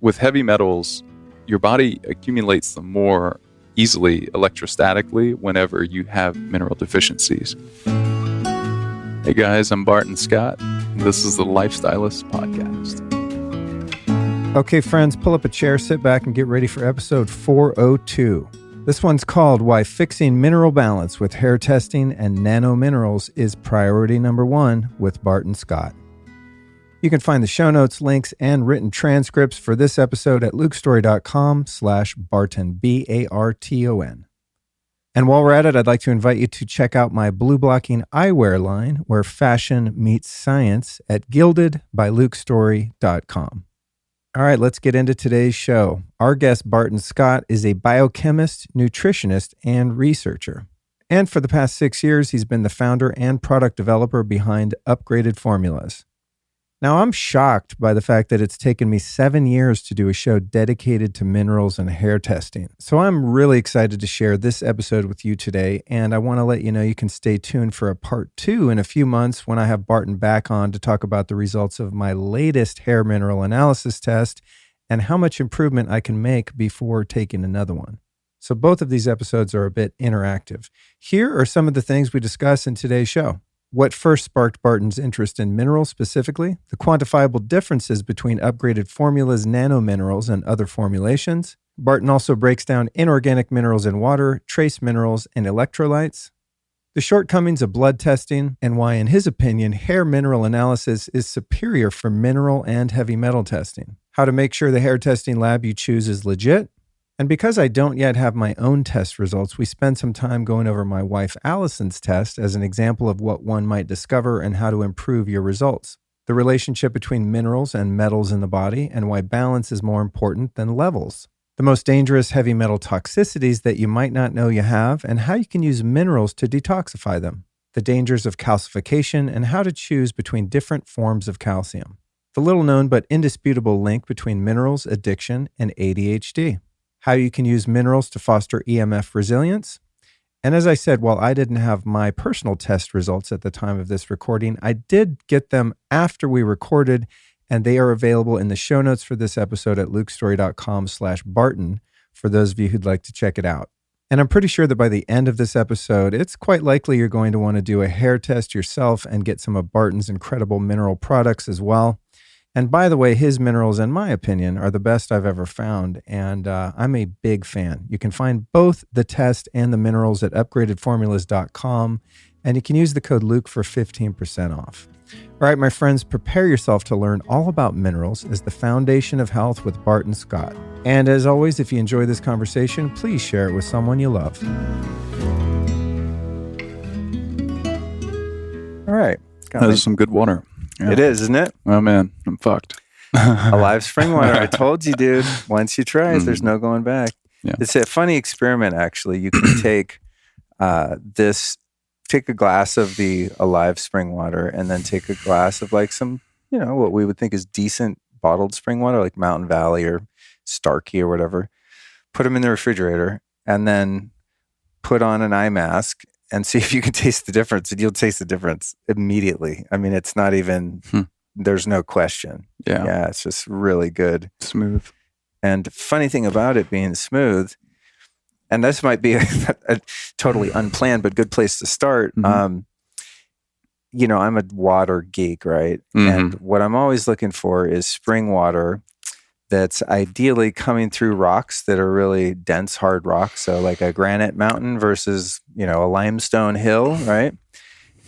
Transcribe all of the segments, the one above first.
with heavy metals, your body accumulates them more easily electrostatically whenever you have mineral deficiencies. Hey guys, I'm Barton Scott. This is the Lifestylist Podcast. Okay, friends, pull up a chair, sit back, and get ready for episode 402. This one's called Why Fixing Mineral Balance with Hair Testing and Nano Minerals is Priority Number 1 with Barton Scott. You can find the show notes, links, and written transcripts for this episode at lukestory.com/Barton, Barton. And while we're at it, I'd like to invite you to check out my blue blocking eyewear line where fashion meets science at gildedbylukestory.com. All right, let's get into today's show. Our guest, Barton Scott, is a biochemist, nutritionist, and researcher. And for the past 6 years, he's been the founder and product developer behind Upgraded Formulas. Now, I'm shocked by the fact that it's taken me 7 years to do a show dedicated to minerals and hair testing. So I'm really excited to share this episode with you today, and I want to let you know you can stay tuned for a part 2 in a few months when I have Barton back on to talk about the results of my latest hair mineral analysis test and how much improvement I can make before taking another one. So both of these episodes are a bit interactive. Here are some of the things we discuss in today's show. What first sparked Barton's interest in minerals specifically, the quantifiable differences between Upgraded Formulas, nano minerals, and other formulations. Barton also breaks down inorganic minerals in water, trace minerals, and electrolytes. The shortcomings of blood testing, and why, in his opinion, hair mineral analysis is superior for mineral and heavy metal testing. How to make sure the hair testing lab you choose is legit. And because I don't yet have my own test results, we spend some time going over my wife Allison's test as an example of what one might discover and how to improve your results. The relationship between minerals and metals in the body and why balance is more important than levels. The most dangerous heavy metal toxicities that you might not know you have and how you can use minerals to detoxify them. The dangers of calcification and how to choose between different forms of calcium. The little known but indisputable link between minerals, addiction, and ADHD. How you can use minerals to foster EMF resilience. And as I said, while I didn't have my personal test results at the time of this recording, I did get them after we recorded, and they are available in the show notes for this episode at lukestory.com/Barton for those of you who'd like to check it out. And I'm pretty sure that by the end of this episode, it's quite likely you're going to want to do a hair test yourself and get some of Barton's incredible mineral products as well. And by the way, his minerals, in my opinion, are the best I've ever found, and I'm a big fan. You can find both the test and the minerals at upgradedformulas.com, and you can use the code Luke for 15% off. All right, my friends, prepare yourself to learn all about minerals as the foundation of health with Barton Scott. And as always, if you enjoy this conversation, please share it with someone you love. All right. That is some good water. Yeah. It is, isn't it? Oh, man, I'm fucked. Alive spring water. I told you, dude. Once you try it, there's no going back. Yeah. It's a funny experiment, actually. You can take take a glass of the Alive spring water and then take a glass of like some, what we would think is decent bottled spring water, like Mountain Valley or Starkey or whatever. Put them in the refrigerator and then put on an eye mask and see if you can taste the difference, and you'll taste the difference immediately. I mean, it's not even, there's no question. Yeah, it's just really good. Smooth. And funny thing about it being smooth, and this might be a totally unplanned, but good place to start. I'm a water geek, right? And what I'm always looking for is spring water that's ideally coming through rocks that are really dense, hard rocks. So like a granite mountain versus, a limestone hill, right?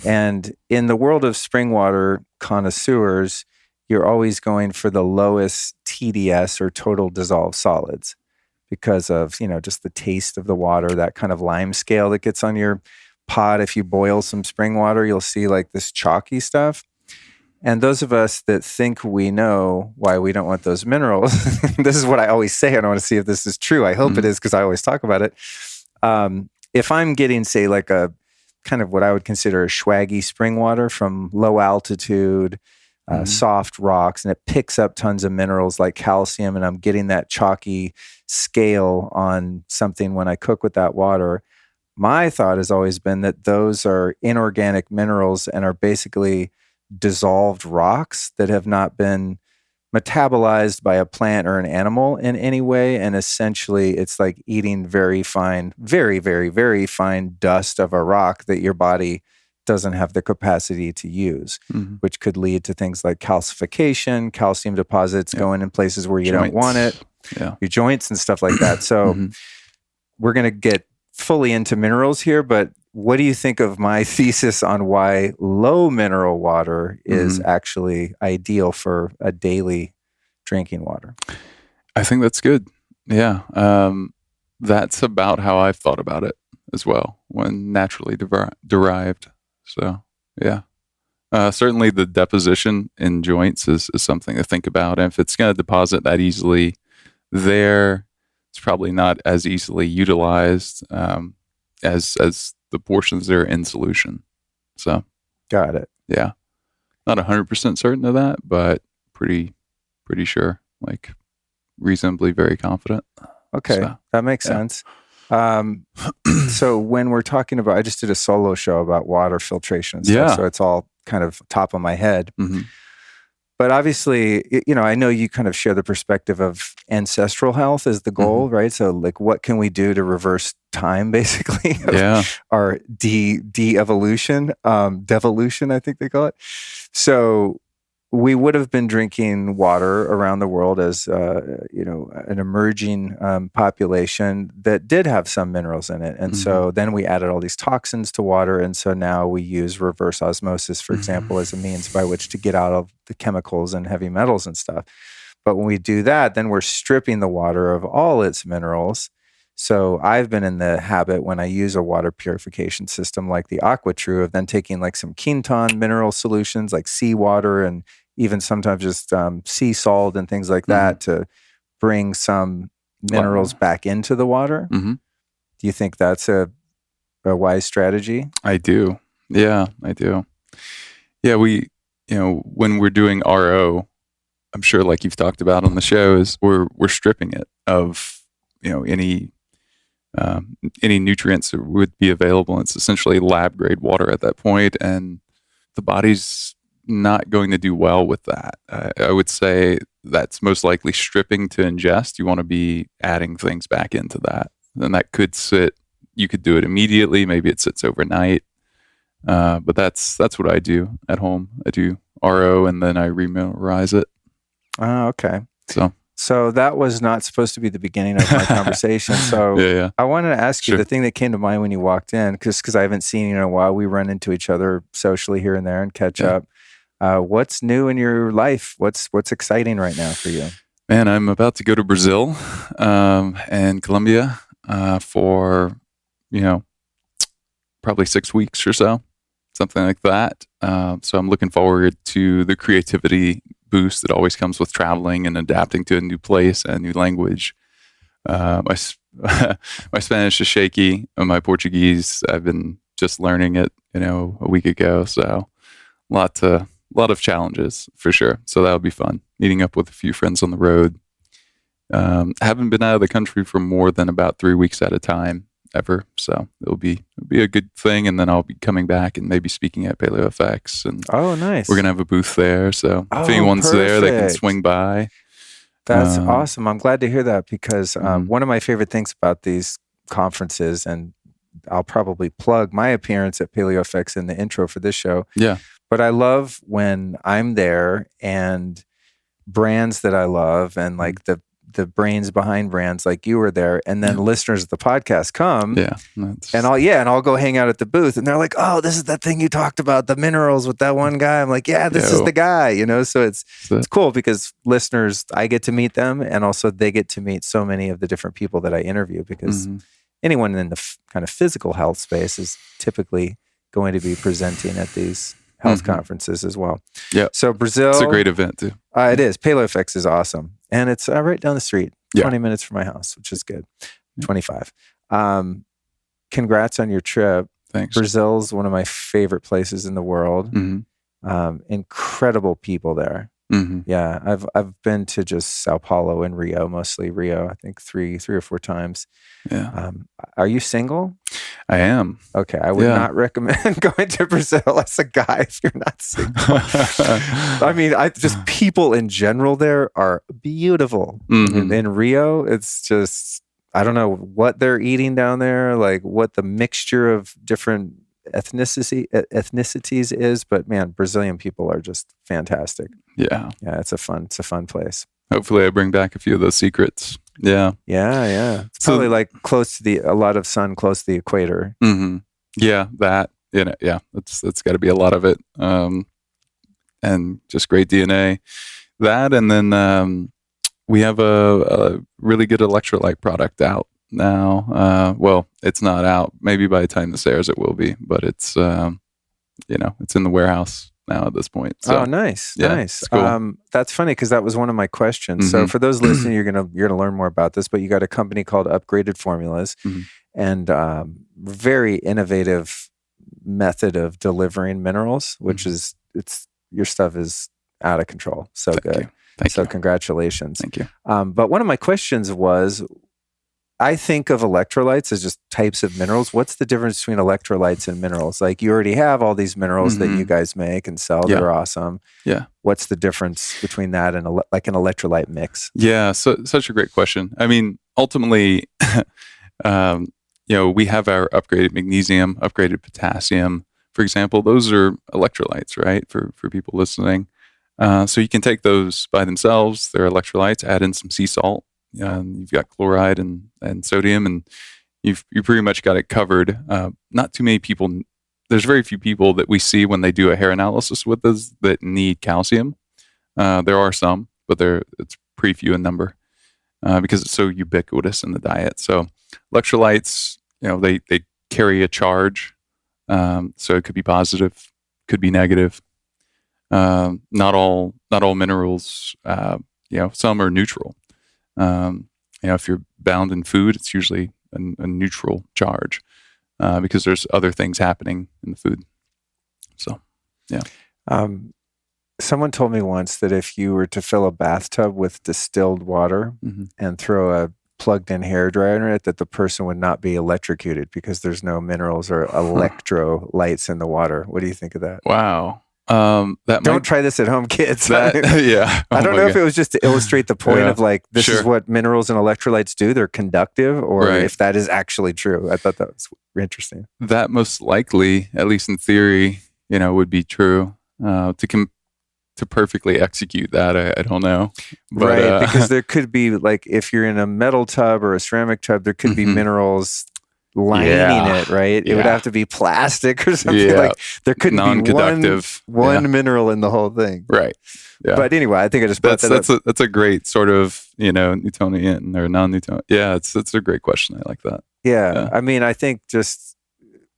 And in the world of spring water connoisseurs, you're always going for the lowest TDS or total dissolved solids because of, just the taste of the water, that kind of lime scale that gets on your pot. If you boil some spring water, you'll see like this chalky stuff. And those of us that think we know why we don't want those minerals, this is what I always say. I don't want to see if this is true. I hope it is because I always talk about it. If I'm getting, say, like a kind of what I would consider a swaggy spring water from low altitude, soft rocks, and it picks up tons of minerals like calcium, and I'm getting that chalky scale on something when I cook with that water, my thought has always been that those are inorganic minerals and are basically dissolved rocks that have not been metabolized by a plant or an animal in any way. And essentially, it's like eating very fine, very, very, very fine dust of a rock that your body doesn't have the capacity to use, which could lead to things like calcification, calcium deposits going in places where you don't want it, your joints and stuff like that. So we're going to get fully into minerals here, but what do you think of my thesis on why low mineral water is actually ideal for a daily drinking water? I think that's good. Yeah. That's about how I've thought about it as well, when naturally derived. So, yeah. Certainly the deposition in joints is something to think about. And if it's going to deposit that easily there, it's probably not as easily utilized as the portions that are in solution. So, got it. Yeah. Not 100% certain of that, but pretty sure, like reasonably very confident. Okay. So, that makes sense. So when we're talking about, I just did a solo show about water filtration and stuff, so it's all kind of top of my head. But obviously, I know you kind of share the perspective of ancestral health as the goal, right? So like, what can we do to reverse time, basically? Our de-evolution, devolution, I think they call it. So we would have been drinking water around the world as, an emerging population that did have some minerals in it. And so then we added all these toxins to water. And so now we use reverse osmosis, for example, as a means by which to get out of the chemicals and heavy metals and stuff. But when we do that, then we're stripping the water of all its minerals. So I've been in the habit, when I use a water purification system like the AquaTrue, of then taking like some Quinton mineral solutions like seawater and even sometimes just sea salt and things like that to bring some minerals back into the water. Do you think that's a wise strategy? I do. Yeah, I do. Yeah, we, when we're doing RO, I'm sure like you've talked about on the show, is we're stripping it of, any nutrients that would be available. It's essentially lab grade water at that point, and the body's not going to do well with that. I would say that's most likely stripping to ingest. You want to be adding things back into that. And that could you could do it immediately. Maybe it sits overnight. But that's what I do at home. I do RO and then I remineralize it. Oh, okay. So that was not supposed to be the beginning of my conversation. So I wanted to ask you the thing that came to mind when you walked in, because I haven't seen you in a while. We run into each other socially here and there and catch up. What's new in your life? What's exciting right now for you? Man, I'm about to go to Brazil and Colombia for, probably 6 weeks or so, something like that. So I'm looking forward to the creativity boost that always comes with traveling and adapting to a new place and a new language. My Spanish is shaky. My Portuguese, I've been just learning it, a week ago. So a lot of challenges for sure. So that'll be fun. Meeting up with a few friends on the road. Haven't been out of the country for more than about 3 weeks at a time ever. So it'll be a good thing. And then I'll be coming back and maybe speaking at PaleoFX. And nice. We're going to have a booth there. So if anyone's there, they can swing by. That's awesome. I'm glad to hear that, because one of my favorite things about these conferences, and I'll probably plug my appearance at PaleoFX in the intro for this show. Yeah. But I love when I'm there and brands that I love and like the brains behind brands like you were there, and then listeners of the podcast come and I'll go hang out at the booth and they're like, oh, this is that thing you talked about, the minerals with that one guy. I'm like, this is the guy, so it's cool because listeners, I get to meet them, and also they get to meet so many of the different people that I interview, because anyone in the kind of physical health space is typically going to be presenting at these health conferences as well. Yeah. So Brazil, it's a great event too. It is. PaleoFX is awesome, and it's right down the street, 20 minutes from my house, which is good. 25. Congrats on your trip. Thanks. Brazil's one of my favorite places in the world. Incredible people there. Mm-hmm. Yeah, I've been to just Sao Paulo and Rio, mostly Rio. I think three or four times. Yeah. Are you single? I am. Okay, I would not recommend going to Brazil as a guy if you're not single. I mean, just people in general there are beautiful. Mm-hmm. I mean, in Rio, it's just, I don't know what they're eating down there, like what the mixture of different ethnicities is, but man, Brazilian people are just fantastic. Yeah. Yeah, it's a fun place. Hopefully I bring back a few of those secrets. Yeah. Yeah. It's probably like a lot of sun close to the equator. Mm-hmm. Yeah, that, yeah, that's got to be a lot of it. And just great DNA. That, and then we have a really good electrolyte product out now. Well, it's not out. Maybe by the time this airs, it will be, but it's, it's in the warehouse now at this point. So, nice. Cool. That's funny because that was one of my questions. Mm-hmm. So for those listening, you're gonna learn more about this. But you got a company called Upgraded Formulas, mm-hmm. and very innovative method of delivering minerals, which mm-hmm. is your stuff is out of control. So good. Thank you. Congratulations. Thank you. But one of my questions was, I think of electrolytes as just types of minerals. What's the difference between electrolytes and minerals? Like you already have all these minerals mm-hmm. that you guys make and sell that are awesome. Yeah. What's the difference between that and like an electrolyte mix? Yeah. So such a great question. I mean, ultimately, we have our upgraded magnesium, upgraded potassium, for example. Those are electrolytes, right? For people listening. So you can take those by themselves. They're electrolytes. Add in some sea salt. You've got chloride and sodium, and you pretty much got it covered. Not too many people. There's very few people that we see when they do a hair analysis with us that need calcium. There are some, but it's pretty few in number because it's so ubiquitous in the diet. So electrolytes, they carry a charge. So it could be positive, could be negative. Not all minerals. Some are neutral. If you're bound in food, it's usually a neutral charge because there's other things happening in the food. So, yeah. Someone told me once that if you were to fill a bathtub with distilled water mm-hmm. and throw a plugged-in hairdryer in it, that the person would not be electrocuted because there's no minerals or electrolytes in the water. What do you think of that? Wow. Don't try this at home, kids. Yeah. I don't know if it was just to illustrate the point of like, this is what minerals and electrolytes do. They're conductive, or if that is actually true. I thought that was interesting. That most likely, at least in theory, would be true. To perfectly execute that, I don't know. But, because there could be, like, if you're in a metal tub or a ceramic tub, there could be mm-hmm. minerals lining it, right? It would have to be plastic or something. Like there couldn't non-conductive be one mineral in the whole thing, right? Yeah. But anyway, I think I just brought that up. That's a great sort of Newtonian or non-Newtonian. Yeah, it's a great question. I like that. Yeah. I mean, I think just,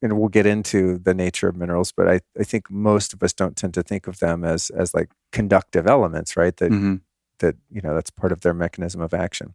and we'll get into the nature of minerals, but I think most of us don't tend to think of them as like conductive elements, right? That mm-hmm. that's part of their mechanism of action.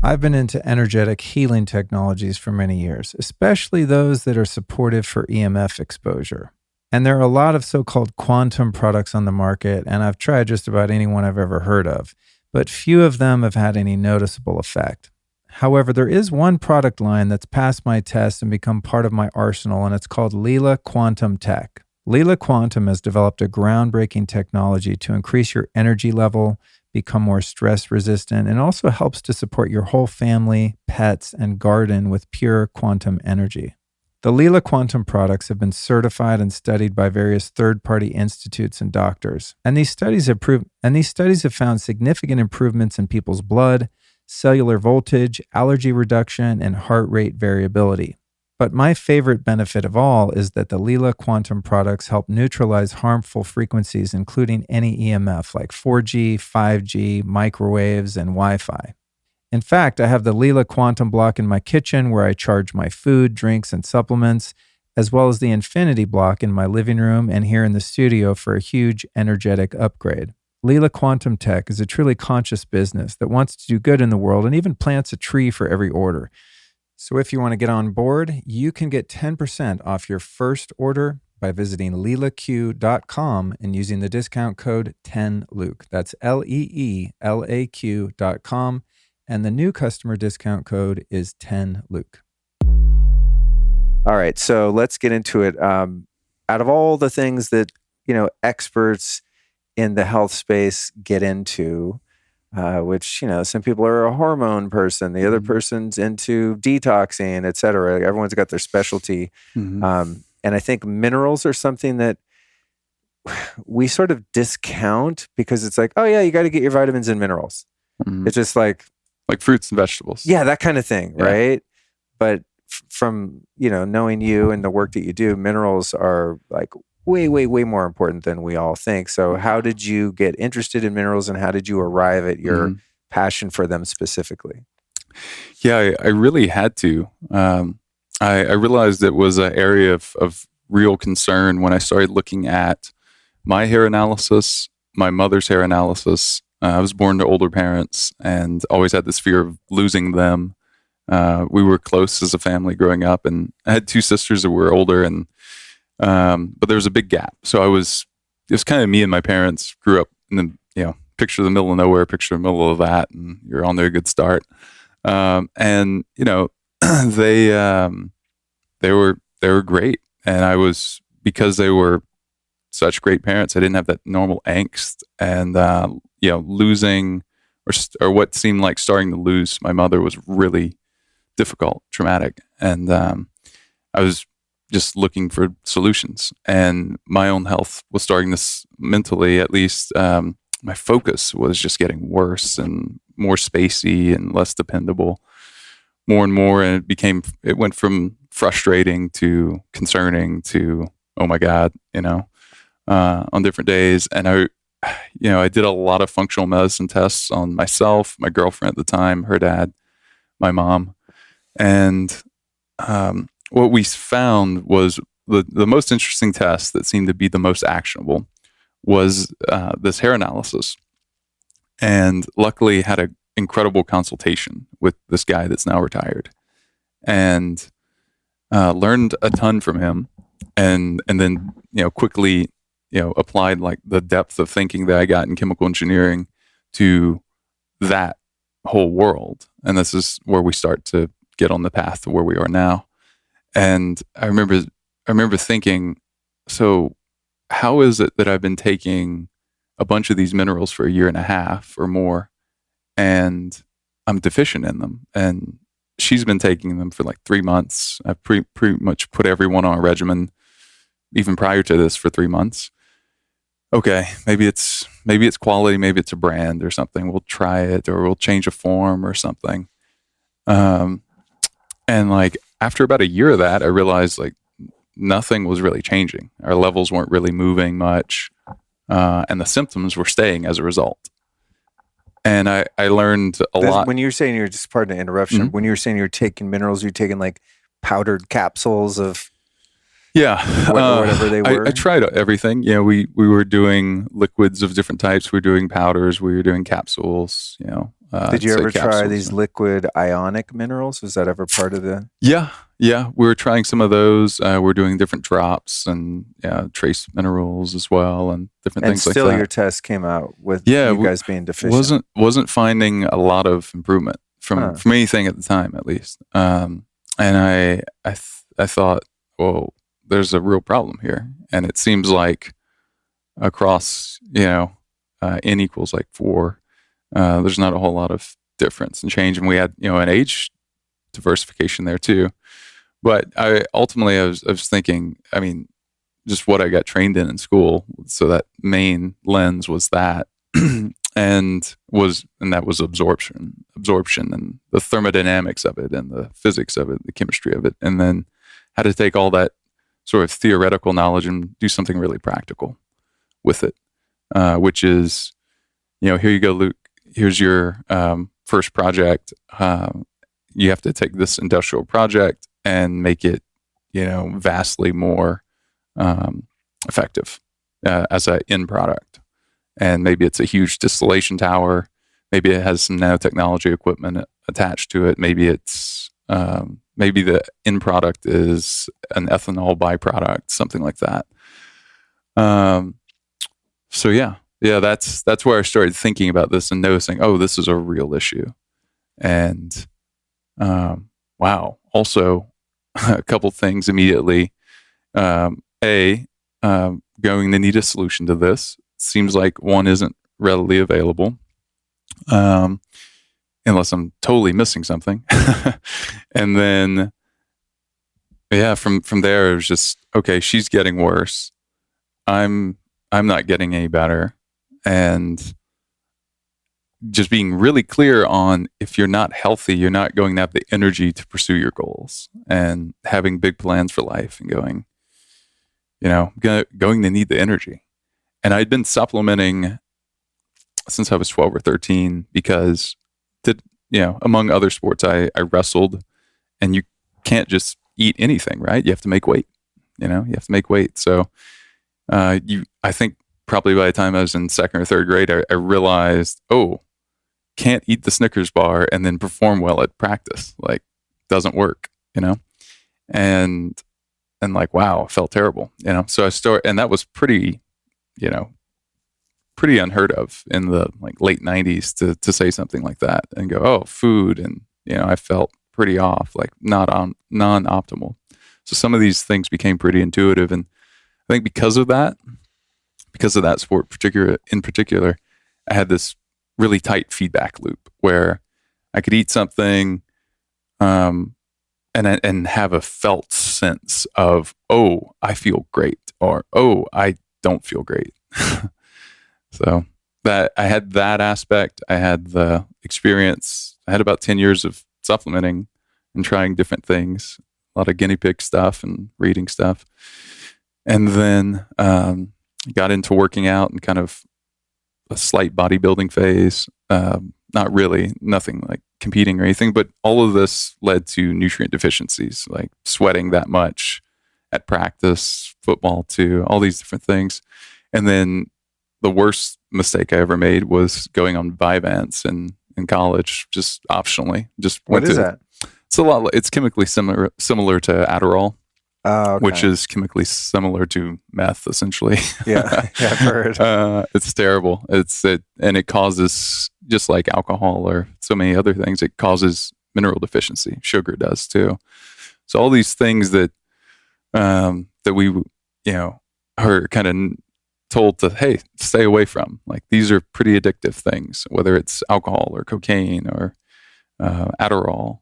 I've been into energetic healing technologies for many years, especially those that are supportive for EMF exposure. And there are a lot of so-called quantum products on the market, and I've tried just about any one I've ever heard of, but few of them have had any noticeable effect. However, there is one product line that's passed my test and become part of my arsenal, and it's called Leela Quantum Tech. Leela Quantum has developed a groundbreaking technology to increase your energy level, become more stress resistant, and also helps to support your whole family, pets, and garden with pure quantum energy. The Leela Quantum products have been certified and studied by various third-party institutes and doctors, and these studies have found significant improvements in people's blood, cellular voltage, allergy reduction, and heart rate variability. But my favorite benefit of all is that the Leela Quantum products help neutralize harmful frequencies, including any EMF like 4G, 5G, microwaves, and Wi-Fi. In fact, I have the Leela Quantum block in my kitchen where I charge my food, drinks, and supplements, as well as the Infinity block in my living room and here in the studio for a huge energetic upgrade. Leela Quantum Tech is a truly conscious business that wants to do good in the world and even plants a tree for every order. So if you want to get on board, you can get 10% off your first order by visiting leelaq.com and using the discount code 10Luke. That's LEELAQ.com. And the new customer discount code is 10Luke. All right, so let's get into it. Out of all the things that, experts in the health space get into, which, some people are a hormone person, the other person's into detoxing, et cetera. Everyone's got their specialty. And I think minerals are something that we sort of discount because it's like, oh yeah, you got to get your vitamins and minerals. It's just like fruits and vegetables. Yeah, that kind of thing, right? But from, knowing you and the work that you do, minerals are like way, way, way more important than we all think. So how did you get interested in minerals and how did you arrive at your passion for them specifically? Yeah, I really had to. I realized it was an area of real concern when I started looking at my hair analysis, my mother's hair analysis. I was born to older parents and always had this fear of losing them. We were close as a family growing up, and I had two sisters that were older, and but there was a big gap. So it was kind of me and my parents grew up in the, picture the middle of nowhere, picture the middle of that, and you're on there a good start. And they were great, and I was, because they were such great parents, I didn't have that normal angst and losing or what seemed like starting to lose my mother was really difficult, traumatic, and I was just looking for solutions. And my own health was starting to mentally, at least, my focus was just getting worse and more spacey and less dependable, more and more, and it went from frustrating to concerning to oh my God, on different days. And I did a lot of functional medicine tests on myself, my girlfriend at the time, her dad, my mom. And what we found was the most interesting test that seemed to be the most actionable was this hair analysis. And luckily had an incredible consultation with this guy that's now retired, and learned a ton from him. And then, quickly, applied like the depth of thinking that I got in chemical engineering to that whole world. And this is where we start to get on the path to where we are now. And I remember thinking, so how is it that I've been taking a bunch of these minerals for a year and a half or more, and I'm deficient in them? And she's been taking them for like 3 months. I've pretty much put everyone on a regimen, even prior to this, for 3 months. Okay, maybe it's quality, maybe it's a brand or something. We'll try it, or we'll change a form or something. And like after about a year of that, I realized like nothing was really changing. Our levels weren't really moving much, and the symptoms were staying as a result. And I learned a lot. When you're saying pardon the interruption, when you're saying you're taking minerals, you're taking like powdered capsules of whatever they were? I tried everything. We were doing liquids of different types. We were doing powders. We were doing capsules, Did you ever try these liquid ionic minerals? Was that ever part of the? Yeah. We were trying some of those. We're doing different drops and trace minerals as well, and different things like that. And still, your test came out with you guys being deficient. Wasn't finding a lot of improvement from anything at the time, at least. And I thought, well, there's a real problem here, and it seems like across n equals like 4. There's not a whole lot of difference and change, and we had an age diversification there too. But I was thinking, just what I got trained in school, so that main lens was that, and that was absorption and the thermodynamics of it and the physics of it, the chemistry of it, and then how to take all that sort of theoretical knowledge and do something really practical with it, which is, here you go, Luke. Here's your first project. You have to take this industrial project and make it, vastly more effective as an end product. And maybe it's a huge distillation tower. Maybe it has some nanotechnology equipment attached to it. Maybe it's Maybe the end product is an ethanol byproduct, something like that. So yeah, that's where I started thinking about this and noticing, oh, this is a real issue. And wow, also a couple things immediately. Going to need a solution to this. Seems like one isn't readily available, unless I'm totally missing something. And then, yeah, from there it was just, okay, she's getting worse. I'm not getting any better, and just being really clear on, if you're not healthy, you're not going to have the energy to pursue your goals, and having big plans for life and going, going to need the energy. And I'd been supplementing since I was 12 or 13 because, among other sports, I wrestled, and you can't just eat anything, right? You have to make weight. You have to make weight. So I think probably by the time I was in second or third grade, I realized, oh, can't eat the Snickers bar and then perform well at practice. Like, doesn't work, and like, wow, I felt terrible, So and that was pretty unheard of in the late 90s to say something like that and go, oh, food. And, I felt pretty off, like non-optimal. So some of these things became pretty intuitive. And I think because of that sport in particular, I had this really tight feedback loop where I could eat something, and have a felt sense of, oh, I feel great, or, oh, I don't feel great. So that I had that aspect. I had the experience. I had about 10 years of supplementing and trying different things, a lot of guinea pig stuff and reading stuff. And then got into working out and kind of a slight bodybuilding phase. Not really, nothing like competing or anything, but all of this led to nutrient deficiencies, like sweating that much at practice, football too, all these different things. And then the worst mistake I ever made was going on Vyvanse in college, just optionally. What is that? It's chemically similar to Adderall. Okay. Which is chemically similar to meth, essentially. Yeah, I've heard. It's terrible. And it causes, just like alcohol or so many other things, it causes mineral deficiency. Sugar does too. So all these things that we, are kind of told to, hey, stay away from. Like, these are pretty addictive things, whether it's alcohol or cocaine or Adderall.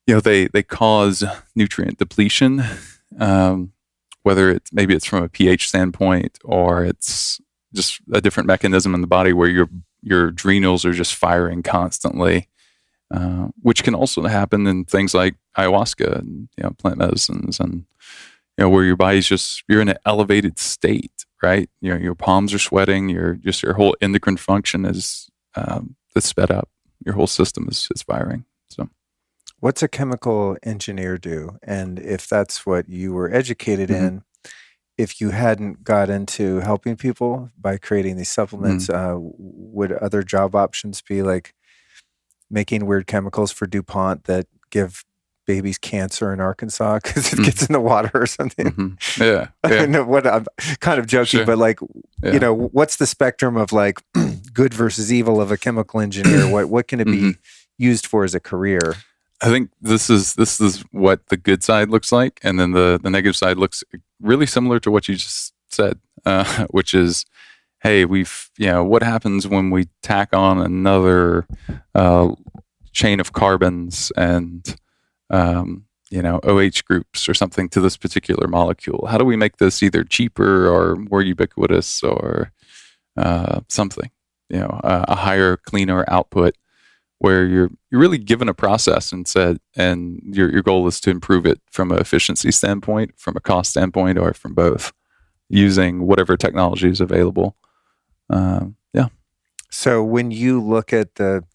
They cause nutrient depletion, whether maybe it's from a pH standpoint, or it's just a different mechanism in the body where your adrenals are just firing constantly, which can also happen in things like ayahuasca and plant medicines, and where your body's you're in an elevated state, right? Your palms are sweating, your whole endocrine function is sped up, your whole system is firing. So. What's a chemical engineer do? And if that's what you were educated in, if you hadn't got into helping people by creating these supplements, would other job options be like making weird chemicals for DuPont that give babies cancer in Arkansas because it gets in the water or something? Yeah. I know what, I'm kind of joking, but what's the spectrum of like good versus evil of a chemical engineer? What can it be used for as a career? I think this is what the good side looks like, and then the negative side looks really similar to what you just said, which is, hey, what happens when we tack on another chain of carbons and OH groups or something to this particular molecule? How do we make this either cheaper or more ubiquitous or something? A higher, cleaner output, where you're really given a process and your goal is to improve it from an efficiency standpoint, from a cost standpoint, or from both, using whatever technology is available. So when you look at the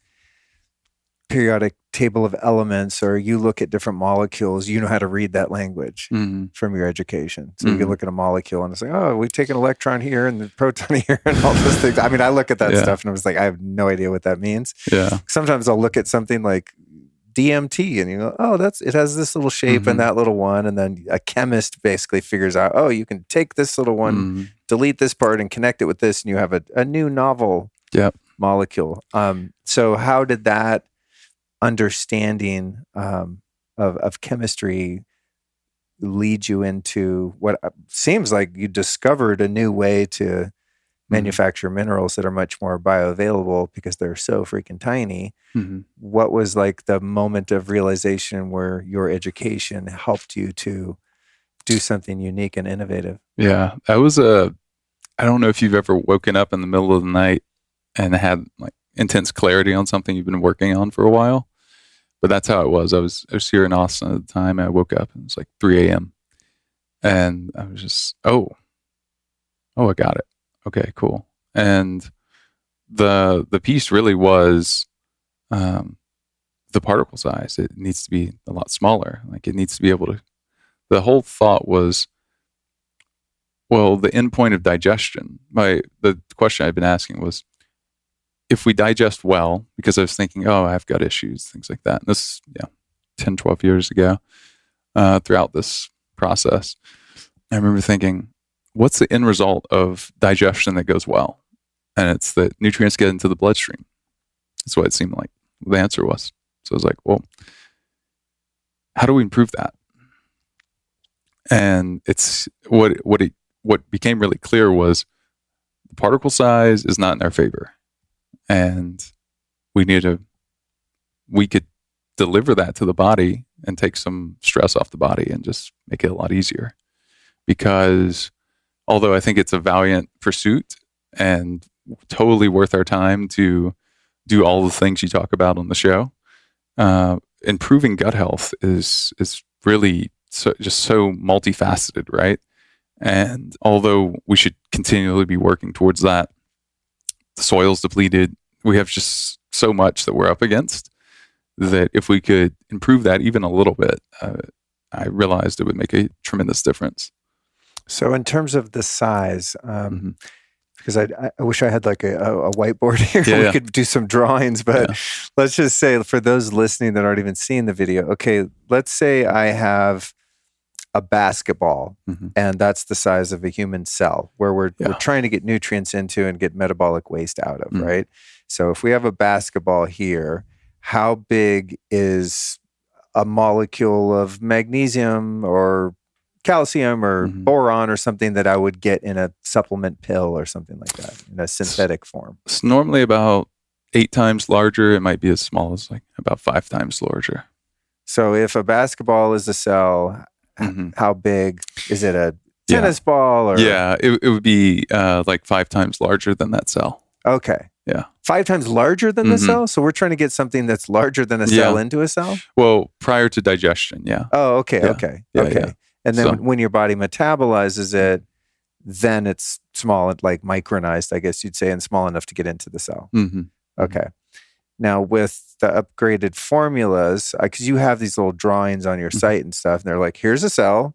periodic table of elements, or you look at different molecules, you know how to read that language from your education. So you can look at a molecule and it's like, oh, we take an electron here and the proton here and all those things. I mean, I look at that stuff and I was like, I have no idea what that means. Yeah. Sometimes I'll look at something like DMT, and you go, oh, it has this little shape and that little one, and then a chemist basically figures out, oh, you can take this little one, delete this part, and connect it with this, and you have a new novel molecule. So how did that understanding of chemistry lead you into what seems like you discovered a new way to manufacture minerals that are much more bioavailable because they're so freaking tiny? What was like the moment of realization where your education helped you to do something unique and innovative? Yeah, that was I don't know if you've ever woken up in the middle of the night and had like intense clarity on something you've been working on for a while, but that's how it was. I was here in Austin at the time. I woke up and it was like 3 a.m. and I was just, oh, I got it. Okay, cool. And the piece really was the particle size. It needs to be a lot smaller. Like it needs to be able to. The whole thought was, well, the end point of digestion. The question I've been asking was, if we digest well, because I was thinking, oh, I've got issues, things like that. And this, 10, 12 years ago, throughout this process, I remember thinking, what's the end result of digestion that goes well? And it's that nutrients get into the bloodstream. That's what it seemed like the answer was. So I was like, well, how do we improve that? And it's what became really clear was the particle size is not in our favor. And we could deliver that to the body and take some stress off the body and just make it a lot easier. Because although I think it's a valiant pursuit and totally worth our time to do all the things you talk about on the show, improving gut health is really just so multifaceted, right? And although we should continually be working towards that, the soil's depleted. We have just so much that we're up against that if we could improve that even a little bit, I realized it would make a tremendous difference. So in terms of the size, because I wish I had like a whiteboard here. We could do some drawings, but let's just say for those listening that aren't even seeing the video, okay, let's say I have a basketball and that's the size of a human cell where we're trying to get nutrients into and get metabolic waste out of, right? So if we have a basketball here, how big is a molecule of magnesium or calcium or boron or something that I would get in a supplement pill or something like that in a synthetic form? It's normally about 8 times larger. It might be as small as like about 5 times larger. So if a basketball is a cell, how big is it? A tennis ball? Or? It would be like 5 times larger than that cell. Okay. Yeah. 5 times larger than the cell? So we're trying to get something that's larger than a cell into a cell? Well, prior to digestion, Oh, okay, okay. And then when your body metabolizes it, then it's small, like micronized, I guess you'd say, and small enough to get into the cell. Okay. Now with the upgraded formulas, because you have these little drawings on your site and stuff, and they're like, here's a cell,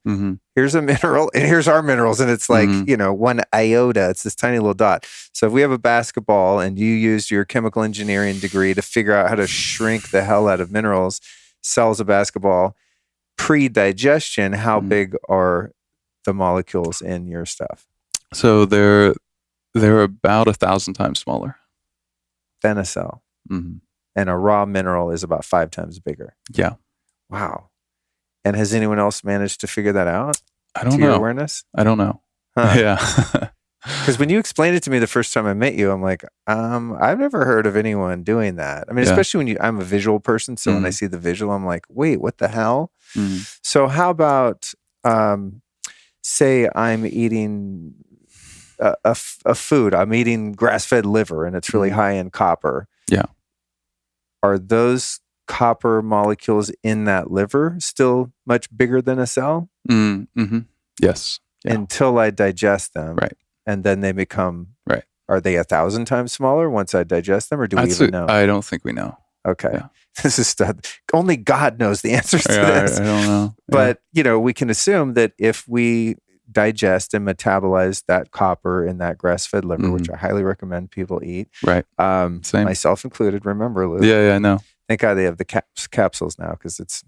here's a mineral, and here's our minerals. And it's like, 1 iota, it's this tiny little dot. So if we have a basketball and you used your chemical engineering degree to figure out how to shrink the hell out of minerals, cells of basketball, pre-digestion, how big are the molecules in your stuff? So they're about 1,000 times smaller than a cell. And a raw mineral is about 5 times bigger. Yeah. Wow. And has anyone else managed to figure that out? I don't know. To your awareness? I don't know. Huh. Yeah. Because when you explained it to me the first time I met you, I'm like, I've never heard of anyone doing that. I mean, especially when I'm a visual person. So when I see the visual, I'm like, wait, what the hell? So how about, say I'm eating a food, I'm eating grass-fed liver and it's really high in copper. Yeah. Are those copper molecules in that liver still much bigger than a cell? Yes. Yeah. Until I digest them. Right. And then they become, right. Are they 1,000 times smaller once I digest them, or do we even know? I don't think we know. Okay. Yeah. This is only God knows the answers to this. I don't know. But, we can assume that if we digest and metabolize that copper in that grass-fed liver, which I highly recommend people eat. Right. Same. Myself included. Remember, Lou. Yeah, I know. Thank God they have the capsules now, because it's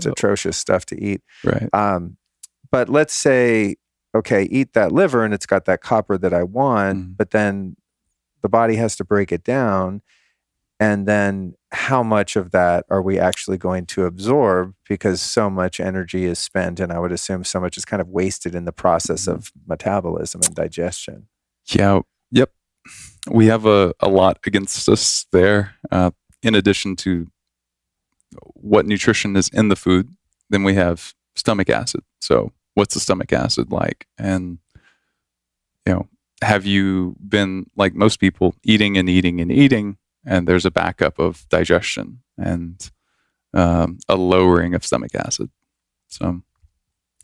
atrocious stuff to eat. Right. But let's say, okay, eat that liver and it's got that copper that I want, but then the body has to break it down. And then how much of that are we actually going to absorb? Because so much energy is spent, and I would assume so much is kind of wasted in the process of metabolism and digestion. Yeah. Yep. We have a lot against us there. In addition to what nutrition is in the food, then we have stomach acid. So what's the stomach acid like? And, have you been, like most people, eating and eating and eating, and there's a backup of digestion and a lowering of stomach acid. So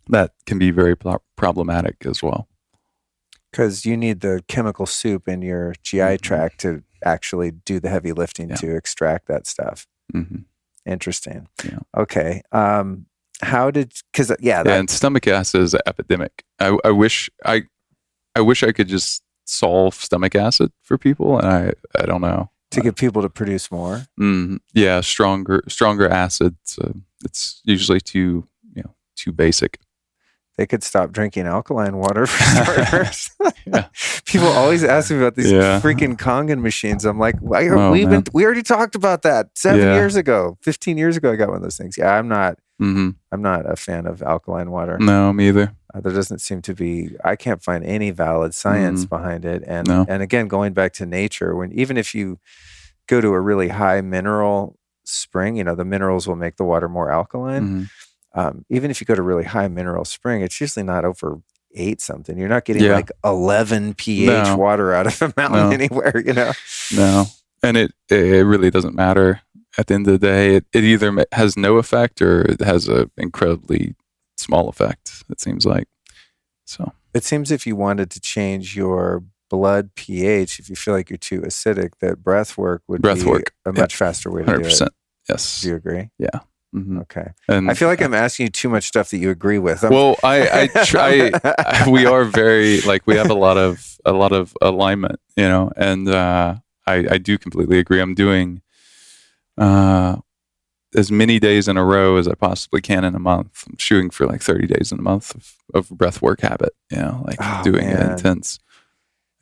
that can be very problematic as well. Because you need the chemical soup in your GI tract to actually do the heavy lifting to extract that stuff. Interesting. Yeah. Okay. And stomach acid is an epidemic. I wish I could just solve stomach acid for people, and I don't know. To get people to produce more? Yeah, stronger acids. It's usually too basic. They could stop drinking alkaline water for starters. People always ask me about these freaking Kangen machines. I'm like, we already talked about that 7 years ago, 15 years ago. I got one of those things. Yeah, I'm not a fan of alkaline water. No, me either. There doesn't seem to be. I can't find any valid science behind it. And and again, going back to nature, even if you go to a really high mineral spring, the minerals will make the water more alkaline. Even if you go to a really high mineral spring, it's usually not over 8 something. You're not getting like 11 pH water out of a mountain anywhere, No, and it really doesn't matter. At the end of the day, it either has no effect or it has an incredibly small effect, it seems like. So it seems if you wanted to change your blood pH, if you feel like you're too acidic, that breath work would be a much faster way to 100%. Do it. Yes. Do you agree? Yeah. Okay. And I feel like I'm asking you too much stuff that you agree with. Well, I try. We are very we have a lot of alignment, and I do completely agree. I'm doing as many days in a row as I possibly can in a month. I'm shooting for 30 days in a month of breath work habit, doing it intense.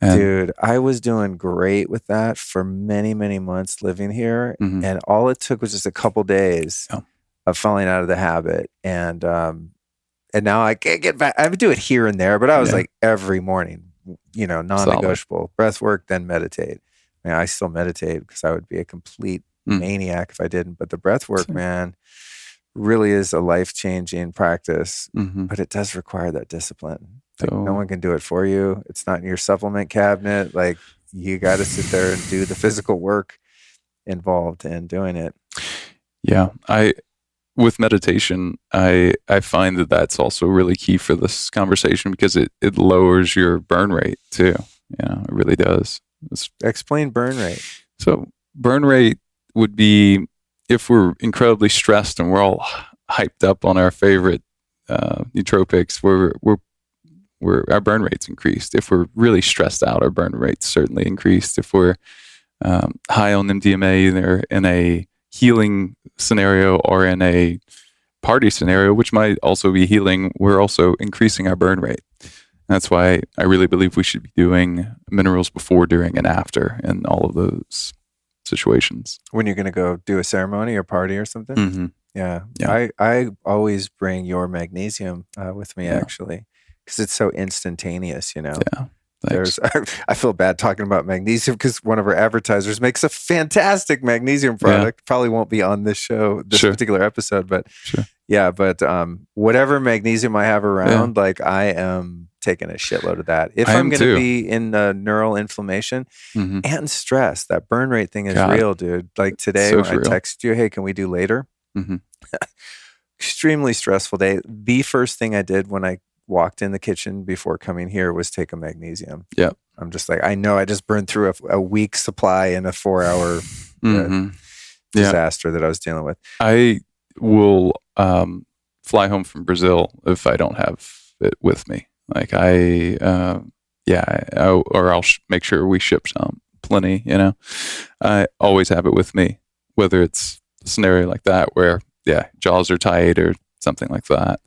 And dude, I was doing great with that for many, many months living here. And all it took was just a couple days of falling out of the habit. And now I can't get back. I would do it here and there, but I was every morning, non-negotiable. Solid. Breath work, then meditate. I still meditate because I would be a complete maniac if I didn't. But the breath work, man, really is a life-changing practice. But it does require that discipline. No one can do it for you. It's not in your supplement cabinet. You got to sit there and do the physical work involved in doing it. Yeah. With meditation, I find that that's also really key for this conversation because it lowers your burn rate too. Yeah, it really does. Explain burn rate. So burn rate would be if we're incredibly stressed and we're all hyped up on our favorite nootropics, our burn rate's increased. If we're really stressed out, our burn rate's certainly increased. If we're high on MDMA, either in a healing scenario or in a party scenario, which might also be healing, we're also increasing our burn rate. That's why I really believe we should be doing minerals before, during, and after in all of those situations. When you're going to go do a ceremony or party or something? Yeah. I always bring your magnesium with me, actually. Because it's so instantaneous, Yeah, I feel bad talking about magnesium because one of our advertisers makes a fantastic magnesium product. Probably won't be on this show, this particular episode, but whatever magnesium I have around, I am taking a shitload of that. If I'm going to be in neural inflammation and stress, that burn rate thing is real, dude. Today when I texted you, hey, can we do later? Extremely stressful day. The first thing I did when I walked in the kitchen before coming here was take a magnesium. Yeah. I'm just I know I just burned through a week's supply in a 4-hour disaster that I was dealing with. I will fly home from Brazil if I don't have it with me. Or I'll make sure we ship some plenty, I always have it with me, whether it's scenario like that where, jaws are tight or something like that.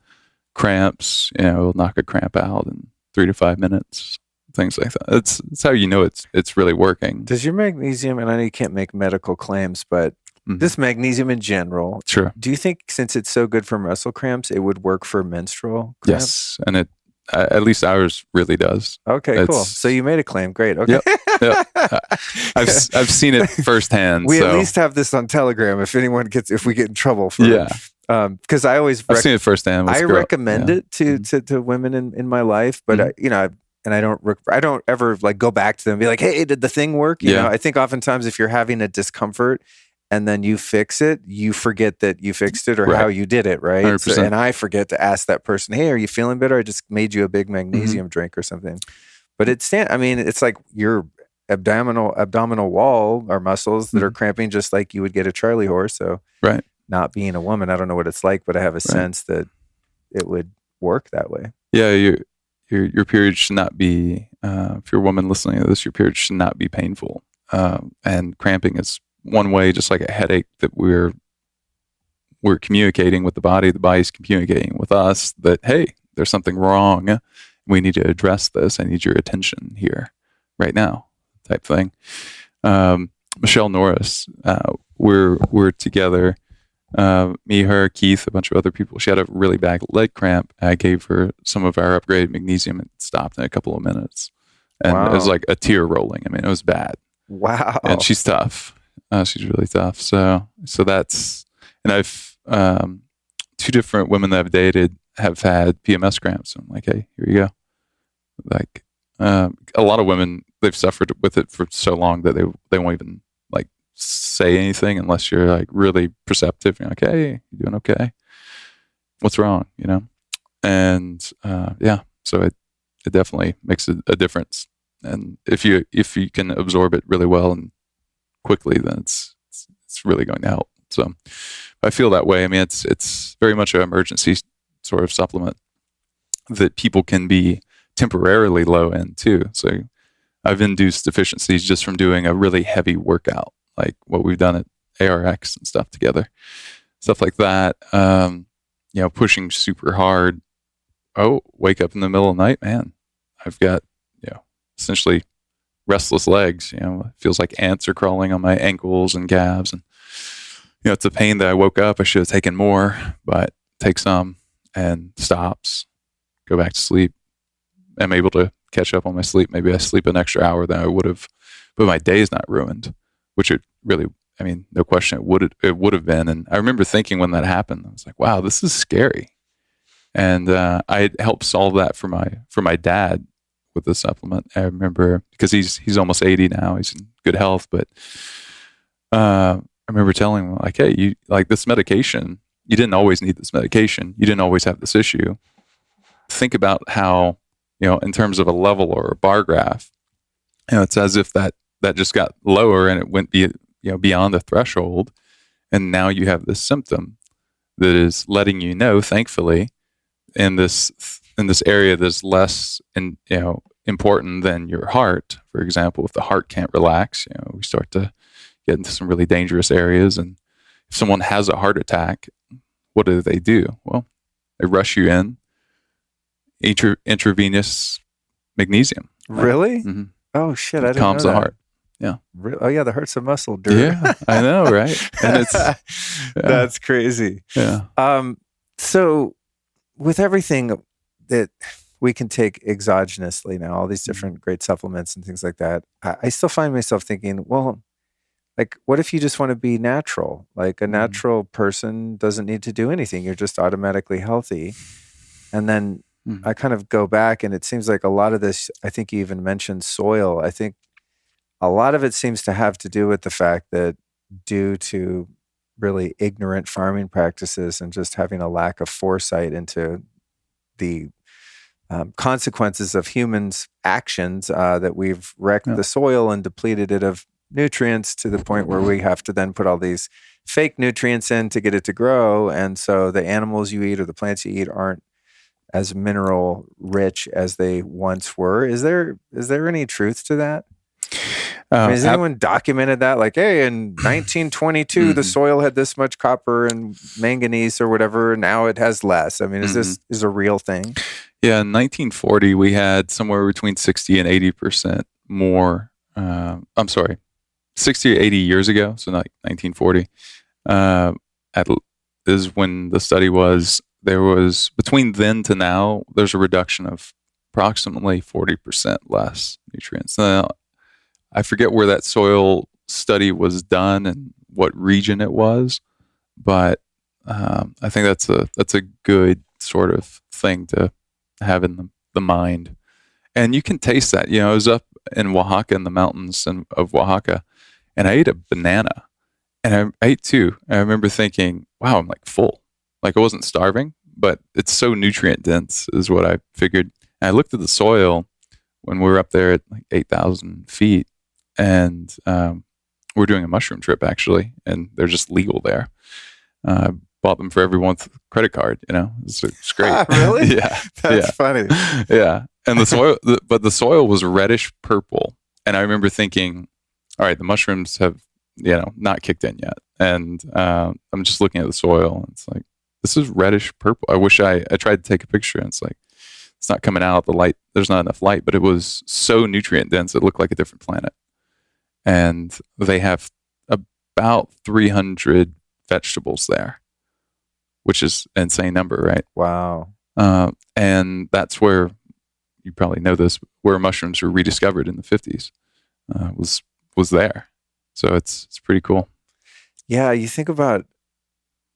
Cramps, will knock a cramp out in 3 to 5 minutes. Things like that. It's how you know it's really working. Does your magnesium, and I know you can't make medical claims, but this magnesium in general, sure. Do you think since it's so good for muscle cramps, it would work for menstrual cramps? Yes, and it at least ours really does. Okay, cool. So you made a claim. Great. Okay. Yep. I've seen it firsthand. We at least have this on Telegram if we get in trouble for because I always I've seen it firsthand. I recommend it to women in my life, but I don't ever like go back to them and be like, hey, did the thing work? You know, I think oftentimes if you're having a discomfort and then you fix it, you forget that you fixed it or how you did it, right? So, and I forget to ask that person, hey, are you feeling better? I just made you a big magnesium drink or something. But it's like your abdominal wall are muscles that are cramping just like you would get a Charlie horse. So not being a woman, I don't know what it's like, but I have a sense that it would work that way. Yeah, your period should not be, if you're a woman listening to this, your period should not be painful. And cramping is one way, just like a headache, that we're communicating with the body's communicating with us that, hey, there's something wrong. We need to address this. I need your attention here right now, type thing. Michelle Norris, we're together. Me, her, Keith, a bunch of other people. She had a really bad leg cramp. I gave her some of our upgraded magnesium. It stopped in a couple of minutes. And it was like a tear rolling. I mean, it was bad. Wow. And she's tough. She's really tough. So that's, and I've, 2 different women that I've dated have had PMS cramps. I'm like, hey, here you go. Like, a lot of women, they've suffered with it for so long that they won't even like say anything unless you're like really perceptive. You're like, hey, you doing okay? What's wrong? And so it definitely makes a difference. And if you can absorb it really well and quickly, then it's really going to help. So I feel that way. I mean, it's very much an emergency sort of supplement that people can be temporarily low in too. So I've induced deficiencies just from doing a really heavy workout, like what we've done at ARX and stuff together, stuff like that. Pushing super hard. Oh, wake up in the middle of the night, man. I've got, essentially restless legs. It feels like ants are crawling on my ankles and calves. And, it's a pain that I woke up. I should have taken more, but take some and stops, go back to sleep. I'm able to catch up on my sleep. Maybe I sleep an extra hour than I would have, but my day is not ruined, which it really, I mean, no question it would have been. And I remember thinking when that happened, I was like, wow, this is scary. And I helped solve that for my dad with the supplement. I remember, because he's almost 80 now, he's in good health, but I remember telling him, like, hey, you like this medication, you didn't always need this medication, you didn't always have this issue. Think about how, in terms of a level or a bar graph, it's as if that just got lower and it went beyond the threshold, and now you have this symptom that is letting you know, thankfully, in this area that's less important than your heart. For example, if the heart can't relax, we start to get into some really dangerous areas. And if someone has a heart attack, what do? Well, they rush you in intravenous magnesium. Really? Mm-hmm. Oh shit! I didn't calms know the that. heart. Yeah. Oh yeah, the heart's a muscle, dude. Yeah, I know, right? And it's that's crazy. Yeah. So with everything that we can take exogenously now, all these different great supplements and things like that, I still find myself thinking, well, like, what if you just want to be natural? Like a natural person doesn't need to do anything. You're just automatically healthy. And then I kind of go back, and it seems like a lot of this, I think you even mentioned soil. I think a lot of it seems to have to do with the fact that due to really ignorant farming practices and just having a lack of foresight into the consequences of humans' actions, that we've wrecked the soil and depleted it of nutrients to the point where we have to then put all these fake nutrients in to get it to grow. And so the animals you eat or the plants you eat aren't as mineral rich as they once were. Is there any truth to that? I mean, has anyone documented that? Like, hey, in 1922, the soil had this much copper and manganese or whatever. Now it has less. I mean, is this a real thing? Yeah, in 1940, we had somewhere between 60 and 80% more. I'm sorry, 60 or 80 years ago, so not 1940, is when the study was. There was, between then to now, there's a reduction of approximately 40% less nutrients. Now, I forget where that soil study was done and what region it was, but I think that's a good sort of thing to have in the mind. And you can taste that. You know, I was up in Oaxaca, in the mountains of Oaxaca, and I ate a banana. And I ate two. And I remember thinking, wow, I'm like full. Like I wasn't starving, but it's so nutrient dense is what I figured. And I looked at the soil when we were up there at like 8,000 feet. And we're doing a mushroom trip, actually. And they're just legal there. Bought them for everyone's credit card, you know. It's great. Really? Yeah. That's funny. Yeah. And the soil, but the soil was reddish purple. And I remember thinking, all right, the mushrooms have, you know, not kicked in yet. And I'm just looking at the soil and it's like, this is reddish purple. I wish I tried to take a picture and it's like, it's not coming out. The light, there's not enough light, but it was so nutrient dense. It looked like a different planet. And they have about 300 vegetables there, which is an insane number, right? Wow. And that's where, you probably know this, where mushrooms were rediscovered in the 50s, was there. So it's pretty cool. Yeah, you think about,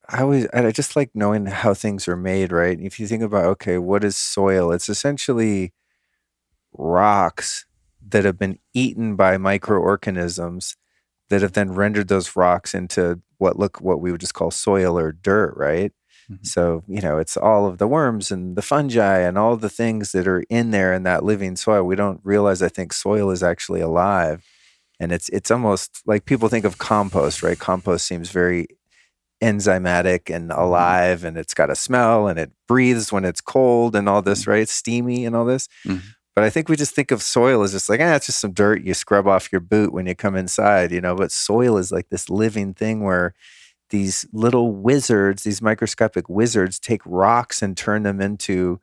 I just like knowing how things are made, right? If you think about, okay, what is soil? It's essentially rocks that have been eaten by microorganisms that have then rendered those rocks into what we would just call soil or dirt, right? Mm-hmm. So, you know, it's all of the worms and the fungi and all the things that are in there in that living soil. We don't realize, I think, soil is actually alive. And it's almost like people think of compost, right? Compost seems very enzymatic and alive, and it's got a smell and it breathes when it's cold and all this, right? It's steamy and all this. Mm-hmm. But I think we just think of soil as just like, it's just some dirt you scrub off your boot when you come inside, you know? But soil is like this living thing where these little wizards, these microscopic wizards, take rocks and turn them into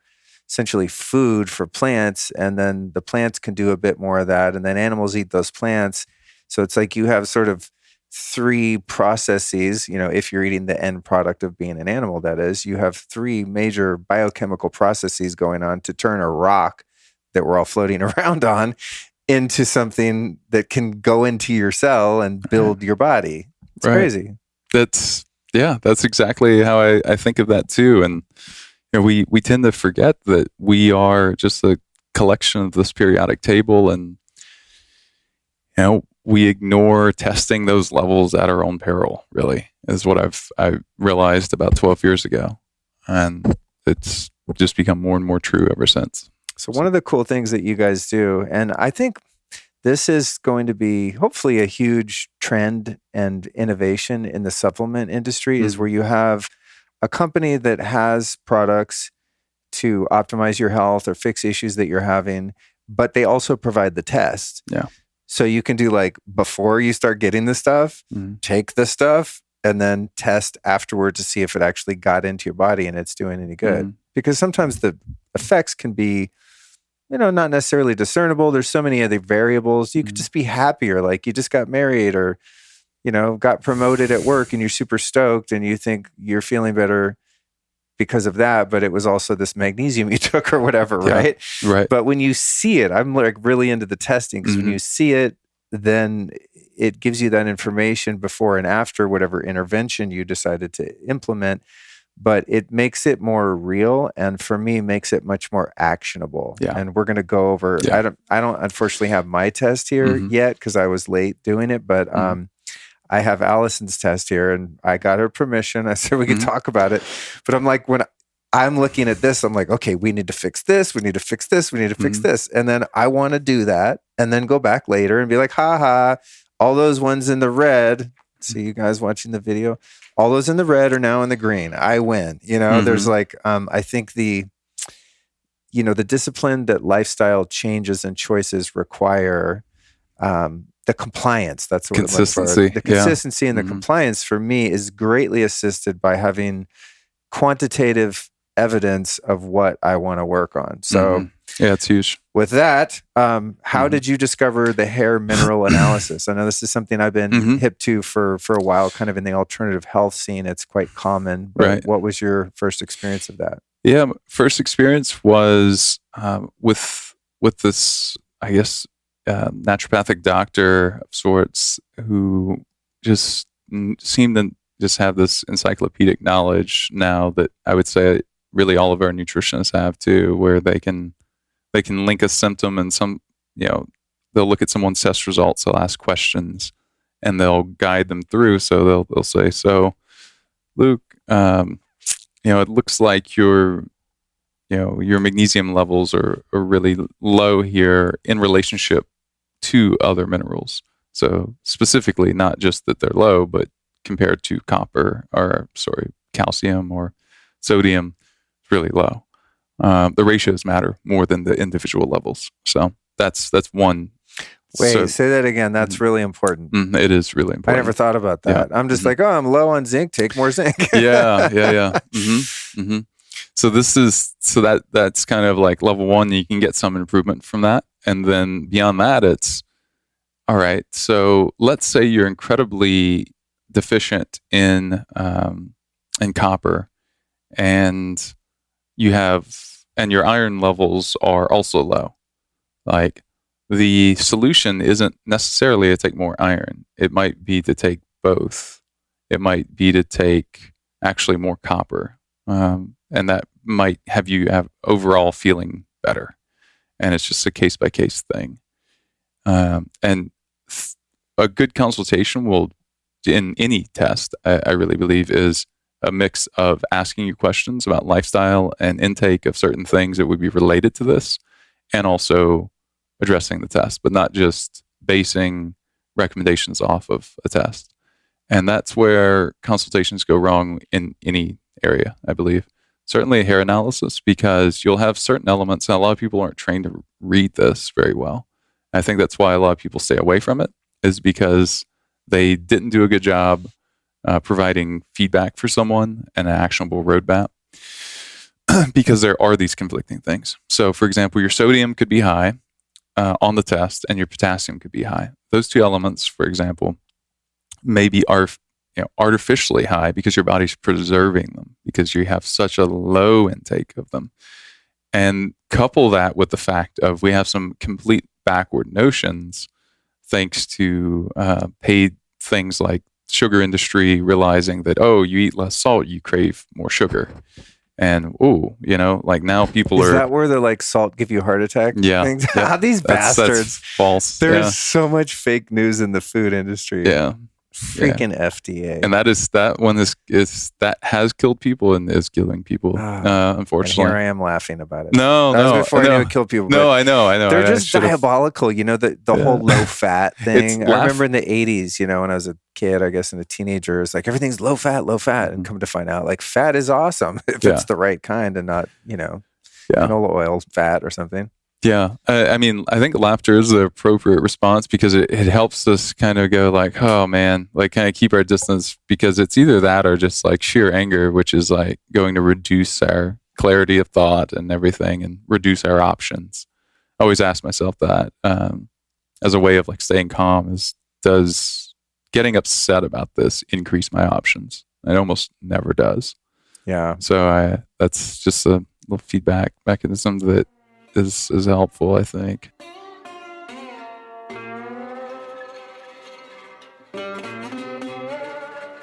essentially food for plants. And then the plants can do a bit more of that. And then animals eat those plants. So it's like you have sort of three processes, you know, if you're eating the end product of being an animal, that is, you have three major biochemical processes going on to turn a rock that we're all floating around on into something that can go into your cell and build your body. It's crazy. That's exactly how I think of that too. And you know, we tend to forget that we are just a collection of this periodic table, and you know, we ignore testing those levels at our own peril, really, is what I realized about 12 years ago. And it's just become more and more true ever since. So one of the cool things that you guys do, and I think this is going to be hopefully a huge trend and innovation in the supplement industry, is where you have a company that has products to optimize your health or fix issues that you're having, but they also provide the test. Yeah. So you can do, like, before you start getting the stuff, take the stuff and then test afterward to see if it actually got into your body and it's doing any good. Because sometimes the effects can be, you know, not necessarily discernible. There's so many other variables. You could just be happier, like you just got married or, you know, got promoted at work and you're super stoked and you think you're feeling better because of that, but it was also this magnesium you took or whatever, right? Right. But when you see it, I'm like really into the testing, because when you see it, then it gives you that information before and after whatever intervention you decided to implement, but it makes it more real, and for me makes it much more actionable. Yeah. And we're going to go over, I don't unfortunately have my test here yet because I was late doing it, but I have Allison's test here, and I got her permission. I said we could talk about it. But I'm like, when I'm looking at this, I'm like, okay, we need to fix this. We need to fix this. We need to fix this. And then I want to do that and then go back later and be like, all those ones in the red. See you guys watching the video. All those in the red are now in the green. I win. You know, there's like, I think the discipline that lifestyle changes and choices require, the compliance. That's what Consistency. The consistency and the Mhm. compliance for me is greatly assisted by having quantitative evidence of what I want to work on. So Mhm. Yeah, it's huge. with that, how Mhm. did you discover the hair mineral analysis? I know this is something I've been Mhm. hip to for a while, kind of in the alternative health scene. It's quite common. But Right. what was your first experience of that? Yeah, first experience was with this, I guess, naturopathic doctor of sorts who just seemed to just have this encyclopedic knowledge now that I would say really all of our nutritionists have too, where they can link a symptom and they'll look at someone's test results, they'll ask questions, and they'll guide them through. So they'll say, so Luke, it looks like your magnesium levels are really low here in relationship to other minerals. So specifically, not just that they're low, but compared to calcium or sodium, it's really low. The ratios matter more than the individual levels. So that's one. Wait, say that again. That's really important. It is really important. I never thought about that. Yeah. I'm just like, oh, I'm low on zinc. Take more zinc. Yeah. So that's kind of like level one. You can get some improvement from that, and then beyond that, it's all right. So let's say you're incredibly deficient in copper, and your iron levels are also low. Like, the solution isn't necessarily to take more iron. It might be to take both. It might be to take actually more copper. And that might have you overall feeling better. And it's just a case-by-case thing. And a good consultation will, in any test, I really believe, is a mix of asking you questions about lifestyle and intake of certain things that would be related to this, and also addressing the test, but not just basing recommendations off of a test. And that's where consultations go wrong in any area, I believe. Certainly a hair analysis, because you'll have certain elements, and a lot of people aren't trained to read this very well. I think that's why a lot of people stay away from it, is because they didn't do a good job providing feedback for someone and an actionable roadmap, because there are these conflicting things. So, for example, your sodium could be high on the test, and your potassium could be high. Those two elements, for example, maybe are artificially high because your body's preserving them because you have such a low intake of them. And couple that with the fact of we have some complete backward notions thanks to paid things like sugar industry realizing that, oh, you eat less salt, you crave more sugar. And like now people Is that where the like salt give you a heart attack? Yeah. Things? These bastards. That's false. There's so much fake news in the food industry. Yeah. Freaking FDA. And that has killed people and is killing people, unfortunately. And here I am laughing about it. No. That was before I knew it killed people. No, I know. They're just diabolical. The whole low fat thing. I remember in the 80s, when I was a kid, I guess, and a teenager, it's like everything's low fat. And come to find out, like, fat is awesome if it's the right kind and not, canola oil fat or something. Yeah. I mean, I think laughter is the appropriate response because it helps us kind of go like, oh man, like kind of keep our distance, because it's either that or just like sheer anger, which is like going to reduce our clarity of thought and everything and reduce our options. I always ask myself that as a way of like staying calm does getting upset about this increase my options? It almost never does. Yeah. So that's just a little feedback mechanism that is helpful, I think.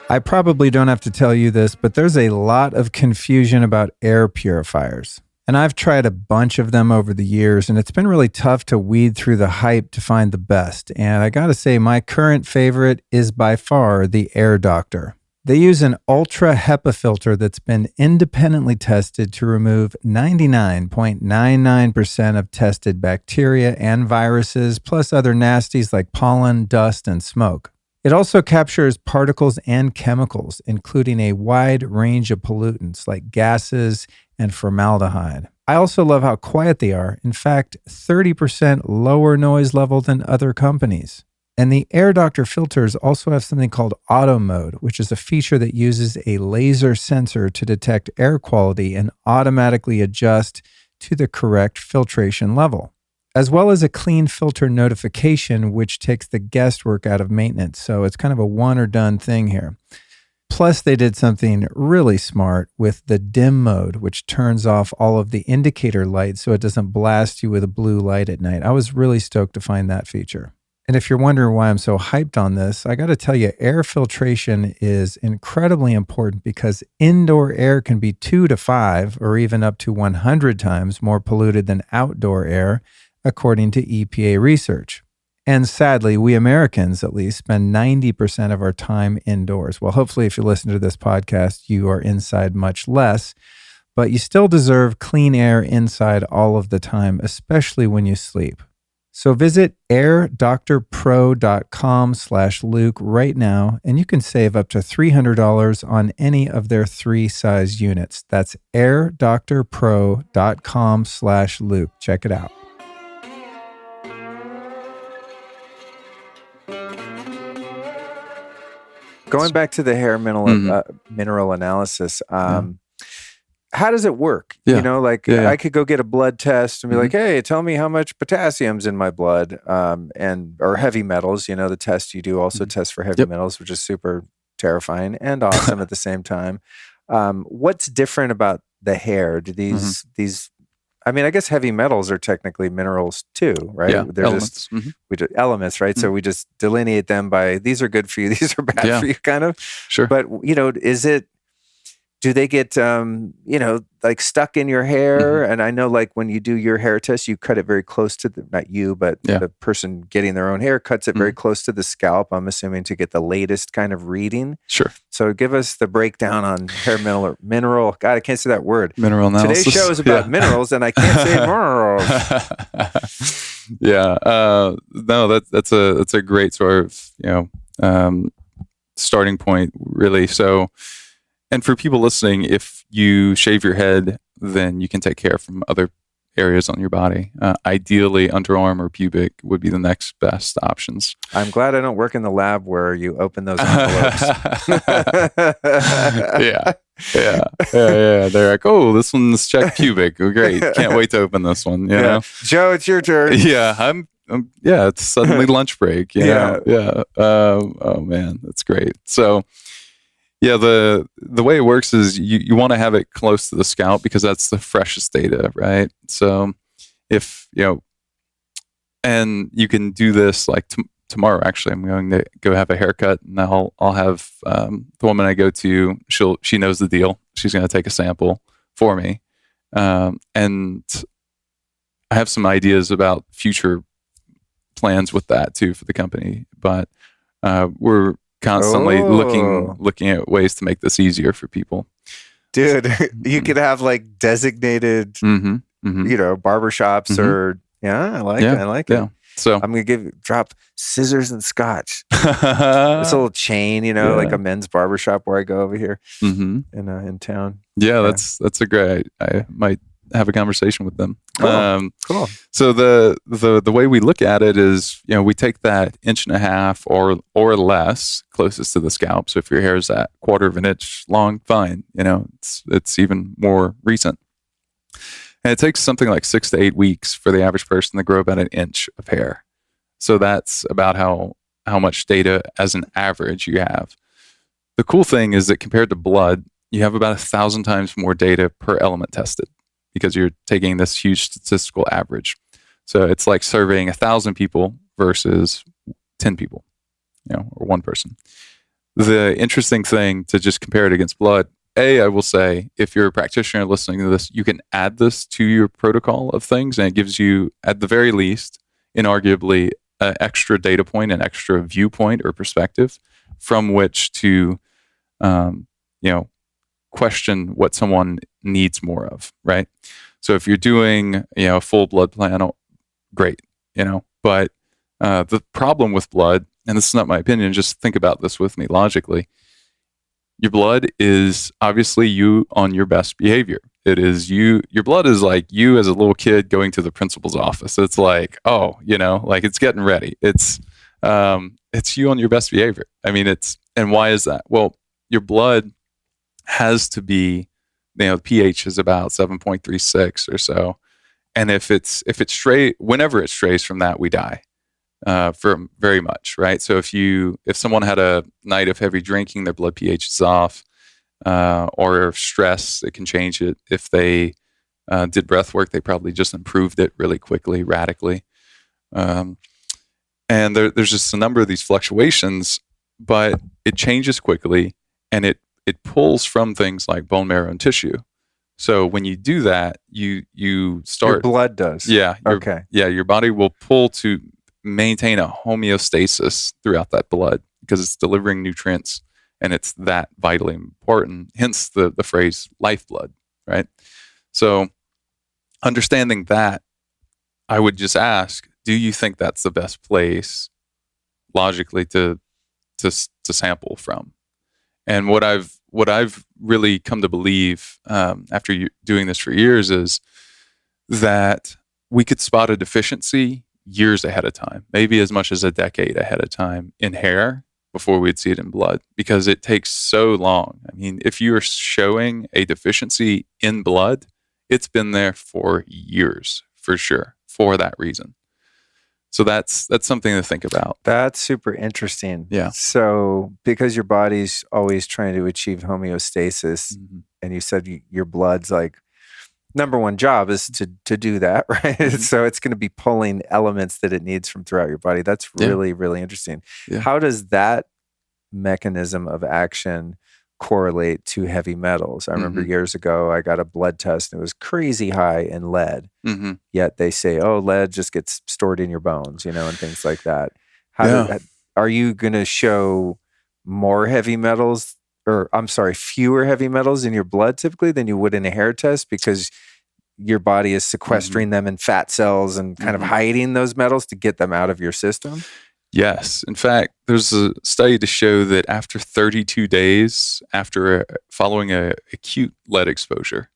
I probably don't have to tell you this, but there's a lot of confusion about air purifiers. And I've tried a bunch of them over the years, and it's been really tough to weed through the hype to find the best. And I gotta say, my current favorite is by far the Air Doctor. They use an ultra HEPA filter that's been independently tested to remove 99.99% of tested bacteria and viruses, plus other nasties like pollen, dust, and smoke. It also captures particles and chemicals, including a wide range of pollutants like gases and formaldehyde. I also love how quiet they are. In fact, 30% lower noise level than other companies. And the Air Doctor filters also have something called auto mode, which is a feature that uses a laser sensor to detect air quality and automatically adjust to the correct filtration level, as well as a clean filter notification, which takes the guesswork out of maintenance. So it's kind of a one or done thing here. Plus, they did something really smart with the dim mode, which turns off all of the indicator lights so it doesn't blast you with a blue light at night. I was really stoked to find that feature. And if you're wondering why I'm so hyped on this, I got to tell you, air filtration is incredibly important because indoor air can be 2 to 5 or even up to 100 times more polluted than outdoor air, according to EPA research. And sadly, we Americans at least spend 90% of our time indoors. Well, hopefully, if you listen to this podcast, you are inside much less, but you still deserve clean air inside all of the time, especially when you sleep. So visit airdoctorpro.com/Luke right now, and you can save up to $300 on any of their 3 size units. That's airdoctorpro.com/Luke. Check it out. Going back to the hair mineral analysis, how does it work? You know, like I could go get a blood test and be like, hey, tell me how much potassium's in my blood, or heavy metals. You know, the test you do also test for heavy metals, which is super terrifying and awesome at the same time. What's different about the hair? Do these I mean, I guess heavy metals are technically minerals too, right? Yeah, they're elements. just elements, right? So we just delineate them by these are good for you, these are bad for you, kind of. Sure. But you know, do they get you know, like stuck in your hair? And I know, like when you do your hair test, you cut it very close to not you, but the person getting their own hair cuts it very close to the scalp. I'm assuming to get the latest kind of reading. Sure. So give us the breakdown on hair mineral. God, I can't say that word. Mineral analysis. Today's show is about minerals, and I can't say minerals. No, that's a great sort of, you know, starting point, really. So, and for people listening, if you shave your head, then you can take care from other areas on your body. Ideally, underarm or pubic would be the next best options. I'm glad I don't work in the lab where you open those envelopes. Yeah. They're like, oh, this one's checked pubic. Oh, great. Can't wait to open this one. You know? Joe, it's your turn. Yeah, it's suddenly lunch break. You know? Oh man, that's great. So, yeah, the way it works is you want to have it close to the scalp because that's the freshest data, right? So if, you know, and you can do this like tomorrow, actually, I'm going to go have a haircut, and I'll have the woman I go to, she knows the deal. She's going to take a sample for me. And I have some ideas about future plans with that too for the company, but we're constantly looking at ways to make this easier for people. Dude, you could have like designated, you know, barbershops or I like it. So I'm gonna drop scissors and scotch. This little chain, you know, like a men's barbershop where I go over here in town. Yeah, that's a great. I might have a conversation with them. Cool. So the way we look at it is, you know, we take that 1.5 inch or less closest to the scalp. So if your hair is at 1/4 inch long, fine. You know, it's even more recent. And it takes something like 6 to 8 weeks for the average person to grow about 1 inch of hair. So that's about how much data as an average you have. The cool thing is that compared to blood, you have about 1,000 times more data per element tested, because you're taking this huge statistical average. So it's like surveying 1,000 people versus 10 people, you know, or one person. The interesting thing to just compare it against blood, I will say, if you're a practitioner listening to this, you can add this to your protocol of things, and it gives you, at the very least, inarguably, an extra data point, an extra viewpoint or perspective from which to, you know, question what someone needs more of, right? So if you're doing, you know, a full blood panel, great, you know, but the problem with blood, and this is not my opinion, just think about this with me logically. Your blood is obviously you on your best behavior. It is you, your blood is like you as a little kid going to the principal's office. It's like, oh, you know, like it's getting ready. It's It's you on your best behavior. I mean, and why is that? Well, your blood has to be, the pH is about 7.36 or so. And if it's straight, whenever it strays from that, we die for very much, right? So if someone had a night of heavy drinking, their blood pH is off, or stress, it can change it. If they did breath work, they probably just improved it really quickly, radically. And there's just a number of these fluctuations, but it changes quickly, and it pulls from things like bone marrow and tissue. So when you do that, you start. Your blood does. Yeah. Okay. Yeah, your body will pull to maintain a homeostasis throughout that blood because it's delivering nutrients, and it's that vitally important. Hence the phrase lifeblood, right? So understanding that, I would just ask, do you think that's the best place logically to sample from? And what I've really come to believe after doing this for years is that we could spot a deficiency years ahead of time, maybe as much as a decade ahead of time in hair before we'd see it in blood, because it takes so long. I mean, if you're showing a deficiency in blood, it's been there for years for sure for that reason. So that's something to think about. That's super interesting. Yeah. So because your body's always trying to achieve homeostasis, Mm-hmm. and you said your blood's like number one job is to do that, right? Mm-hmm. So it's going to be pulling elements that it needs from throughout your body. That's really, really interesting. Yeah. How does that mechanism of action correlate to heavy metals? I remember years ago, I got a blood test and it was crazy high in lead. Mm-hmm. Yet they say, oh, lead just gets stored in your bones, and things like that. Are you going to show more heavy metals, or I'm sorry, fewer heavy metals in your blood typically than you would in a hair test because your body is sequestering them in fat cells and kind of hiding those metals to get them out of your system? Yes. In fact, there's a study to show that after 32 days after following a acute lead exposure,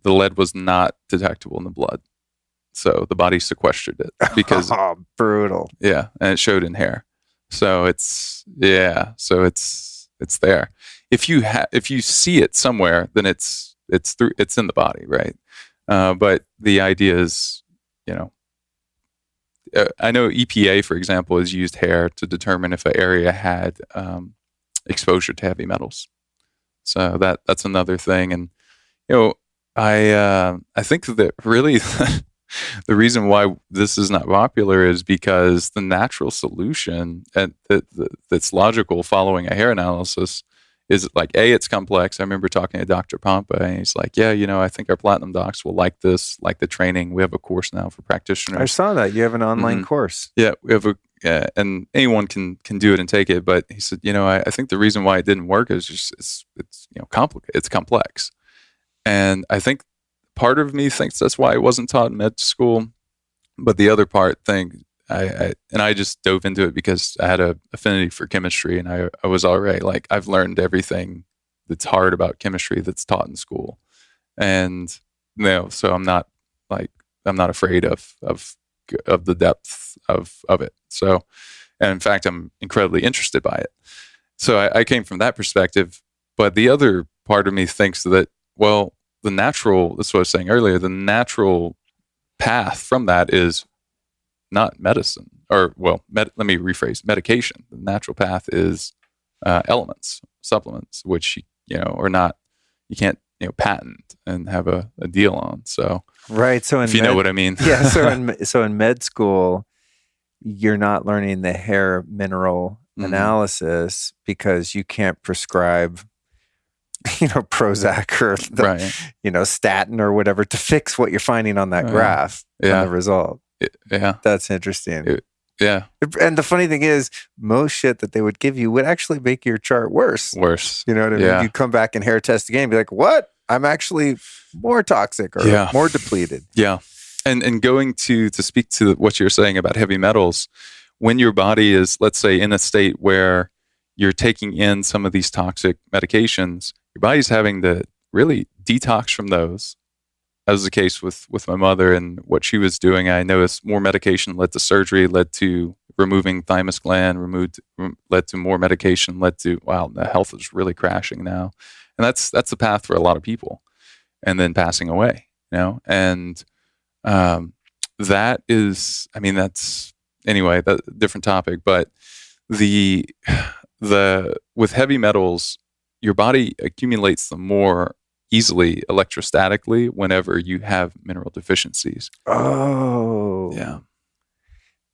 the lead was not detectable in the blood. So the body sequestered it because brutal. Yeah, and it showed in hair. So it's there. If you see it somewhere, then it's in the body, right? But the idea is, I know EPA, for example, has used hair to determine if an area had exposure to heavy metals. So that's another thing. And I think that really the reason why this is not popular is because the natural solution that's logical following a hair analysis is like, it's complex. I remember talking to Dr. Pompa, and he's like, I think our platinum docs will like this, like the training. We have a course now for practitioners. I saw that. You have an online course. Yeah, we have and anyone can do it and take it. But he said, I think the reason why it didn't work is just it's complicated. It's complex. And I think part of me thinks that's why it wasn't taught in med school. But the other part I just dove into it because I had an affinity for chemistry, and I was already like, I've learned everything that's hard about chemistry that's taught in school. And so I'm not afraid of the depth of it. So, and in fact, I'm incredibly interested by it. So I came from that perspective. But the other part of me thinks that, well, that's what I was saying earlier, the natural path from that is not medicine, or let me rephrase, medication. The natural path is elements, supplements, which are not, you can't patent and have a deal on. So right. So if you know what I mean. Yeah. So in med school, you're not learning the hair mineral analysis because you can't prescribe Prozac or statin or whatever to fix what you're finding on that graph and the result. Yeah. That's interesting. Yeah. And the funny thing is, most shit that they would give you would actually make your chart worse. You know what I mean? You come back and hair test again and be like, what? I'm actually more toxic or more depleted. Yeah. And going to speak to what you're saying about heavy metals, when your body is, let's say, in a state where you're taking in some of these toxic medications, your body's having to really detox from those. That was the case with my mother and what she was doing. I noticed more medication led to surgery, led to removing thymus gland, led to more medication, led to, wow, the health is really crashing now. And that's the path for a lot of people. And then passing away, and that is, that's, anyway, that different topic. But the with heavy metals, your body accumulates them more easily electrostatically whenever you have mineral deficiencies. Oh, yeah,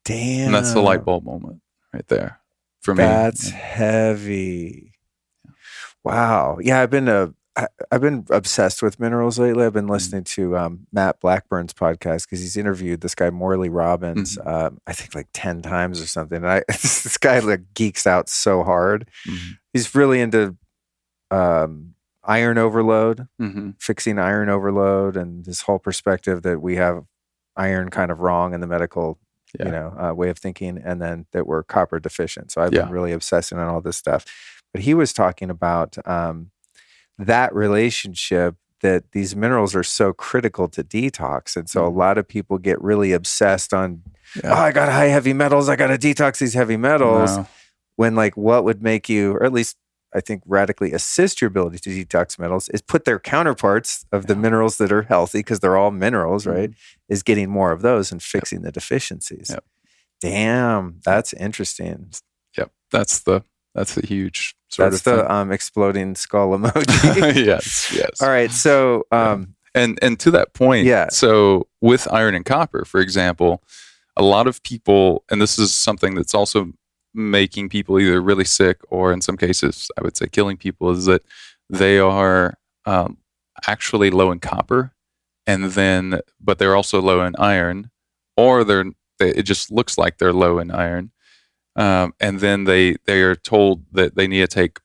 damn! And that's the light bulb moment right there for me. That's heavy. Wow. Yeah, I've been obsessed with minerals lately. I've been listening to Matt Blackburn's podcast because he's interviewed this guy Morley Robbins, I think like 10 times or something. And this guy like geeks out so hard. He's really into iron overload, fixing iron overload, and this whole perspective that we have iron kind of wrong in the medical way of thinking, and then that we're copper deficient. So I've been really obsessing on all this stuff. But he was talking about that relationship, that these minerals are so critical to detox. And so a lot of people get really obsessed on, I got high heavy metals, I got to detox these heavy metals. Wow. When like what would make you, or at least I think radically assist your ability to detox metals, is put their counterparts of the minerals that are healthy, because they're all minerals, right? Is getting more of those and fixing the deficiencies. Damn, that's interesting. Yep, that's the huge that's the exploding skull emoji. yes. All right, so and to that point, so with iron and copper, for example, a lot of people, and this is something that's also making people either really sick or in some cases I would say killing people, is that they are actually low in copper, but they're also low in iron, or it just looks like they're low in iron. And then they are told that they need to take,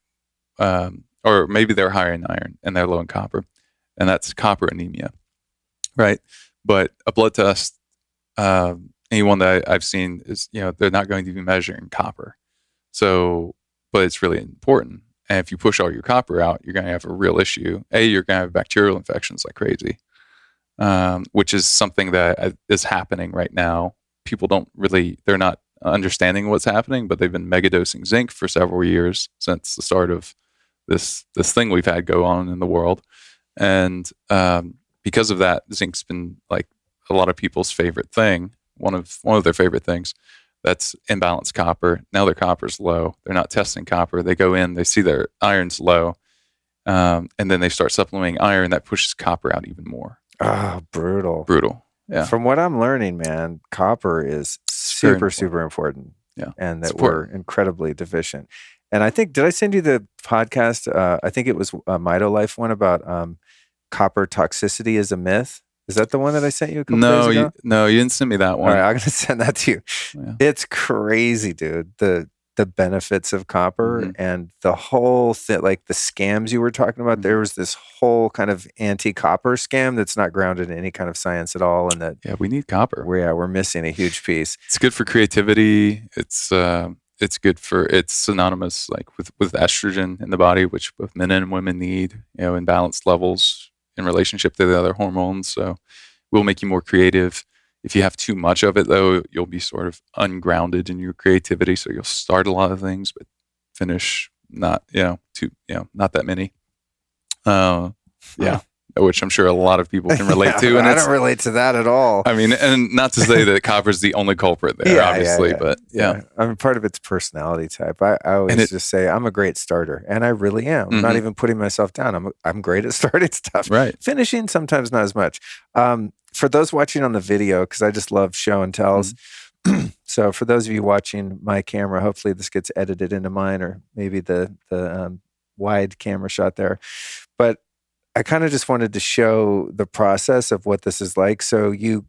or maybe they're higher in iron and they're low in copper, and that's copper anemia, right? But a blood test, anyone that I've seen is, they're not going to be measuring copper. So, but it's really important. And if you push all your copper out, you're going to have a real issue. You're going to have bacterial infections like crazy, which is something that is happening right now. People they're not understanding what's happening, but they've been megadosing zinc for several years since the start of this thing we've had go on in the world. And because of that, zinc's been like a lot of people's favorite thing, one of their favorite things. That's imbalanced copper. Now their copper's low. They're not testing copper. They go in, they see their iron's low, and then they start supplementing iron. That pushes copper out even more. Oh, brutal. Yeah. From what I'm learning, man, copper is super important. Yeah. And that we're incredibly deficient. And I think, did I send you the podcast? I think it was a MitoLife one about copper toxicity is a myth. Is that the one that I sent you a couple days ago? No, you didn't send me that one. All right, I'm going to send that to you. Yeah. It's crazy, dude. The benefits of copper and the whole thing, like the scams you were talking about. There was this whole kind of anti-copper scam that's not grounded in any kind of science at all, and that we need copper. We're missing a huge piece. It's good for creativity. It's good for, it's synonymous like with estrogen in the body, which both men and women need, in balanced levels in relationship to the other hormones. So it will make you more creative. If you have too much of it, though, you'll be sort of ungrounded in your creativity. So you'll start a lot of things, but finish not that many. Which I'm sure a lot of people can relate to. And I don't relate to that at all. I mean, and not to say that copper is the only culprit there, obviously, but I mean, part of it's personality type. I always just say I'm a great starter, and I really am. I'm not even putting myself down. I'm great at starting stuff. Right. Finishing, sometimes not as much. For those watching on the video, because I just love show and tells. So for those of you watching my camera, hopefully this gets edited into mine, or maybe the wide camera shot there. But I kind of just wanted to show the process of what this is like. So you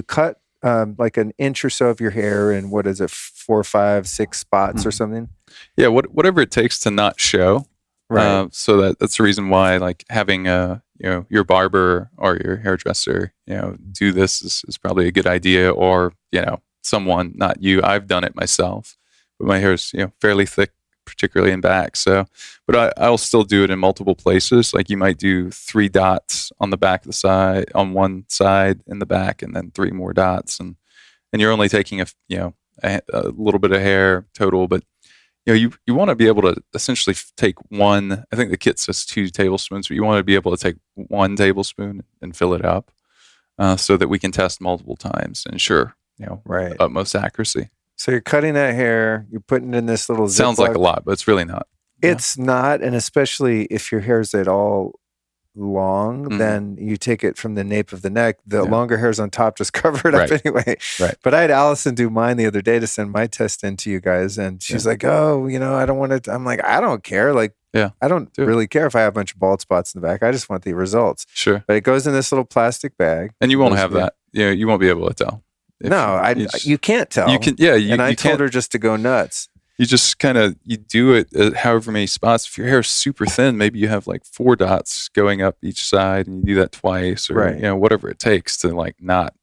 cut like an inch or so of your hair in, what is it, 4, 5, 6 spots or something? Yeah, whatever it takes to not show. Right. So that's the reason why, like, having your barber or your hairdresser, do this is probably a good idea, or someone, not you. I've done it myself, but my hair is fairly thick, particularly in back. So, but I'll still do it in multiple places. Like you might do 3 dots on the back of the side, on one side in the back, and then 3 more dots, and you're only taking a a little bit of hair total, but you want to be able to essentially take one. I think the kit says 2 tablespoons, but you want to be able to take 1 tablespoon and fill it up, so that we can test multiple times and ensure Right. utmost accuracy. So you're cutting that hair, you're putting it in this little Sounds like a lot, but it's really not. It's not, and especially if your hair's at all long, then you take it from the nape of the neck. The longer hairs on top just cover it up anyway. Right. But I had Allison do mine the other day to send my test in to you guys, and she's like, "Oh, I don't want to." I'm like, "I don't care. Like, I don't really care if I have a bunch of bald spots in the back. I just want the results." Sure. But it goes in this little plastic bag, and you won't have that. You won't be able to tell. You can't tell. You can. And I told her just to go nuts. You just you do it at however many spots. If your hair is super thin, maybe you have like 4 dots going up each side, and you do that twice, or whatever it takes to not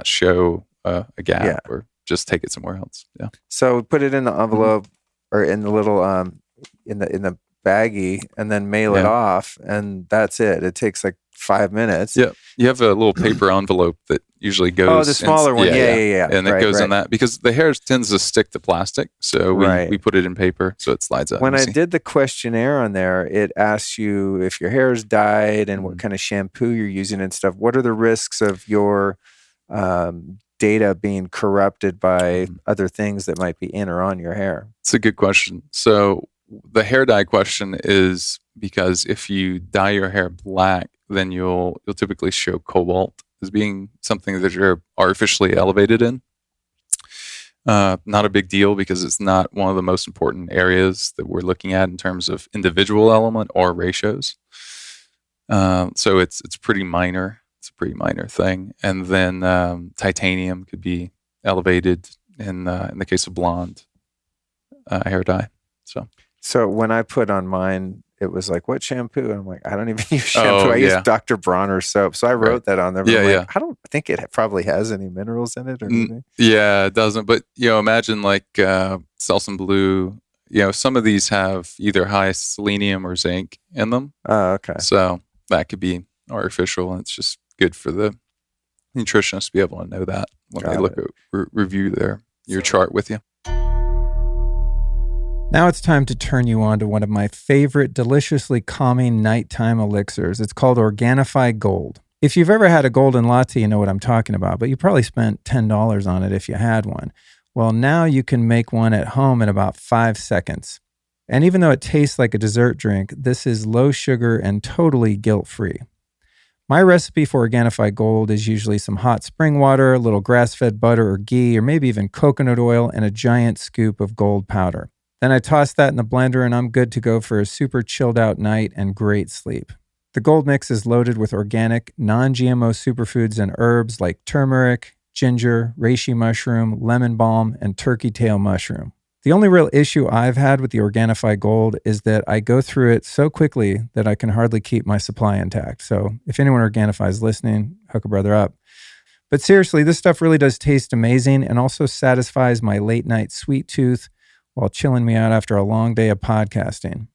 show a gap, or just take it somewhere else. Yeah. So put it in the envelope or in the little in the baggie, and then mail it off, and that's it. It takes like 5 minutes. Yeah. You have a little paper envelope that usually goes. Oh, the smaller one. Yeah. And it goes in that because the hair tends to stick to plastic. So we put it in paper so it slides out. When I did the questionnaire on there, it asks you if your hair is dyed and what kind of shampoo you're using and stuff. What are the risks of your data being corrupted by other things that might be in or on your hair? It's a good question. So the hair dye question is because if you dye your hair black, then you'll typically show cobalt as being something that you're artificially elevated in. Not a big deal because it's not one of the most important areas that we're looking at in terms of individual element or ratios. So it's pretty minor. It's a pretty minor thing. And then titanium could be elevated in the case of blonde hair dye. So when I put on mine, it was like, what shampoo? And I'm like, I don't even use shampoo. I use Dr. Bronner soap. So I wrote that on there. I don't think it probably has any minerals in it or anything. Yeah, it doesn't. But, imagine like Selsun Blue, some of these have either high selenium or zinc in them. Oh, okay. So that could be artificial. And it's just good for the nutritionist to be able to know that when they look at review your chart with you. Now it's time to turn you on to one of my favorite deliciously calming nighttime elixirs. It's called Organifi Gold. If you've ever had a golden latte, you know what I'm talking about, but you probably spent $10 on it if you had one. Well, now you can make one at home in about 5 seconds. And even though it tastes like a dessert drink, this is low sugar and totally guilt-free. My recipe for Organifi Gold is usually some hot spring water, a little grass-fed butter or ghee, or maybe even coconut oil, and a giant scoop of gold powder. Then I toss that in the blender and I'm good to go for a super chilled out night and great sleep. The gold mix is loaded with organic, non-GMO superfoods and herbs like turmeric, ginger, reishi mushroom, lemon balm, and turkey tail mushroom. The only real issue I've had with the Organifi Gold is that I go through it so quickly that I can hardly keep my supply intact. So if anyone Organifi is listening, hook a brother up. But seriously, this stuff really does taste amazing and also satisfies my late night sweet tooth while chilling me out after a long day of podcasting.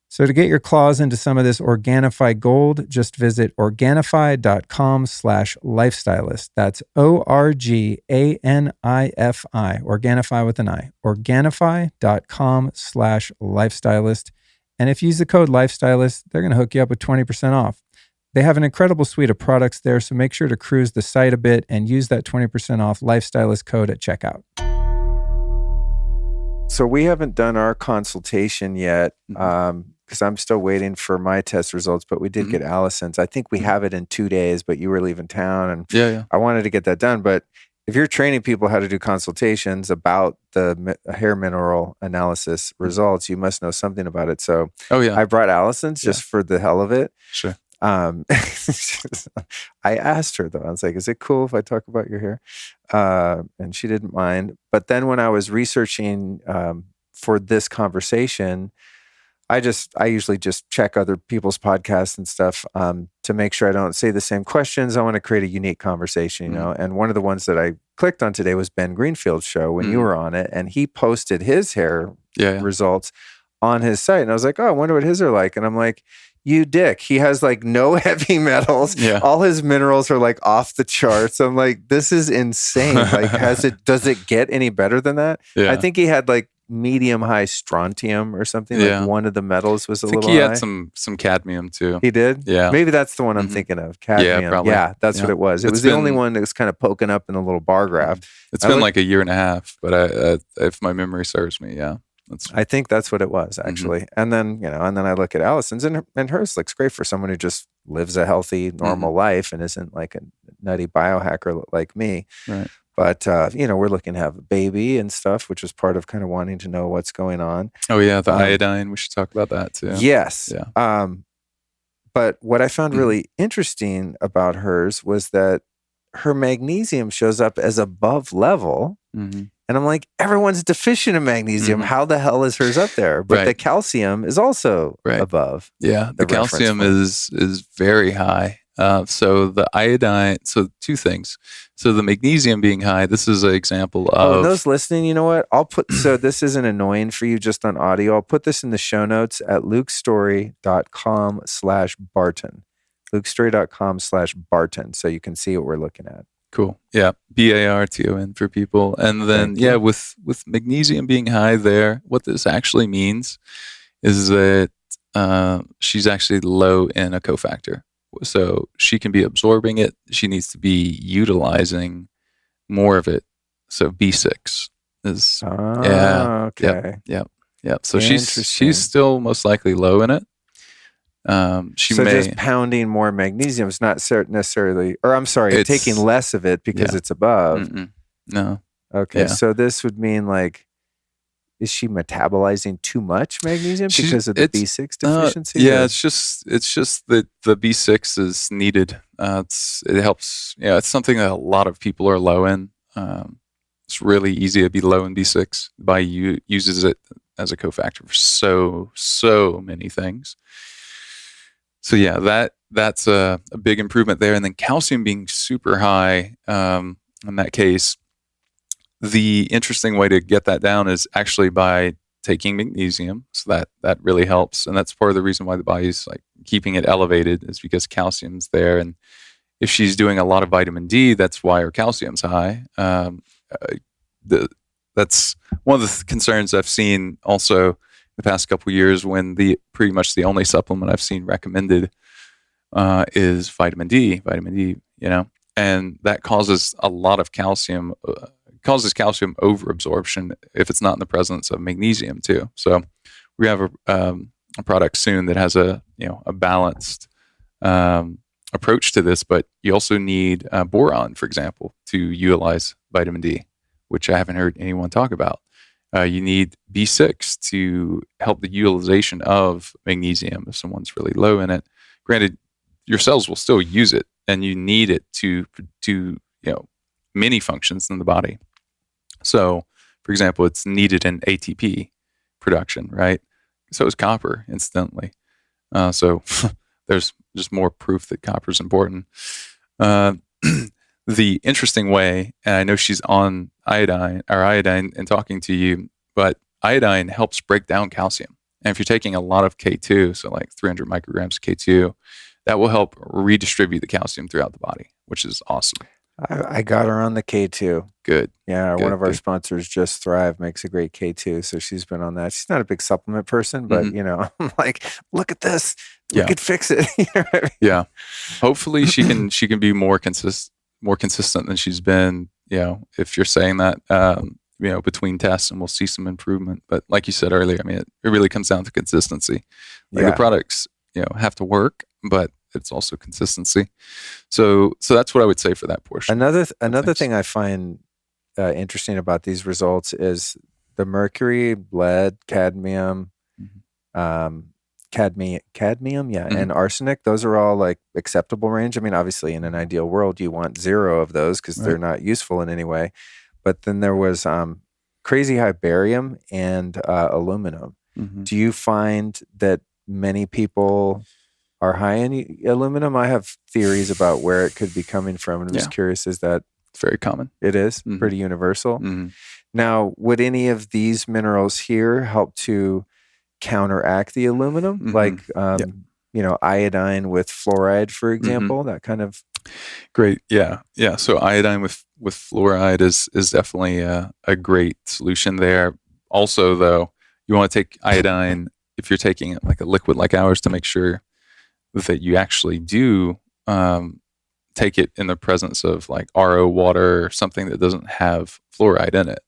So to get your claws into some of this Organifi Gold, just visit Organifi.com/lifestylist. That's ORGANIFI, Organifi with an I, Organifi.com/lifestylist. And if you use the code lifestylist, they're going to hook you up with 20% off. They have an incredible suite of products there, so make sure to cruise the site a bit and use that 20% off lifestylist code at checkout. So we haven't done our consultation yet because I'm still waiting for my test results, but we did get Allison's. I think we have it in 2 days, but you were leaving town and I wanted to get that done. But if you're training people how to do consultations about the hair mineral analysis results, you must know something about it. So I brought Allison's just for the hell of it. Sure. I asked her though, I was like, is it cool if I talk about your hair? And she didn't mind. But then when I was researching for this conversation, I usually just check other people's podcasts and stuff to make sure I don't say the same questions. I want to create a unique conversation, you know? And one of the ones that I clicked on today was Ben Greenfield's show when you were on it, and he posted his hair results on his site. And I was like, oh, I wonder what his are like. And I'm like, you dick. He has like no heavy metals. Yeah. All his minerals are like off the charts. I'm like, this is insane. Like, does it get any better than that? Yeah. I think he had like medium high strontium or something. Yeah. Like one of the metals was a I think little he high. had some cadmium too. He did? Yeah. Maybe that's the one I'm thinking of. Cadmium. Yeah, probably. Yeah, that's what it was. It was the only one that was kind of poking up in the little bar graph. It's been like a year and a half, but if my memory serves me, yeah. I think that's what it was actually. And then, and then I look at Allison's and hers looks great for someone who just lives a healthy, normal life and isn't like a nutty biohacker like me. Right. But, we're looking to have a baby and stuff, which was part of kind of wanting to know what's going on. Oh, yeah. The iodine. We should talk about that too. Yes. Yeah. But what I found really interesting about hers was that her magnesium shows up as above level. Mm-hmm. And I'm like, everyone's deficient in magnesium. How the hell is hers up there? But the calcium is also above. Yeah. The calcium is very high. So the iodine, so two things. So the magnesium being high, this is an example of... and those listening, you know what? So this isn't annoying for you just on audio. I'll put this in the show notes at lukestory.com/Barton. lukestory.com/Barton. So you can see what we're looking at. Cool. Yeah. BARTON for people. And then, with magnesium being high there, what this actually means is that she's actually low in a cofactor. So she can be absorbing it. She needs to be utilizing more of it. So B6 is okay. Yep. So she's still most likely low in it. Just pounding more magnesium is not necessarily, or I'm sorry, taking less of it because it's above. No. Okay. So this would mean like, is she metabolizing too much magnesium because of the B6 deficiency? It's just that the B6 is needed. It helps. Yeah, it's something that a lot of people are low in. It's really easy to be low in B6. The body uses it as a cofactor for so many things. So yeah, that's a big improvement there. And then calcium being super high in that case. The interesting way to get that down is actually by taking magnesium. So that really helps. And that's part of the reason why the body's like keeping it elevated is because calcium's there. And if she's doing a lot of vitamin D, that's why her calcium's high. That's one of the concerns I've seen also the past couple of years when pretty much the only supplement I've seen recommended is vitamin D, and that causes a lot of calcium, causes calcium overabsorption if it's not in the presence of magnesium too. So we have a product soon that has a balanced approach to this, but you also need boron, for example, to utilize vitamin D, which I haven't heard anyone talk about. You need B6 to help the utilization of magnesium if someone's really low in it. Granted, your cells will still use it, and you need it to many functions in the body. So, for example, it's needed in ATP production, right? So is copper, incidentally. So there's just more proof that copper is important. The interesting way, and I know she's on iodine and talking to you, but iodine helps break down calcium. And if you're taking a lot of K2, so like 300 micrograms of K2, that will help redistribute the calcium throughout the body, which is awesome. I got her on the K2. Good. Yeah, one of our sponsors, Just Thrive, makes a great K2, so she's been on that. She's not a big supplement person, but I'm like, look at this, we could fix it. Yeah, hopefully she can be more consistent than she's been. If you're saying that, between tests, and we'll see some improvement. But like you said earlier, I mean, it really comes down to consistency. The products, have to work, but it's also consistency. So that's what I would say for that portion. Another thing I find interesting about these results is the mercury, lead, cadmium, and arsenic. Those are all like acceptable range. I mean, obviously in an ideal world, you want 0 of those because they're not useful in any way. But then there was crazy high barium and aluminum. Do you find that many people are high in aluminum? I have theories about where it could be coming from. And I'm just curious, is that... It's very common. It is? Pretty universal? Now, would any of these minerals here help to counteract the aluminum? iodine with fluoride, for example, that kind of. Great. Yeah. Yeah. So iodine with fluoride is definitely a great solution there. Also, though, you want to take iodine if you're taking it like a liquid like ours to make sure that you actually do take it in the presence of like RO water or something that doesn't have fluoride in it.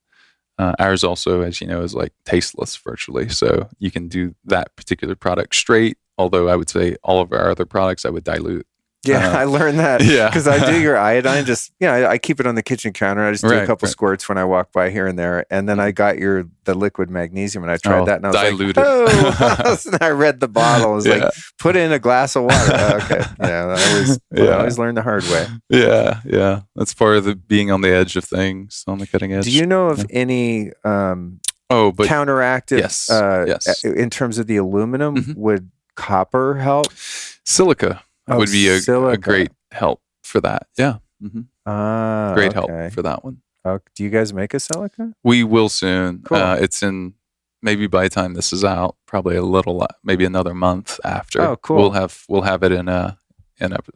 Ours also, as you know, is like tasteless virtually. So you can do that particular product straight. Although I would say all of our other products I would dilute. Yeah, I learned that. Yeah. Because I do your iodine, I keep it on the kitchen counter. I just do a couple squirts when I walk by here and there. And then I got the liquid magnesium and I tried that and I was diluted. like, oh, I read the bottle. It was like, put in a glass of water. Okay. Yeah, I always learn the hard way. Yeah, yeah. That's part of the being on the edge of things, on the cutting edge. Do you know of any counteractive? Yes. In terms of the aluminum, would copper help? Silica. Would be a great help for that. Yeah. Great help for that one. Do you guys make a silica? We will soon. Cool. It's in maybe by the time this is out, probably maybe another month after. Oh, cool. We'll have it in a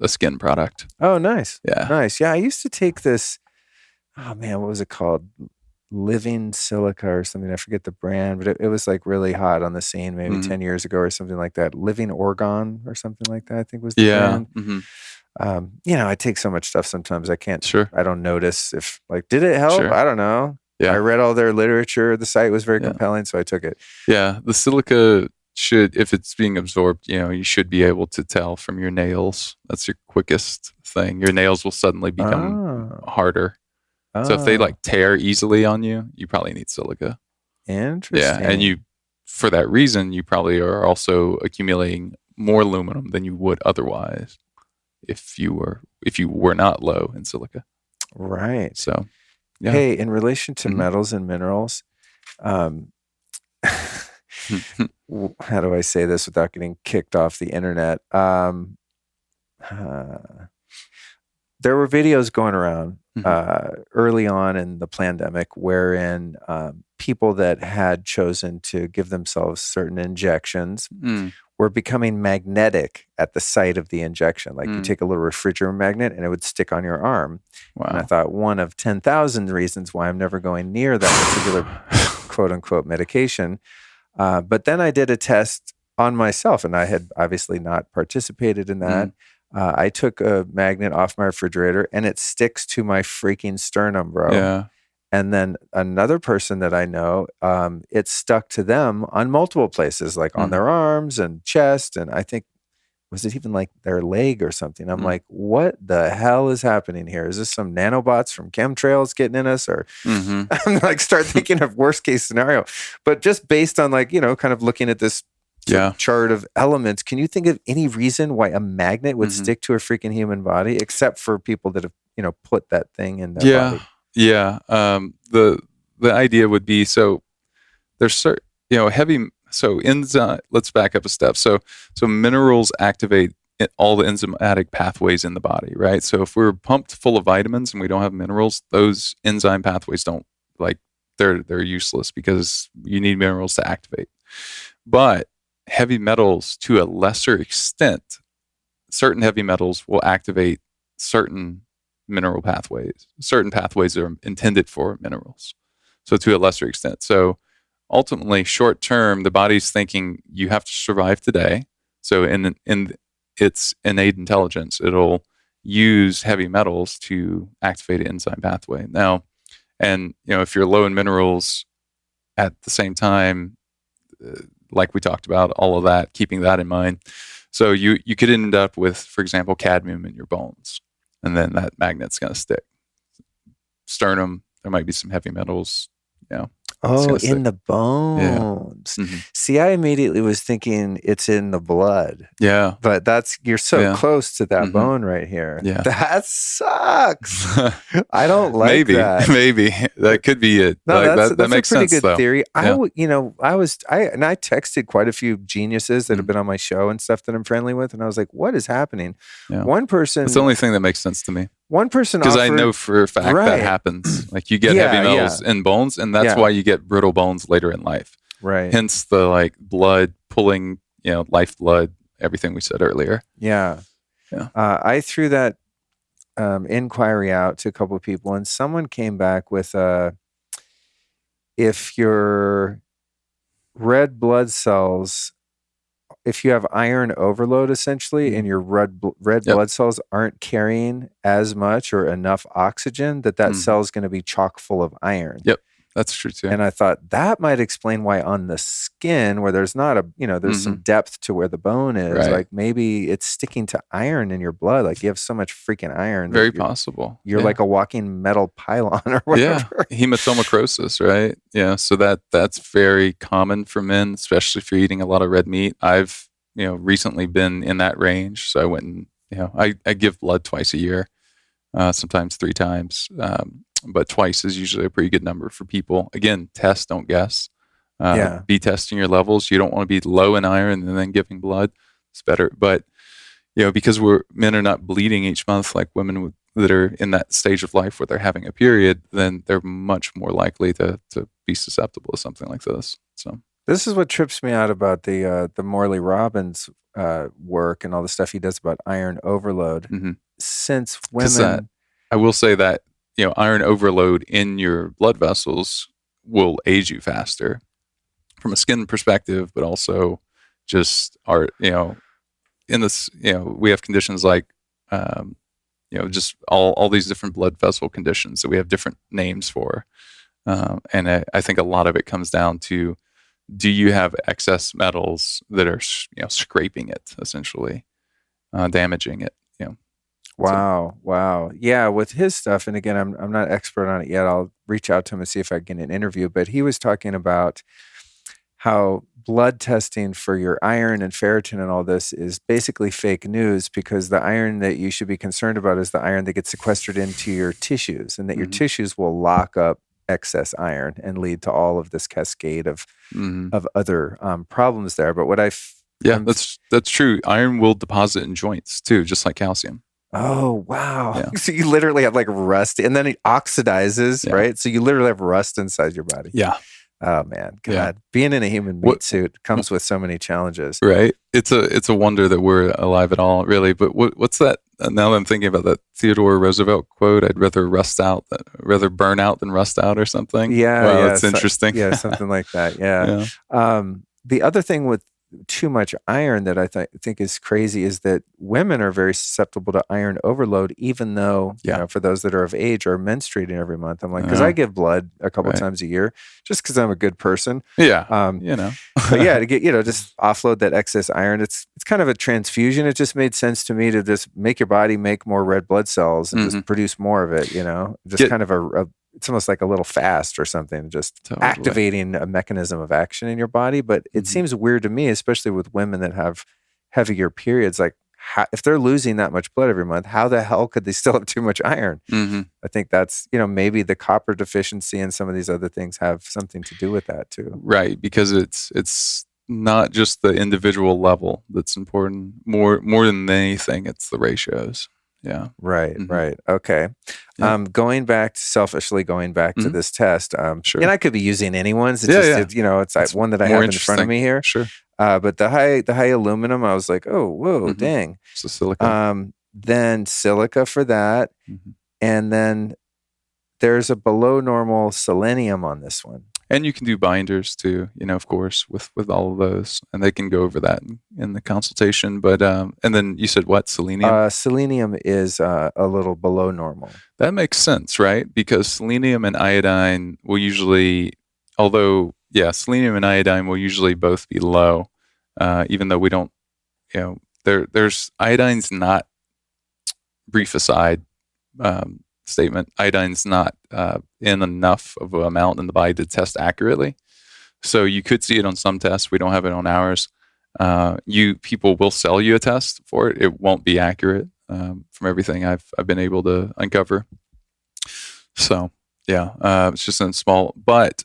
skin product. Oh, nice. Yeah. Nice. Yeah. I used to take this. Oh man, what was it called? Living Silica or something. I forget the brand, but it was like really hot on the scene maybe 10 years ago or something like that. Living Orgon or something like that, I think was the brand. I take so much stuff sometimes I can't. Sure. I don't notice if did it help? Sure. I don't know. Yeah. I read all their literature. The site was very compelling, so I took it. Yeah. The silica should, if it's being absorbed, you should be able to tell from your nails. That's your quickest thing. Your nails will suddenly become harder. So if they tear easily on you, you probably need silica. Interesting. Yeah, and for that reason, you probably are also accumulating more aluminum than you would otherwise if you were not low in silica. Right. So, yeah. Hey, in relation to metals and minerals, how do I say this without getting kicked off the internet? There were videos going around early on in the pandemic wherein people that had chosen to give themselves certain injections were becoming magnetic at the site of the injection. Like you take a little refrigerant magnet and it would stick on your arm. Wow. And I thought one of 10,000 reasons why I'm never going near that particular quote unquote medication. But then I did a test on myself and I had obviously not participated in that. I took a magnet off my refrigerator and it sticks to my freaking sternum, bro. Yeah. And then another person that I know, it stuck to them on multiple places, like on their arms and chest. And I think, was it even like their leg or something? I'm like, what the hell is happening here? Is this some nanobots from chemtrails getting in us? Or I'm like, start thinking of worst case scenario. But just based on kind of looking at this chart of elements, can you think of any reason why a magnet would stick to a freaking human body, except for people that have put that thing in their body? Yeah. The idea would be, so there's certain enzyme. Let's back up a step. So minerals activate all the enzymatic pathways in the body, right? So if we're pumped full of vitamins and we don't have minerals, those enzyme pathways don't they're useless because you need minerals to activate. But heavy metals, to a lesser extent, certain heavy metals will activate certain mineral pathways. Certain pathways are intended for minerals. So to a lesser extent. So ultimately, short term, the body's thinking you have to survive today. So in its innate intelligence, it'll use heavy metals to activate an enzyme pathway. Now, and if you're low in minerals at the same time, like we talked about, all of that, keeping that in mind. So you could end up with, for example, cadmium in your bones, and then that magnet's going to stick. Sternum, there might be some heavy metals, Oh, in the bones. Yeah. See, I immediately was thinking it's in the blood. Yeah. But you're so close to that bone right here. Yeah. That sucks. I don't like that. Maybe. That could be it. No, that's that makes a pretty sense, good though. theory. Yeah. I texted quite a few geniuses that have been on my show and stuff that I'm friendly with. And I was like, what is happening? Yeah. One person. It's the only thing that makes sense to me. One person because I know for a fact that happens. Like you get heavy metals in bones, and that's why you get brittle bones later in life. Right. Hence the blood pulling, lifeblood everything we said earlier. Yeah. I threw that inquiry out to a couple of people, and someone came back with if your red blood cells, if you have iron overload essentially, and your red blood cells aren't carrying as much or enough oxygen, that cell is going to be chock full of iron. Yep. That's true too. And I thought that might explain why on the skin, where there's not there's some depth to where the bone is, Right. like maybe it's sticking to iron in your blood. Like you have so much freaking iron. Very possible. You're like a walking metal pylon or whatever. Yeah. Hematochromatosis, right? Yeah. So that's very common for men, especially if you're eating a lot of red meat. I've, recently been in that range. So I went and, I give blood twice a year, sometimes 3 times. But twice is usually a pretty good number for people. Again, test, don't guess. Be testing your levels. You don't want to be low in iron and then giving blood. It's better. But, because men are not bleeding each month like women that are in that stage of life where they're having a period, then they're much more likely to be susceptible to something like this. So this is what trips me out about the Morley Robbins work and all the stuff he does about iron overload. Since women... I will say that, iron overload in your blood vessels will age you faster from a skin perspective, but also just in this, we have conditions like, just all these different blood vessel conditions that we have different names for. And I think a lot of it comes down to, do you have excess metals that are, scraping it, essentially, damaging it? Wow. Yeah, with his stuff, and again, I'm not expert on it yet. I'll reach out to him and see if I can get an interview. But he was talking about how blood testing for your iron and ferritin and all this is basically fake news, because the iron that you should be concerned about is the iron that gets sequestered into your tissues, and that your tissues will lock up excess iron and lead to all of this cascade of other problems there. But what that's true. Iron will deposit in joints too, just like calcium. Oh, wow. Yeah. So you literally have like rust, and then it oxidizes, right? So you literally have rust inside your body. Yeah. Oh man, God, being in a human meat suit comes with so many challenges. Right. It's a wonder that we're alive at all, really. But what's that? Now that I'm thinking about that Theodore Roosevelt quote, I'd rather burn out than rust out, or something. Yeah. Wow, that's interesting. Yeah, something like that. Yeah. The other thing with too much iron that I think is crazy is that women are very susceptible to iron overload, even though, for those that are of age, are menstruating every month. I'm like, because I give blood a couple times a year just because I'm a good person. Yeah. But yeah, to get, just offload that excess iron, it's kind of a transfusion. It just made sense to me to just make your body make more red blood cells and just produce more of it, just kind of it's almost like a little fast or something, just activating a mechanism of action in your body. But it seems weird to me, especially with women that have heavier periods. Like, if they're losing that much blood every month, how the hell could they still have too much iron? I think that's, maybe the copper deficiency and some of these other things have something to do with that too. Right, because it's not just the individual level that's important. More than anything, it's the ratios. Yeah. Right. Okay. Yeah. Selfishly going back to this test. Sure. And I could be using anyone's. It's one that I have in front of me here. Sure. But the high aluminum, I was like, oh, whoa, dang. So silica. Then silica for that. And then there's a below normal selenium on this one. And you can do binders too, of course, with all of those, and they can go over that in the consultation. But and then you said what, selenium? Selenium is a little below normal. That makes sense, right? Because selenium and iodine will usually, selenium and iodine will usually both be low, even though we don't, there's iodine's not, brief aside, statement, iodine's not in enough of an amount in the body to test accurately. So you could see it on some tests. We don't have it on ours. People will sell you a test for it. It won't be accurate from everything I've been able to uncover. So it's just in small. But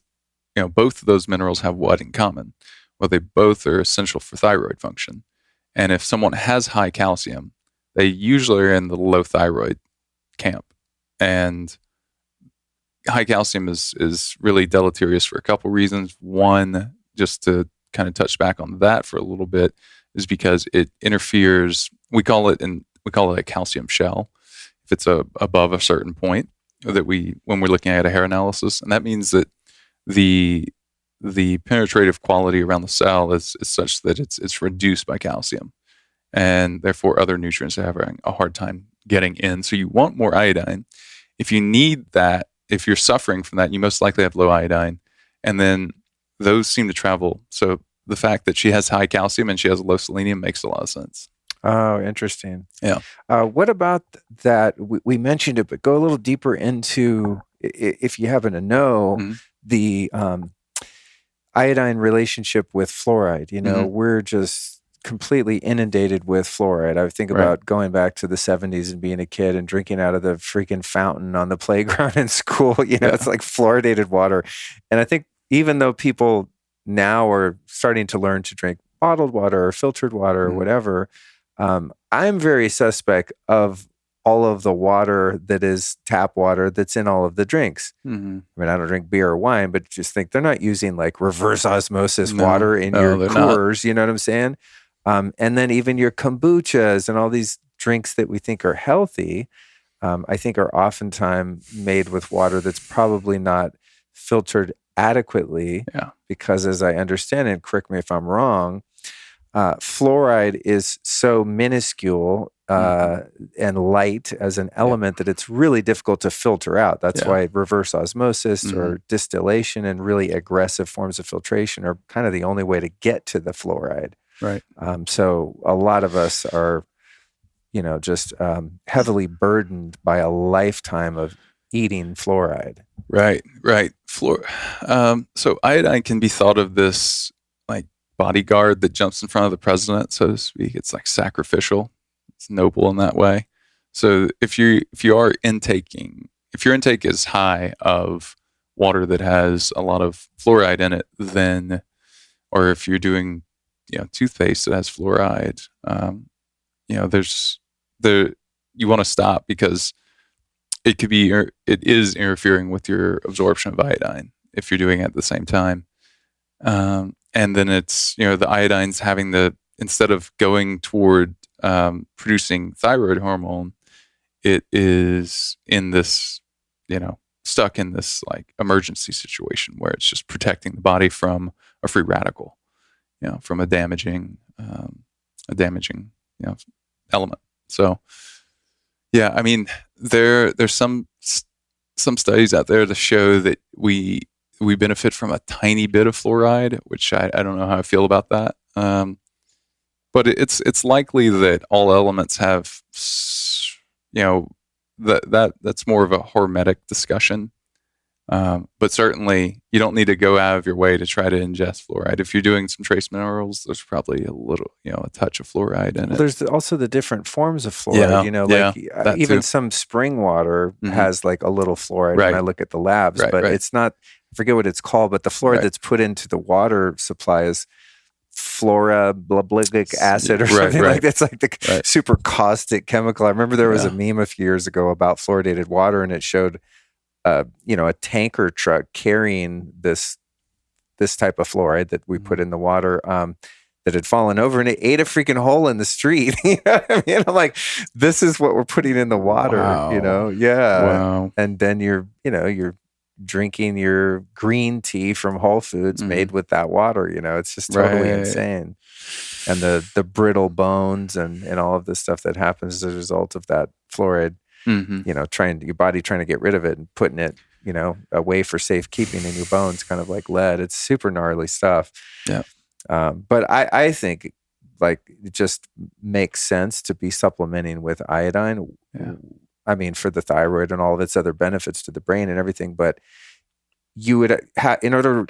both of those minerals have what in common? Well, they both are essential for thyroid function. And if someone has high calcium, they usually are in the low thyroid camp. And high calcium is really deleterious for a couple reasons. One, just to kind of touch back on that for a little bit, is because it interferes. We call it a calcium shell if it's above a certain point that when we're looking at a hair analysis, and that means that the penetrative quality around the cell is such that it's reduced by calcium, and therefore other nutrients are having a hard time getting in. So you want more iodine. If you need that, if you're suffering from that, you most likely have low iodine, and then those seem to travel. So the fact that she has high calcium and she has low selenium makes a lot of sense. Oh, interesting. Yeah. What about that? We mentioned it, but go a little deeper into, if you happen to know, the iodine relationship with fluoride. We're just completely inundated with fluoride. I think about going back to the 70s and being a kid and drinking out of the freaking fountain on the playground in school. It's like fluoridated water. And I think even though people now are starting to learn to drink bottled water or filtered water or whatever, I'm very suspect of all of the water that is tap water that's in all of the drinks. I mean, I don't drink beer or wine, but just think they're not using like reverse osmosis water in your Coors, you know what I'm saying? And then even your kombuchas and all these drinks that we think are healthy, I think are oftentimes made with water that's probably not filtered adequately, because as I understand it, correct me if I'm wrong, fluoride is so minuscule and light as an element that it's really difficult to filter out. That's why reverse osmosis or distillation and really aggressive forms of filtration are kind of the only way to get to the fluoride. Right. So a lot of us are, just heavily burdened by a lifetime of eating fluoride. Right. So iodine can be thought of this like bodyguard that jumps in front of the president, so to speak. It's like sacrificial. It's noble in that way. So if your intake is high of water that has a lot of fluoride in it, then, or if you're doing toothpaste that has fluoride, you want to stop, because it is interfering with your absorption of iodine if you're doing it at the same time. And then it's, the iodine's having instead of going toward producing thyroid hormone, it is in this, stuck in this like emergency situation where it's just protecting the body from a free radical, from a damaging element. So, yeah, I mean, there's some studies out there to show that we benefit from a tiny bit of fluoride, which I don't know how I feel about that. But it's likely that all elements have, that's more of a hormetic discussion. But certainly you don't need to go out of your way to try to ingest fluoride. If you're doing some trace minerals, there's probably a little, a touch of fluoride in it. There's also the different forms of fluoride, even some spring water has like a little fluoride when I look at the labs, but it's not, I forget what it's called, but the fluoride that's put into the water supply is fluorobliglic acid or something like that. It's like the super caustic chemical. I remember there was a meme a few years ago about fluoridated water, and it showed a tanker truck carrying this type of fluoride that we put in the water that had fallen over, and it ate a freaking hole in the street. You know what I mean? I'm like, this is what we're putting in the water. Wow. Wow. And then you're drinking your green tea from Whole Foods made with that water. It's just totally insane. And the brittle bones and all of this stuff that happens as a result of that fluoride. Your body trying to get rid of it and putting it, away for safekeeping in your bones, kind of like lead. It's super gnarly stuff. Yeah. But I think like it just makes sense to be supplementing with iodine. Yeah. I mean, for the thyroid and all of its other benefits to the brain and everything, but you would in order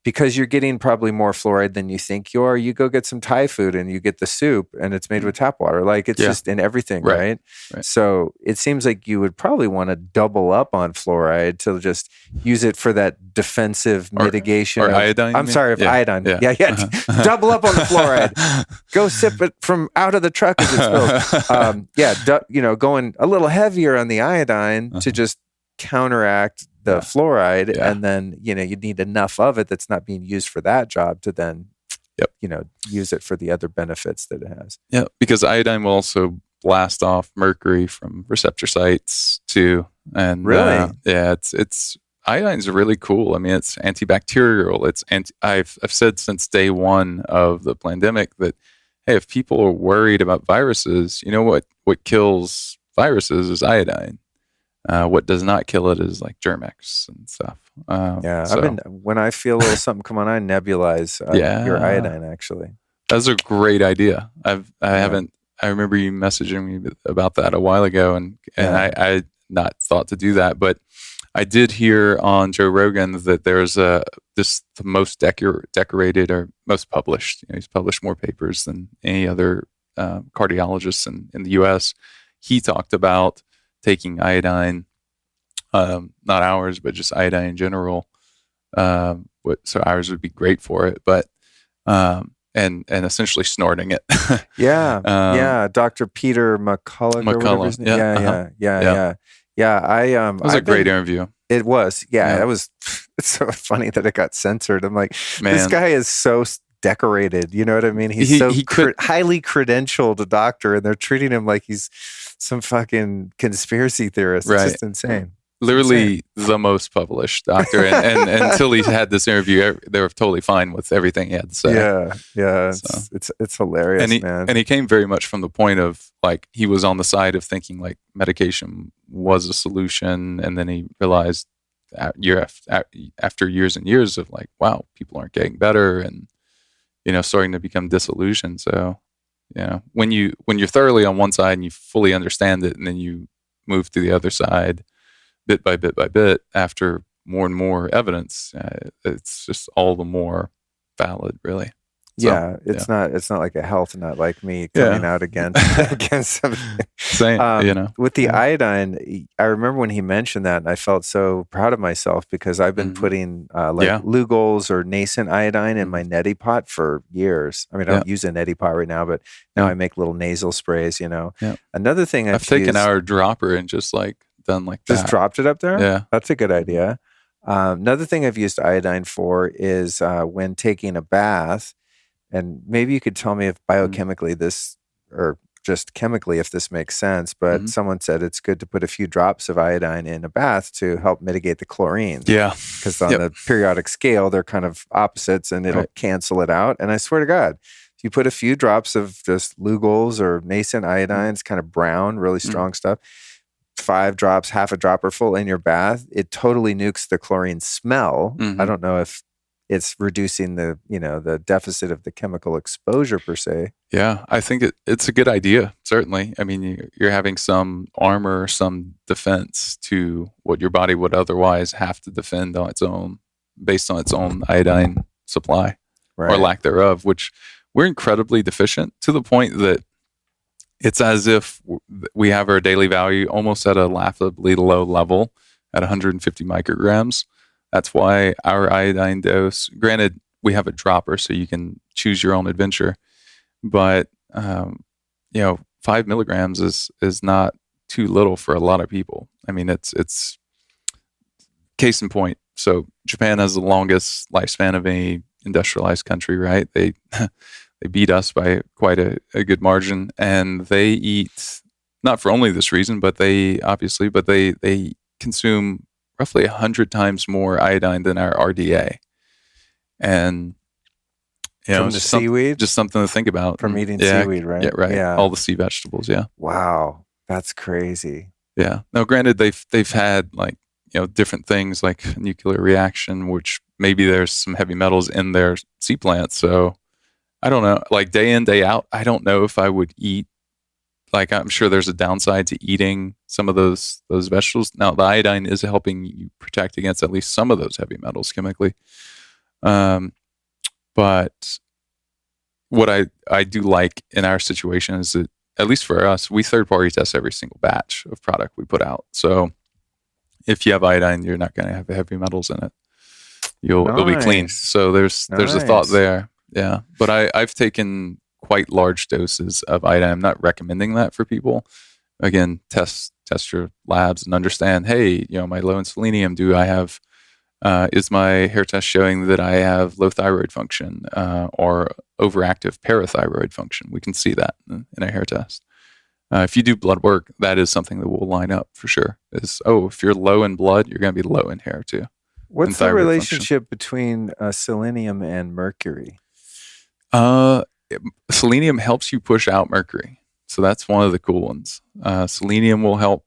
because you're getting probably more fluoride than you think you are, you go get some Thai food and you get the soup and it's made with tap water. Like it's just in everything, right? So it seems like you would probably want to double up on fluoride to just use it for that defensive mitigation. Or iodine? I'm sorry, iodine. Yeah. Double up on the fluoride. Go sip it from out of the truck as it's spilled. Going a little heavier on the iodine to just counteract the fluoride, and then you need enough of it that's not being used for that job to then Yep. use it for the other benefits that it has. Yeah, because iodine will also blast off mercury from receptor sites too. And Really? it's iodine's really cool. I mean, it's antibacterial. I've said since day one of the pandemic that, hey, if people are worried about viruses, you know what kills viruses is iodine. What does not kill it is like Germ-X and stuff. When I feel a little something come on, I nebulize your iodine. Actually, that's a great idea. I remember you messaging me about that a while ago, and I had not thought to do that, but I did hear on Joe Rogan that there's the most decorated or most published. He's published more papers than any other cardiologist in the U.S. He talked about taking iodine, not ours, but just iodine in general. So ours would be great for it, but and essentially snorting it. Dr. Peter McCullough. It was a great interview. It was. It was. It's so funny that it got censored. I'm like, this guy is so decorated. You know what I mean? He's highly credentialed doctor, and they're treating him like he's some fucking conspiracy theorist. It's just insane. Literally the most published doctor, and until he had this interview, they were totally fine with everything he had to say. It's hilarious, man. And he came very much from the point of like he was on the side of thinking like medication was a solution, and then he realized after years and years of like, wow, people aren't getting better, and starting to become disillusioned. So when you're thoroughly on one side and you fully understand it, and then you move to the other side bit by bit after more and more evidence, it's just all the more valid, really. So, it's not like a health nut like me coming out against something. Same, With the iodine, I remember when he mentioned that, and I felt so proud of myself because I've been putting Lugol's or nascent iodine in my neti pot for years. I mean, I don't use a neti pot right now, but now I make little nasal sprays. Another thing I've taken our dropper and just like done like just that. Dropped it up there. Yeah, that's a good idea. Another thing I've used iodine for is when taking a bath. And maybe you could tell me if biochemically this, or just chemically, if this makes sense. But someone said it's good to put a few drops of iodine in a bath to help mitigate the chlorine. Yeah. Because on the periodic scale, they're kind of opposites and it'll cancel it out. And I swear to God, if you put a few drops of just Lugol's or nascent iodine, it's kind of brown, really strong stuff, 5 drops, half a dropper full in your bath, it totally nukes the chlorine smell. I don't know if it's reducing the, the deficit of the chemical exposure per se. Yeah, I think it's a good idea, certainly. I mean, you're having some armor, some defense to what your body would otherwise have to defend on its own, based on its own iodine supply or lack thereof, which we're incredibly deficient to the point that it's as if we have our daily value almost at a laughably low level at 150 micrograms. That's why our iodine dose, granted, we have a dropper, so you can choose your own adventure. But, 5 milligrams is not too little for a lot of people. I mean, it's case in point. So Japan has the longest lifespan of any industrialized country, right? They beat us by quite a good margin, and they eat, not for only this reason, but they consume roughly 100 times more iodine than our RDA. And, from the seaweed? Just something to think about. From eating seaweed, right? Yeah, right. Yeah. All the sea vegetables, yeah. Wow. That's crazy. Yeah. Now, granted, they've had different things like nuclear reaction, which maybe there's some heavy metals in their sea plants. So I don't know, like day in, day out, I don't know if I would eat. Like, I'm sure there's a downside to eating some of those vegetables. Now, the iodine is helping you protect against at least some of those heavy metals chemically. But what I do like in our situation is that, at least for us, we third-party test every single batch of product we put out. So if you have iodine, you're not going to have heavy metals in it. It'll be clean. So there's a thought there. Yeah. But I've taken quite large doses of iodine. I'm not recommending that for people. Again, test your labs and understand, hey, am I low in selenium? Do I have Is my hair test showing that I have low thyroid function or overactive parathyroid function? We can see that in a hair test. If you do blood work, that is something that will line up for sure. If you're low in blood, you're going to be low in hair too. What's the relationship between selenium and mercury? Selenium helps you push out mercury. So that's one of the cool ones. Selenium will help.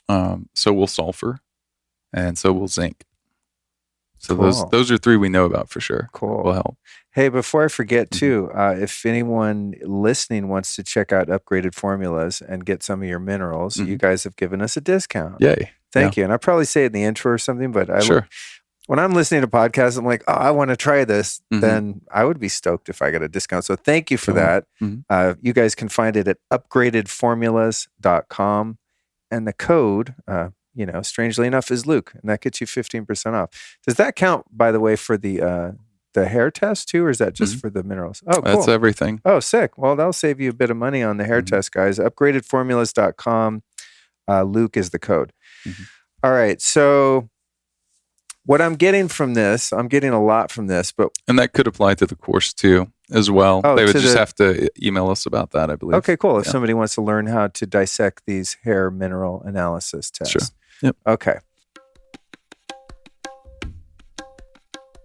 So will sulfur, and so will zinc. So cool. those are three we know about for sure. Cool. Will help. Hey, before I forget too, if anyone listening wants to check out Upgraded Formulas and get some of your minerals, you guys have given us a discount. Yay. Thank you. And I probably say it in the intro or something, but when I'm listening to podcasts, I'm like, oh, I want to try this. Then I would be stoked if I got a discount. So thank you for that. You guys can find it at upgradedformulas.com. And the code, strangely enough, is Luke. And that gets you 15% off. Does that count, by the way, for the hair test too? Or is that just for the minerals? Oh, cool. That's everything. Oh, sick. Well, that'll save you a bit of money on the hair test, guys. Upgradedformulas.com. Luke is the code. All right. So what I'm getting from this, I'm getting a lot from this, and that could apply to the course too, as well. They would just have to email us about that, I believe. Okay, cool. If somebody wants to learn how to dissect these hair mineral analysis tests. Sure. Yep. Okay.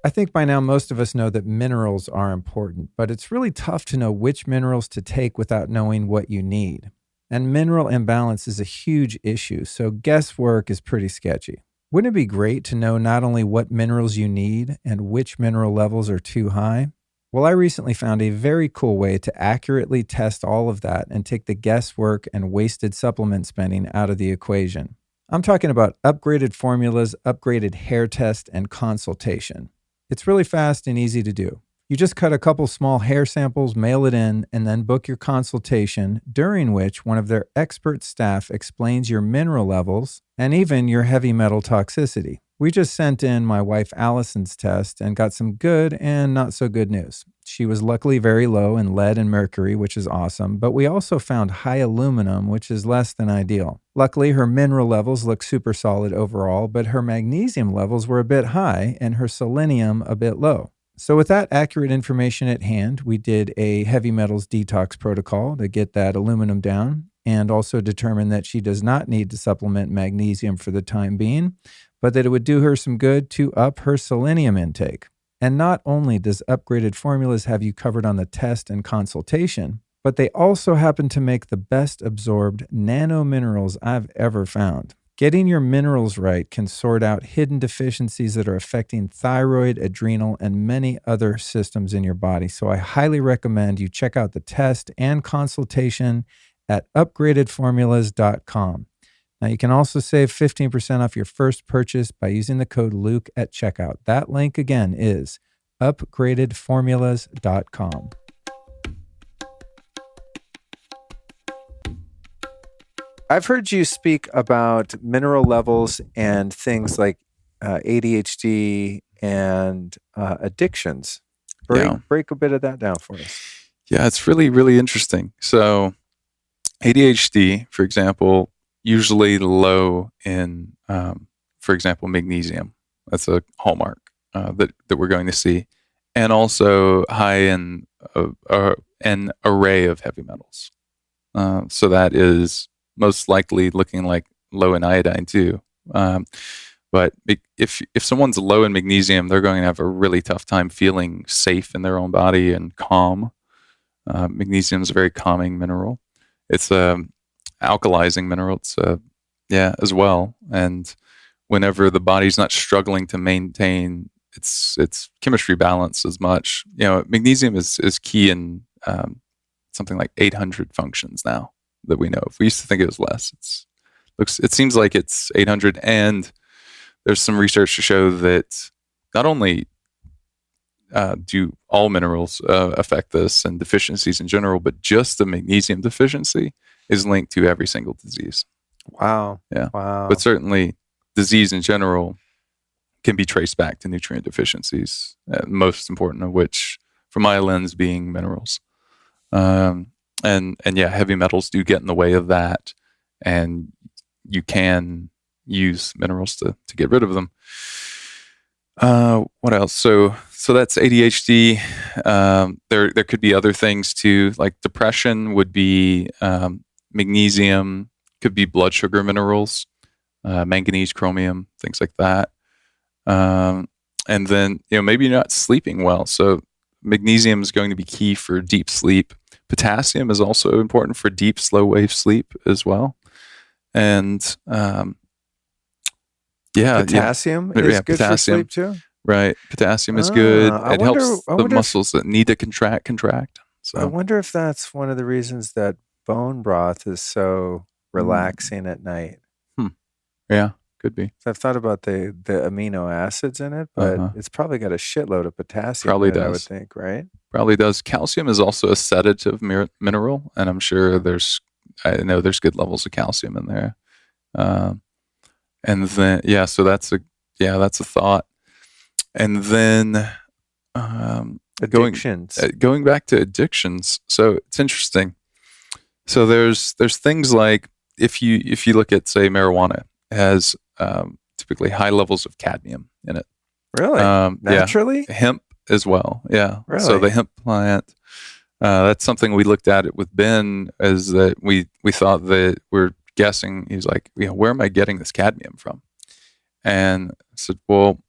I think by now most of us know that minerals are important, but it's really tough to know which minerals to take without knowing what you need. And mineral imbalance is a huge issue, so guesswork is pretty sketchy. Wouldn't it be great to know not only what minerals you need and which mineral levels are too high? Well, I recently found a very cool way to accurately test all of that and take the guesswork and wasted supplement spending out of the equation. I'm talking about Upgraded Formulas, Upgraded Hair Test, and Consultation. It's really fast and easy to do. You just cut a couple small hair samples, mail it in, and then book your consultation, during which one of their expert staff explains your mineral levels and even your heavy metal toxicity. We just sent in my wife Allison's test and got some good and not so good news. She was luckily very low in lead and mercury, which is awesome, but we also found high aluminum, which is less than ideal. Luckily, her mineral levels look super solid overall, but her magnesium levels were a bit high and her selenium a bit low. So with that accurate information at hand, we did a heavy metals detox protocol to get that aluminum down and also determined that she does not need to supplement magnesium for the time being, but that it would do her some good to up her selenium intake. And not only does Upgraded Formulas have you covered on the test and consultation, but they also happen to make the best absorbed nano minerals I've ever found. Getting your minerals right can sort out hidden deficiencies that are affecting thyroid, adrenal, and many other systems in your body. So I highly recommend you check out the test and consultation at upgradedformulas.com. Now, you can also save 15% off your first purchase by using the code Luke at checkout. That link again is upgradedformulas.com. I've heard you speak about mineral levels and things like ADHD and addictions. Break a bit of that down for us. Yeah, it's really, really interesting. So ADHD, for example, usually low in, for example, magnesium. That's a hallmark that we're going to see. And also high in an array of heavy metals. So that is most likely looking like low in iodine too. But if someone's low in magnesium, they're going to have a really tough time feeling safe in their own body and calm. Magnesium is a very calming mineral. It's a alkalizing mineral. It's as well. And whenever the body's not struggling to maintain its chemistry balance as much, magnesium is key in something like 800 functions now that we know of. We used to think it was less. It seems like it's 800, and there's some research to show that not only do all minerals affect this and deficiencies in general, but just the magnesium deficiency is linked to every single disease. Wow. Yeah. Wow. But certainly disease in general can be traced back to nutrient deficiencies, most important of which, from my lens, being minerals. And heavy metals do get in the way of that, and you can use minerals to get rid of them. What else? So that's ADHD. There could be other things too, like depression would be magnesium, could be blood sugar minerals, manganese, chromium, things like that. And then maybe you're not sleeping well. So magnesium is going to be key for deep sleep. Potassium is also important for deep, slow wave sleep as well. And potassium is good potassium. for sleep too. Right, potassium is good. It helps the wonder muscles that need to contract. So I wonder if that's one of the reasons that bone broth is so relaxing at night. Yeah, could be. So I've thought about the amino acids in it, but it's probably got a shitload of potassium. Probably in it, does. I would think, right? Probably does. Calcium is also a sedative mineral, and I'm sure I know there's good levels of calcium in there. And then so that's a thought. And then addictions. Going back to addictions, so it's interesting. So there's things like if you look at, say, marijuana, it has typically high levels of cadmium in it. Really? Naturally? Yeah. Hemp as well. Yeah. Really? So the hemp plant, that's something we looked at it with Ben, is that we thought that we're guessing. He's like, where am I getting this cadmium from? And I said, well,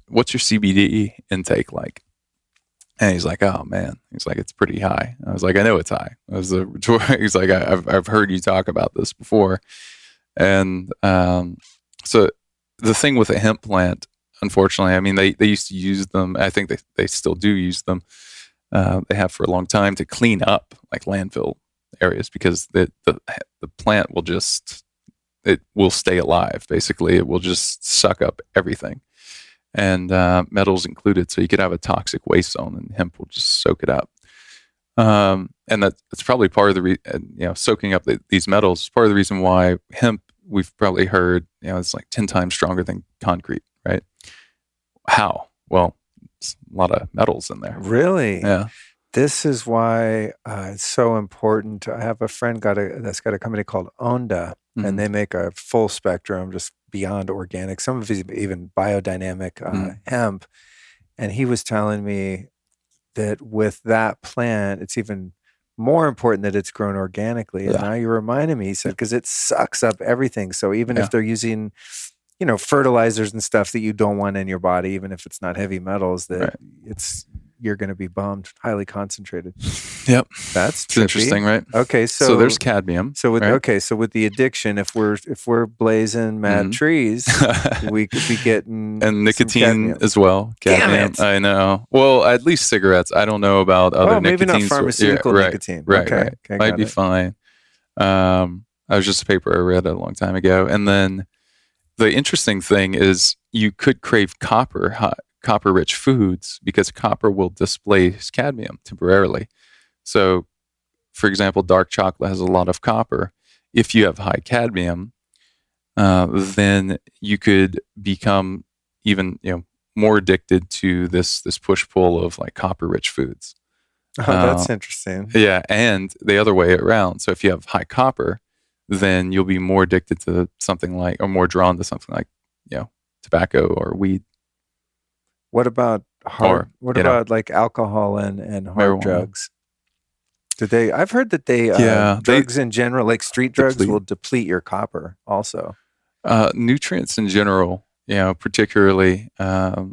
what's your CBD intake like? And he's like, oh man, he's like, it's pretty high. I was like, I know it's high. He's like, I've heard you talk about this before. And so the thing with a hemp plant, unfortunately, I mean, they used to use them. I think they still do use them. They have for a long time to clean up like landfill areas, because the plant will stay alive. Basically, it will just suck up everything, and metals included. So you could have a toxic waste zone, and hemp will just soak it up. And that's probably part of the soaking up these metals is part of the reason why hemp, we've probably heard, it's like 10 times stronger than concrete, right? How? Well, it's a lot of metals in there. Really? Yeah. This is why it's so important. I have a friend that's got a company called Onda, and they make a full spectrum, just beyond organic. Some of it even biodynamic hemp. And he was telling me that with that plant, it's even more important that it's grown organically. And now you reminded me, he said, because it sucks up everything. So even if they're using, fertilizers and stuff that you don't want in your body, even if it's not heavy metals, that you're going to be bummed, highly concentrated. Yep. That's interesting, right? Okay. So there's cadmium. So with with the addiction, if we're blazing mad trees, we could be getting and nicotine as well. Cadmium. Damn it. I know. Well, at least cigarettes. I don't know about other maybe nicotines. not pharmaceutical nicotine. Right. Okay, Might be fine. I was just a paper I read a long time ago. And then the interesting thing is you could crave copper-rich foods, because copper will displace cadmium temporarily. So, for example, dark chocolate has a lot of copper. If you have high cadmium, then you could become even more addicted to this push-pull of like copper-rich foods. Oh, that's interesting. Yeah, and the other way around. So if you have high copper, then you'll be more addicted to something like, or more drawn to something like, tobacco or weed. What about about like alcohol and hard marijuana. Drugs? I've heard that drugs in general, like street drugs, will deplete your copper also. Nutrients in general, particularly, I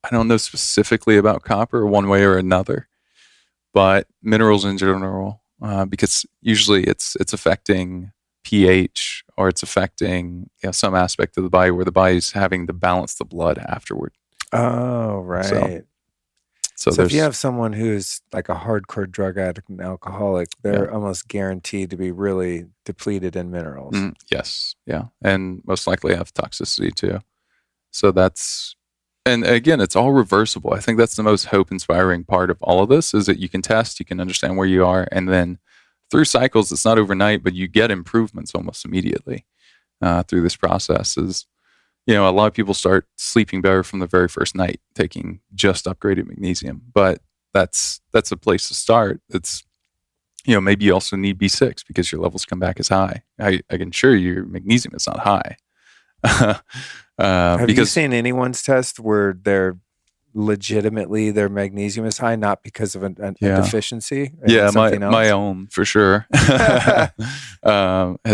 don't know specifically about copper one way or another, but minerals in general, because usually it's affecting pH, or it's affecting some aspect of the body where the body's having to balance the blood afterward. Oh, right. So if you have someone who's like a hardcore drug addict and alcoholic, they're almost guaranteed to be really depleted in minerals. Yes. Yeah. And most likely have toxicity too. So and again, it's all reversible. I think that's the most hope-inspiring part of all of this, is that you can test, you can understand where you are, and then through cycles, it's not overnight, but you get improvements almost immediately through this process. A lot of people start sleeping better from the very first night taking just upgraded magnesium, but that's a place to start. It's, maybe you also need B6 because your levels come back as high. I can assure you your magnesium is not high. Have you because seen anyone's test where they're legitimately their magnesium is high, not because of a deficiency? My own for sure has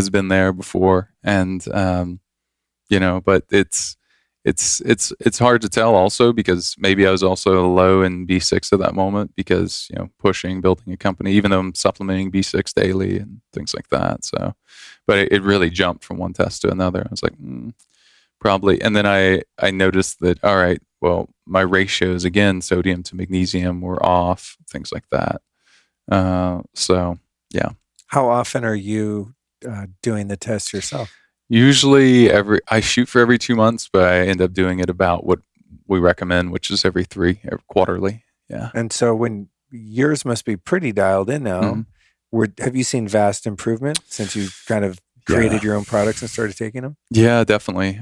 been there before, and but it's hard to tell also, because maybe I was also low in B6 at that moment, because building a company, even though I'm supplementing B6 daily and things like that. So, but it really jumped from one test to another. I was like, probably. And then I noticed that, all right, well, my ratios, again, sodium to magnesium, were off, things like that. So yeah. How often are you doing the test yourself? Usually I shoot for every 2 months, but I end up doing it about what we recommend, which is every quarterly. Yeah. And so when yours must be pretty dialed in now, have you seen vast improvement since you kind of created your own products and started taking them? Yeah, definitely.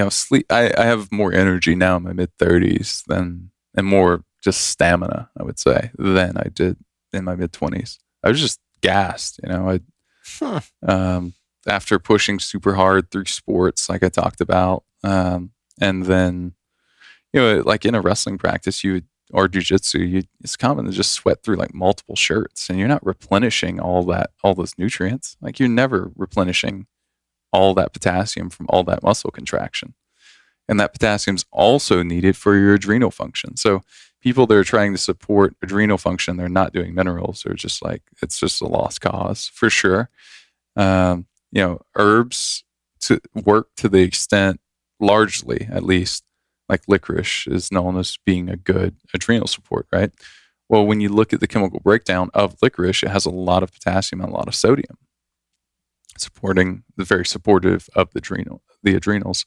Sleep. I have more energy now in my mid-30s and more just stamina, I would say, than I did in my mid-20s. I was just gassed, after pushing super hard through sports, like I talked about. And then, like in a wrestling practice, or jujitsu, it's common to just sweat through like multiple shirts, and you're not replenishing all those nutrients. Like, you're never replenishing all that potassium from all that muscle contraction. And that potassium's also needed for your adrenal function. So people that are trying to support adrenal function, they're not doing minerals. They're just like, it's just a lost cause for sure. Herbs to work to the extent, largely at least, like licorice is known as being a good adrenal support, right? Well, when you look at the chemical breakdown of licorice, it has a lot of potassium and a lot of sodium, very supportive of the adrenals.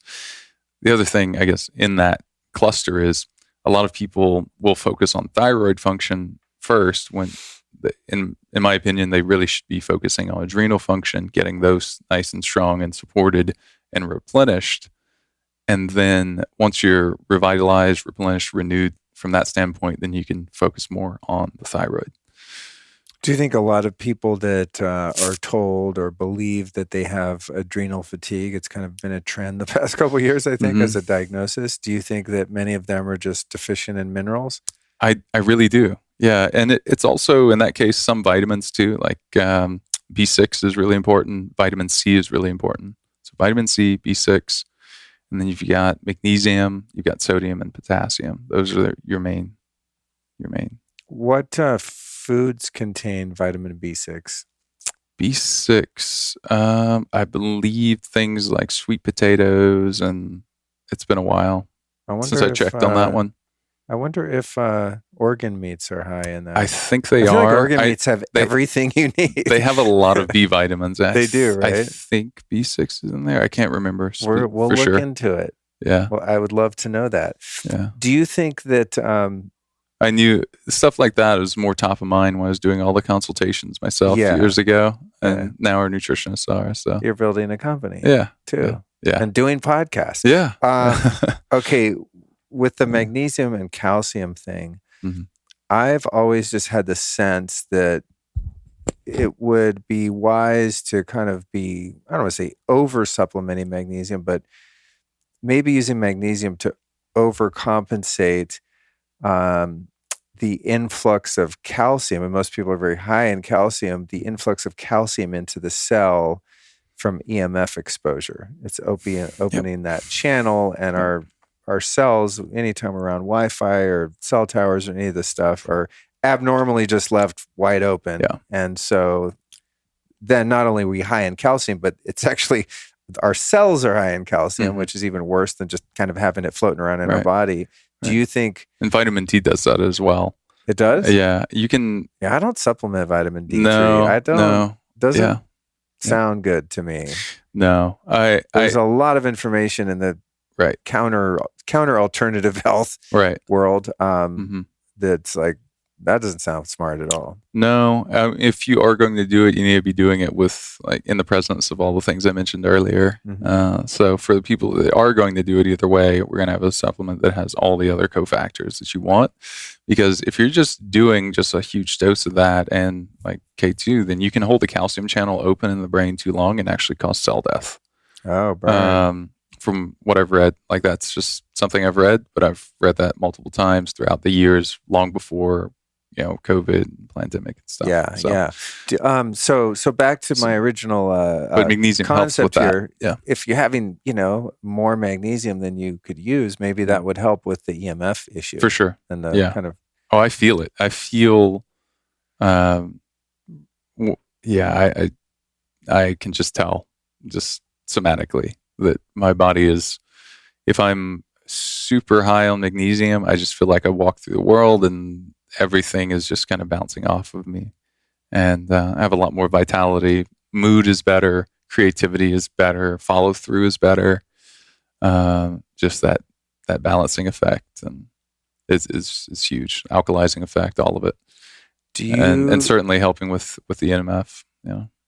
The other thing, I guess, in that cluster is a lot of people will focus on thyroid function first, when in my opinion, they really should be focusing on adrenal function, getting those nice and strong and supported and replenished. And then once you're revitalized, replenished, renewed from that standpoint, then you can focus more on the thyroid. Do you think a lot of people that are told or believe that they have adrenal fatigue, it's kind of been a trend the past couple of years, I think, as a diagnosis? Do you think that many of them are just deficient in minerals? I really do. Yeah. And it's also, in that case, some vitamins too, like B6 is really important. Vitamin C is really important. So vitamin C, B6, and then you've got magnesium, you've got sodium and potassium. Those are your main. What foods contain vitamin B6? B6, I believe things like sweet potatoes, and it's been a while since I checked on that one. I wonder if organ meats are high in that. I think they are. Like organ meats have everything you need. They have a lot of B vitamins. They do, right? I think B6 is in there. I can't remember. We'll look into it. Yeah. Well, I would love to know that. Yeah. Do you think that... I knew stuff like that was more top of mind when I was doing all the consultations myself years ago, and now our nutritionists are. So you're building a company, too, and doing podcasts, Okay, with the magnesium and calcium thing, I've always just had the sense that it would be wise to kind of be, I don't want to say over supplementing magnesium, but maybe using magnesium to overcompensate the influx of calcium, and most people are very high in calcium, the influx of calcium into the cell from EMF exposure. It's opening that channel, and our cells, anytime around Wi-Fi or cell towers or any of this stuff, are abnormally just left wide open. Yeah. And so then not only are we high in calcium, but it's actually our cells are high in calcium, which is even worse than just kind of having it floating around in our body. Do you think... And vitamin D does that as well. It does? Yeah. You can... Yeah, I don't supplement vitamin D3. No. I don't. No. Doesn't sound good to me. No. There's a lot of information in the counter alternative health world that's like, that doesn't sound smart at all. No. If you are going to do it, you need to be doing it with, like, in the presence of all the things I mentioned earlier. So for the people that are going to do it either way, we're going to have a supplement that has all the other cofactors that you want. Because if you're just doing just a huge dose of that and like K2, then you can hold the calcium channel open in the brain too long and actually cause cell death. Oh, burn. from what I've read, like that's just something I've read, but I've read that multiple times throughout the years, long before, COVID and pandemic and stuff. Yeah, So, yeah. So back to my original but magnesium helps with concept here. that. Yeah, If you're having, more magnesium than you could use, maybe that would help with the EMF issue. for sure. And the kind of Oh, I feel it. I feel, I can just tell, just somatically, that my body is, if I'm super high on magnesium, I just feel like I walk through the world and everything is just kind of bouncing off of me. And I have a lot more vitality. Mood is better. Creativity is better. Follow through is better. Just that balancing effect, and is huge. Alkalizing effect, all of it. And certainly helping with the NMF.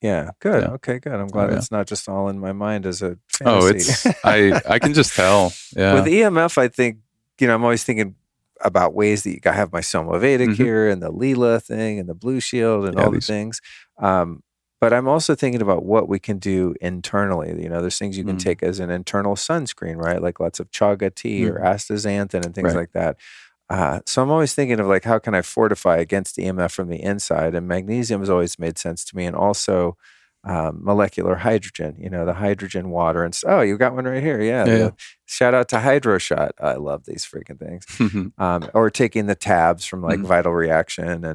Yeah, good. Yeah. Okay, good. I'm glad yeah. it's not just all in my mind as a fantasy. Oh, it's I can just tell. Yeah. With EMF, I think, I'm always thinking about ways that I have my Somavedic here and the Leela thing and the Blue Shield and all the things. But I'm also thinking about what we can do internally. There's things you can take as an internal sunscreen, right? Like lots of chaga tea or astaxanthin and things like that. So I'm always thinking of how can I fortify against EMF from the inside? And magnesium has always made sense to me. And also molecular hydrogen, the hydrogen water. And you got one right here. Yeah. Shout out to HydroShot. I love these freaking things. Or taking the tabs from Vital Reaction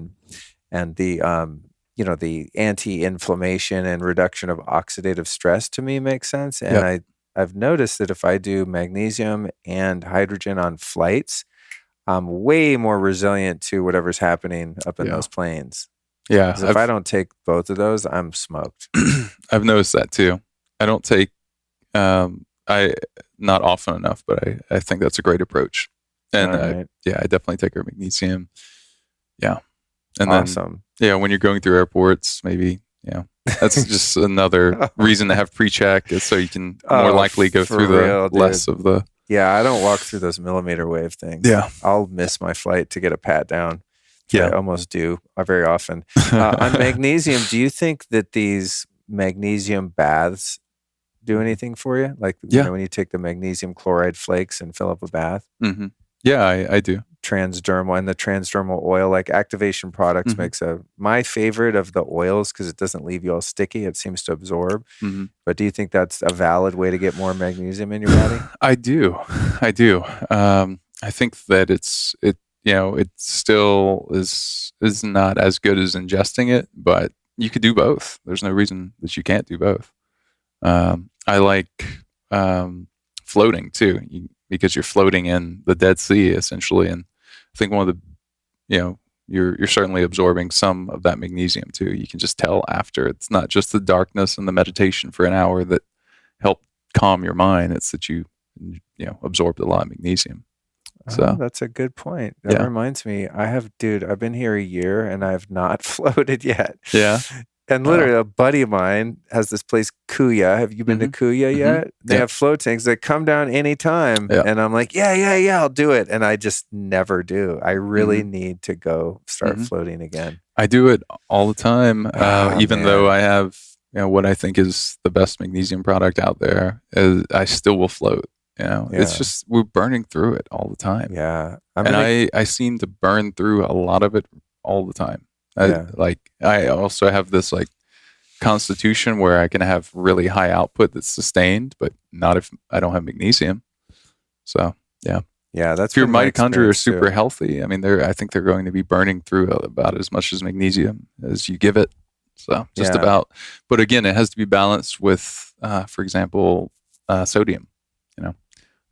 and the, the anti-inflammation and reduction of oxidative stress to me makes sense. And I've noticed that if I do magnesium and hydrogen on flights, I'm way more resilient to whatever's happening up in those planes. Yeah. If I don't take both of those, I'm smoked. I've noticed that too. I don't take, not often enough, but I think that's a great approach. And I definitely take our magnesium. Yeah. And awesome. Then, when you're going through airports, maybe, that's just another reason to have pre-check, is so you can more likely go through less of the. Yeah, I don't walk through those millimeter wave things. Yeah. I'll miss my flight to get a pat down. Yeah. I almost do very often. On magnesium, do you think that these magnesium baths do anything for you? When you take the magnesium chloride flakes and fill up a bath? Mm-hmm. Yeah, I do. Transdermal and the transdermal oil, Activation Products makes my favorite of the oils because it doesn't leave you all sticky. It seems to absorb. But do you think that's a valid way to get more magnesium in your body? I do. I think that it still is not as good as ingesting it, but you could do both. There's no reason that you can't do both. I like floating too, because you're floating in the Dead Sea essentially, and I think one of the, you're certainly absorbing some of that magnesium too. You can just tell after. It's not just the darkness and the meditation for an hour that help calm your mind. It's that you absorbed a lot of magnesium. So that's a good point. That reminds me, I've been here a year and I've not floated yet. Yeah. And literally, a buddy of mine has this place, Kuya. Have you been to Kuya yet? They have float tanks that come down anytime. Yeah. And I'm like, yeah, I'll do it. And I just never do. I really need to go start floating again. I do it all the time, even though I have what I think is the best magnesium product out there. I still will float. It's just we're burning through it all the time. Yeah. I seem to burn through a lot of it all the time. I also have this constitution where I can have really high output that's sustained, but not if I don't have magnesium. So that's if your mitochondria are super healthy. I mean, I think they're going to be burning through about as much as magnesium as you give it. So just about, but again, it has to be balanced with, for example, sodium.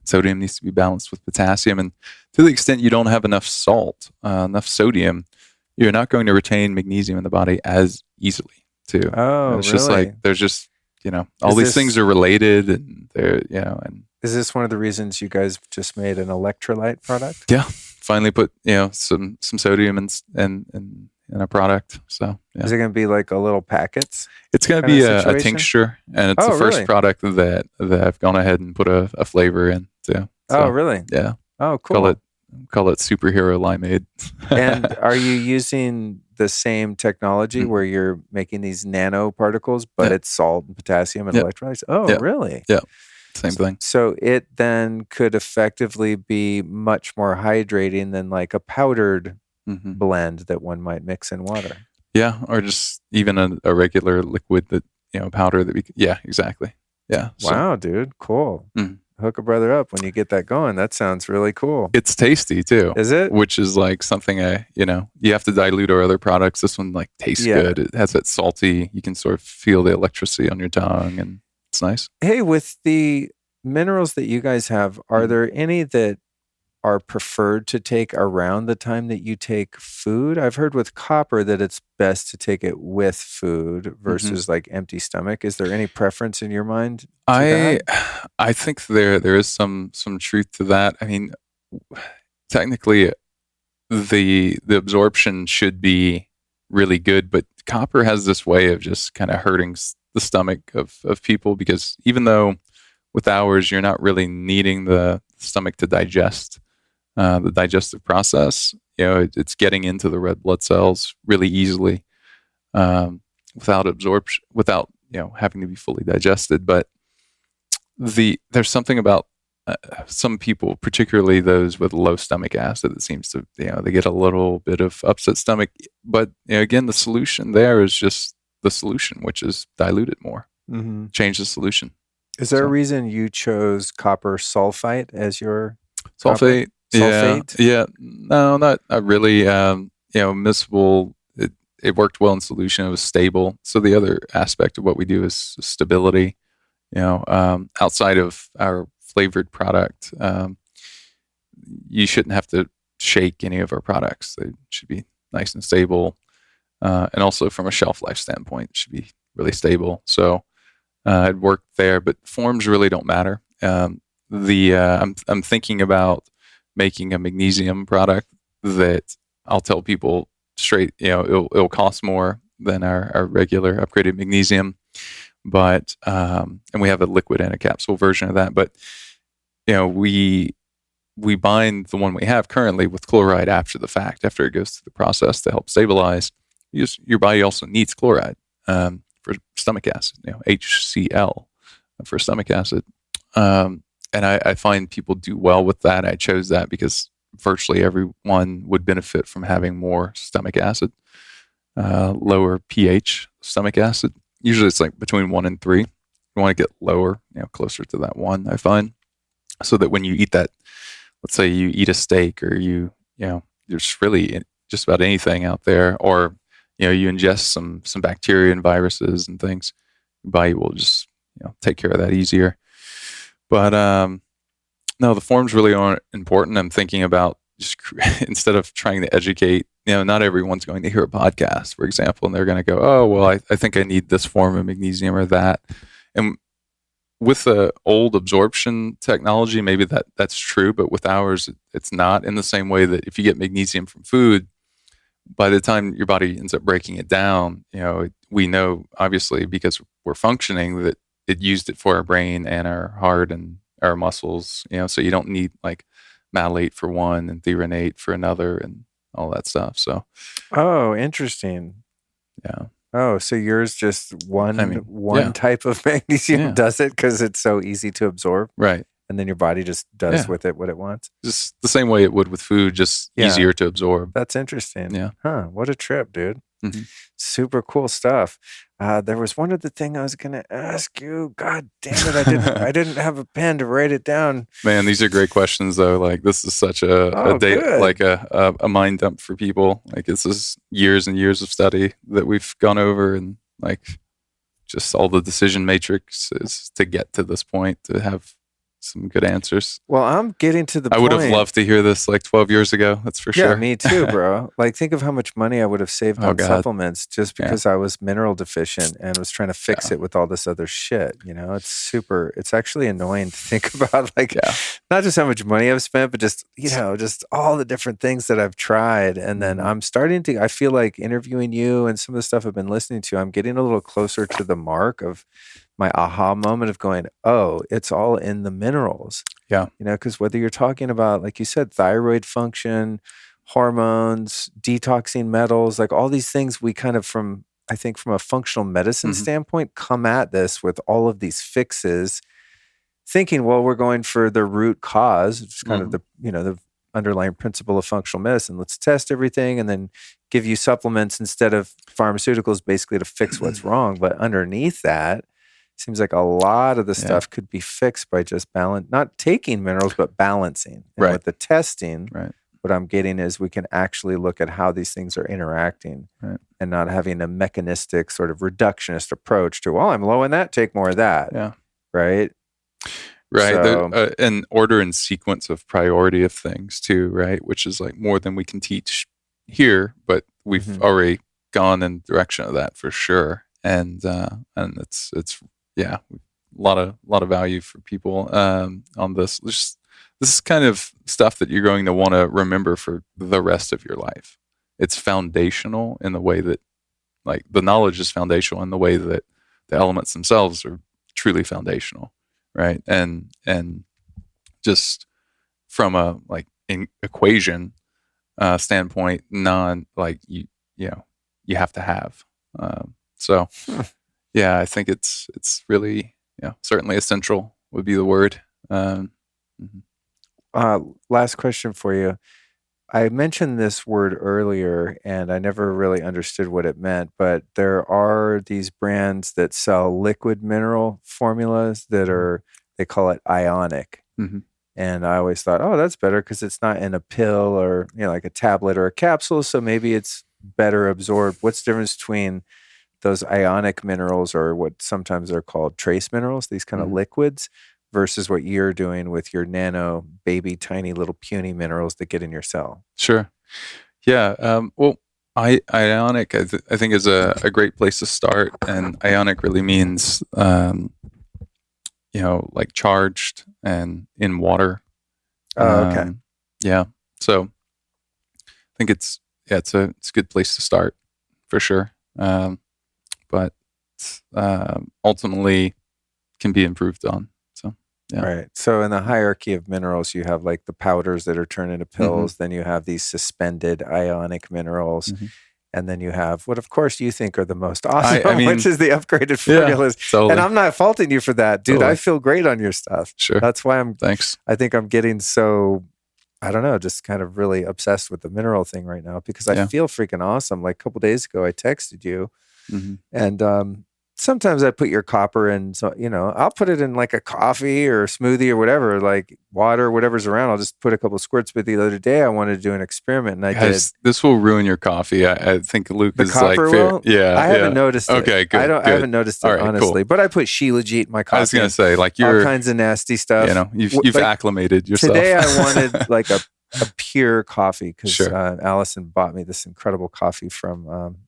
Sodium needs to be balanced with potassium, and to the extent you don't have enough salt, enough sodium, you're not going to retain magnesium in the body as easily too. Oh, it's just there's just, all these things are related, and they're, and is this one of the reasons you guys just made an electrolyte product? Yeah. Finally put, some sodium in a product. So is it going to be like a little packets? It's going to be a tincture, and it's the first product that I've gone ahead and put a flavor in too. So, really? Yeah. Oh, cool. Call it superhero limeade. And are you using the same technology where you're making these nanoparticles, but it's salt and potassium and electrolytes? Oh, really? Yeah. Same thing. So it then could effectively be much more hydrating than like a powdered blend that one might mix in water. Yeah, or just even a regular liquid that, powder that yeah, exactly. Yeah. Wow, dude. Cool. Hook a brother up when you get that going. That sounds really cool. It's tasty too. Is it? Which is like something you have to dilute our other products. This one like tastes good. It has that salty, you can sort of feel the electricity on your tongue, and it's nice. Hey, with the minerals that you guys have, are there any that are preferred to take around the time that you take food? I've heard with copper that it's best to take it with food versus like empty stomach. Is there any preference in your mind to that? I think there is some truth to that. I mean, technically the absorption should be really good, but copper has this way of just kind of hurting the stomach of people, because even though with ours you're not really needing the stomach to digest the digestive process, it's getting into the red blood cells really easily without absorption, without having to be fully digested. But there's something about some people, particularly those with low stomach acid, that seems to they get a little bit of upset stomach. But again, the solution there is just the solution, which is dilute it more, change the solution. Is there a reason you chose copper sulfite as your sulfate? Sulfate? Yeah. No, not really. Miscible, it worked well in solution. It was stable. So the other aspect of what we do is stability. Outside of our flavored product, you shouldn't have to shake any of our products. They should be nice and stable. And also from a shelf life standpoint, it should be really stable. So it worked there, but forms really don't matter. I'm thinking about making a magnesium product that I'll tell people straight, it'll cost more than our regular upgraded magnesium, but and we have a liquid and a capsule version of that. But we bind the one we have currently with chloride after the fact, after it goes through the process to help stabilize. Your body also needs chloride for stomach acid, HCl for stomach acid. And I find people do well with that. I chose that because virtually everyone would benefit from having more stomach acid, lower pH stomach acid. Usually it's like between 1 and 3. You want to get lower, closer to that 1, I find. So that when you eat that, let's say you eat a steak, or there's really just about anything out there, or, you ingest some bacteria and viruses and things, your body will just, take care of that easier. But no, the forms really aren't important. I'm thinking about just instead of trying to educate, not everyone's going to hear a podcast, for example, and they're going to go, oh, well, I think I need this form of magnesium or that. And with the old absorption technology, maybe that's true, but with ours, it's not, in the same way that if you get magnesium from food, by the time your body ends up breaking it down, we know, obviously, because we're functioning, that it used it for our brain and our heart and our muscles, so you don't need like malate for one and threonate for another and all that stuff. So, oh, interesting. Yeah. Oh, so yours just one type of magnesium does it because it's so easy to absorb, right? And then your body just does with it what it wants. Just the same way it would with food, just easier to absorb. That's interesting. Yeah. Huh. What a trip, dude. Mm-hmm. Super cool stuff. There was one other thing I was going to ask you. God damn it. I didn't have a pen to write it down. Man, these are great questions though. Like, this is such a day, like a mind dump for people. Like, this is years and years of study that we've gone over, and like just all the decision matrices to get to this point, to have some good answers. Well, I'm getting to the point. I would have loved to hear this like 12 years ago. That's for sure. Yeah, me too, bro. Like, think of how much money I would have saved on supplements just because I was mineral deficient and was trying to fix it with all this other shit. It's actually annoying to think about, like, not just how much money I've spent, but just, just all the different things that I've tried. And then I'm starting to, I feel like interviewing you and some of the stuff I've been listening to, I'm getting a little closer to the mark of my aha moment of going, oh, it's all in the minerals. Yeah. Because whether you're talking about, like you said, thyroid function, hormones, detoxing metals, like all these things we kind of I think from a functional medicine standpoint, come at this with all of these fixes thinking, well, we're going for the root cause. It's kind of the underlying principle of functional medicine. Let's test everything and then give you supplements instead of pharmaceuticals, basically to fix what's wrong. But underneath that, seems like a lot of the stuff could be fixed by just not taking minerals, but balancing. And with the testing, what I'm getting is we can actually look at how these things are interacting and not having a mechanistic sort of reductionist approach to, well, I'm low in that, take more of that. Yeah. Right. Right. So, an order and sequence of priority of things too, right? Which is like more than we can teach here, but we've already gone in the direction of that for sure. And it's a lot of value for people on this. This is kind of stuff that you're going to want to remember for the rest of your life. It's foundational in the way that, like, the knowledge is foundational in the way that the elements themselves are truly foundational, right? And just from a equation standpoint, you have to have. Yeah, I think it's really certainly essential would be the word. Last question for you. I mentioned this word earlier and I never really understood what it meant, but there are these brands that sell liquid mineral formulas that they call it ionic. And I always thought, oh, that's better because it's not in a pill or like a tablet or a capsule, so maybe it's better absorbed. What's the difference between those ionic minerals, or what sometimes they're called trace minerals, these kind of liquids, versus what you're doing with your nano baby tiny little puny minerals that get in your cell? Sure. Yeah. Well, ionic, I think, is a great place to start. And ionic really means, like charged and in water. Okay. Yeah. So I think it's a good place to start for sure. But ultimately can be improved on. So, yeah. Right. So in the hierarchy of minerals, you have like the powders that are turned into pills. Then you have these suspended ionic minerals. And then you have what, of course, you think are the most awesome, I mean, which is the upgraded formulas. Totally. And I'm not faulting you for that, dude. Totally. I feel great on your stuff. Sure. That's why Thanks. I think I'm getting so, I don't know, just kind of really obsessed with the mineral thing right now because I feel freaking awesome. Like a couple days ago, I texted you and sometimes I put your copper in, so, I'll put it in like a coffee or a smoothie or whatever, like water, whatever's around. I'll just put a couple squirts. But the other day I wanted to do an experiment and I did. This will ruin your coffee. I think Luke the is copper like, will? Yeah. I haven't noticed it. Okay, good. I haven't noticed it, right, honestly. cool. But I put Shilajit in my coffee. I was going to say, like, all kinds of nasty stuff. You've like, acclimated yourself. Today I wanted like a pure coffee because Sure. Allison bought me this incredible coffee from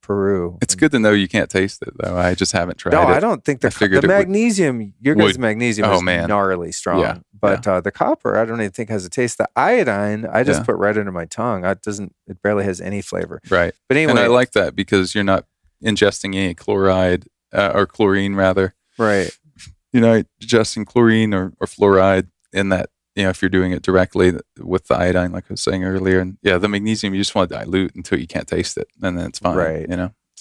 Peru. It's good to know you can't taste it, though. I just haven't tried it. No, I don't think the magnesium, your guys' magnesium is gnarly strong. Yeah. But the copper, I don't even think has a taste. The iodine, I just put right under my tongue. It barely has any flavor. Right. But anyway. And I like that because you're not ingesting any chloride or chlorine, rather. Right. You're not ingesting chlorine or fluoride in that. If you're doing it directly with the iodine, like I was saying earlier, and the magnesium, you just want to dilute until you can't taste it, and then it's fine. Right.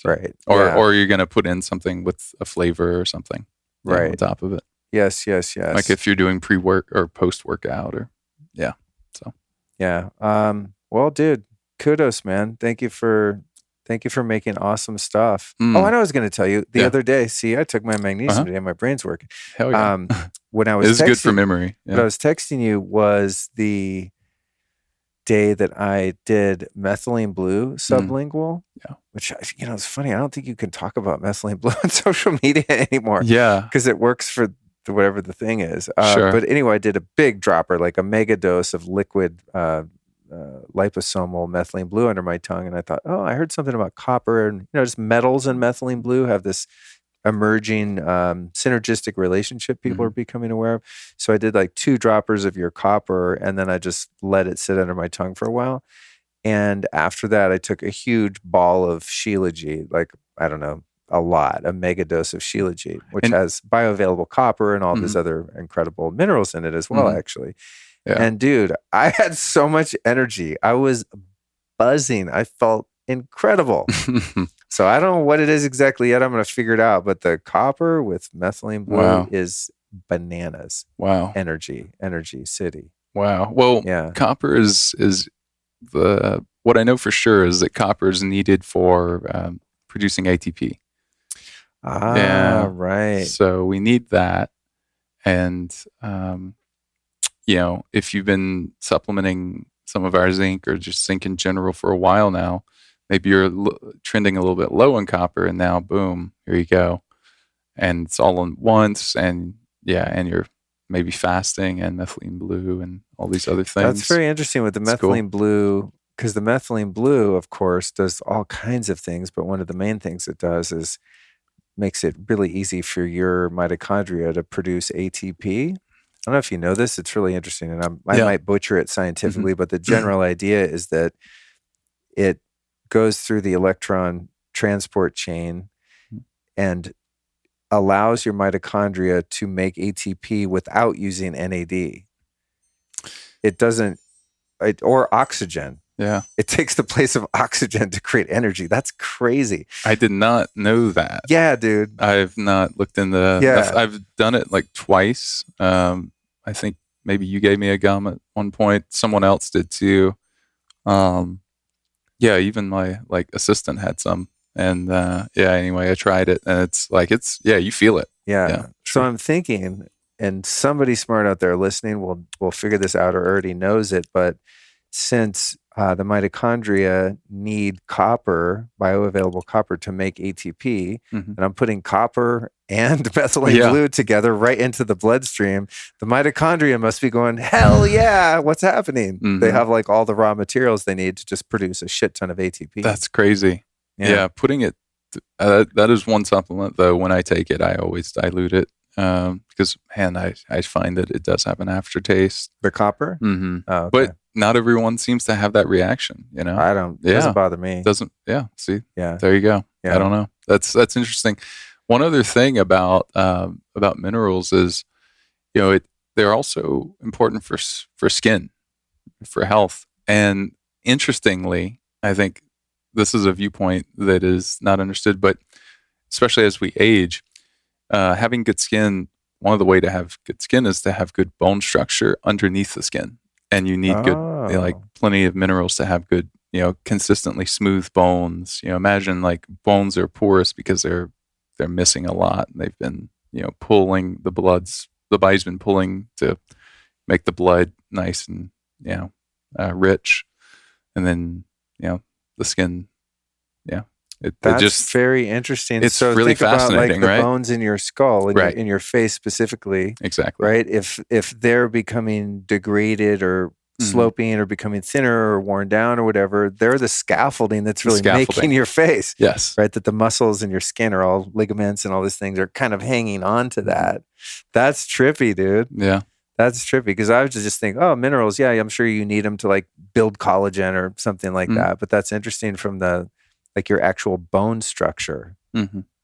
Right. Or you're going to put in something with a flavor or something, right, on top of it. Yes. Like if you're doing pre-work or post-workout, or So. Yeah. Well, dude, kudos, man. Thank you for making awesome stuff. Oh, and I was going to tell you the other day. See, I took my magnesium today. My brain's working. Hell yeah. When I was it's good for memory. What I was texting you was the day that I did methylene blue sublingual. Yeah. Which, it's funny. I don't think you can talk about methylene blue on social media anymore. Yeah. Because it works for whatever the thing is. Sure. But anyway, I did a big dropper, like a mega dose of liquid liposomal methylene blue under my tongue. And I thought, I heard something about copper and, just metals and methylene blue have this emerging synergistic relationship people are becoming aware of. So I did like 2 droppers of your copper and then I just let it sit under my tongue for a while. And after that, I took a huge ball of Shilajit, like, I don't know, a mega dose of Shilajit, which has bioavailable copper and all these other incredible minerals in it as well, actually. Yeah. And dude, I had so much energy. I was buzzing. I felt incredible. So I don't know what it is exactly yet. I'm going to figure it out. But the copper with methylene blue is bananas. Wow. Energy city. Wow. Well, Yeah. copper is what I know for sure is that copper is needed for producing ATP. Ah, right. So we need that. And, if you've been supplementing some of our zinc or just zinc in general for a while now, maybe you're trending a little bit low in copper, and now, boom, here you go. And it's all in once. And and you're maybe fasting and methylene blue and all these other things. That's very interesting with the methylene blue, because the methylene blue, of course, does all kinds of things. But one of the main things it does is makes it really easy for your mitochondria to produce ATP. I don't know if you know this. It's really interesting. And I might butcher it scientifically, but the general idea is that it goes through the electron transport chain and allows your mitochondria to make ATP without using NAD. It doesn't, or oxygen. Yeah. It takes the place of oxygen to create energy. That's crazy. I did not know that. Yeah, dude. I've not looked into I've done it like twice. I think maybe you gave me a gum at one point. Someone else did too. Even my assistant had some. And anyway, I tried it, and it's you feel it. Yeah. So I'm thinking, and somebody smart out there listening will figure this out or already knows it, but since the mitochondria need copper, bioavailable copper, to make ATP, and I'm putting copper and methylene blue together right into the bloodstream, the mitochondria must be going, hell yeah, what's happening? They have all the raw materials they need to just produce a shit ton of ATP. That's crazy. Yeah, putting it, that is one supplement, though. When I take it, I always dilute it because, man, I find that it does have an aftertaste. The copper? Mm-hmm. Oh, okay. But not everyone seems to have that reaction, I don't. It doesn't bother me. See? Yeah. There you go. Yeah. I don't know. That's interesting. One other thing about minerals is, they're also important for skin, for health. And interestingly, I think this is a viewpoint that is not understood, but especially as we age, having good skin, one of the way to have good skin is to have good bone structure underneath the skin. And you need good, plenty of minerals to have good, consistently smooth bones. Imagine bones are porous because they're missing a lot. And they've been, pulling the body's been pulling to make the blood nice and, rich. And then, the skin, that's very interesting. It's so really fascinating, the right? Bones in your skull, in your face specifically, exactly, right? If they're becoming degraded or sloping or becoming thinner or worn down or whatever, they're the scaffolding that's really making your face. Yes, right. That the muscles in your skin are all ligaments and all these things are kind of hanging on to that. That's trippy, dude. Yeah. That's trippy because I was just think, minerals. Yeah, I'm sure you need them to build collagen or something like that. But that's interesting from the your actual bone structure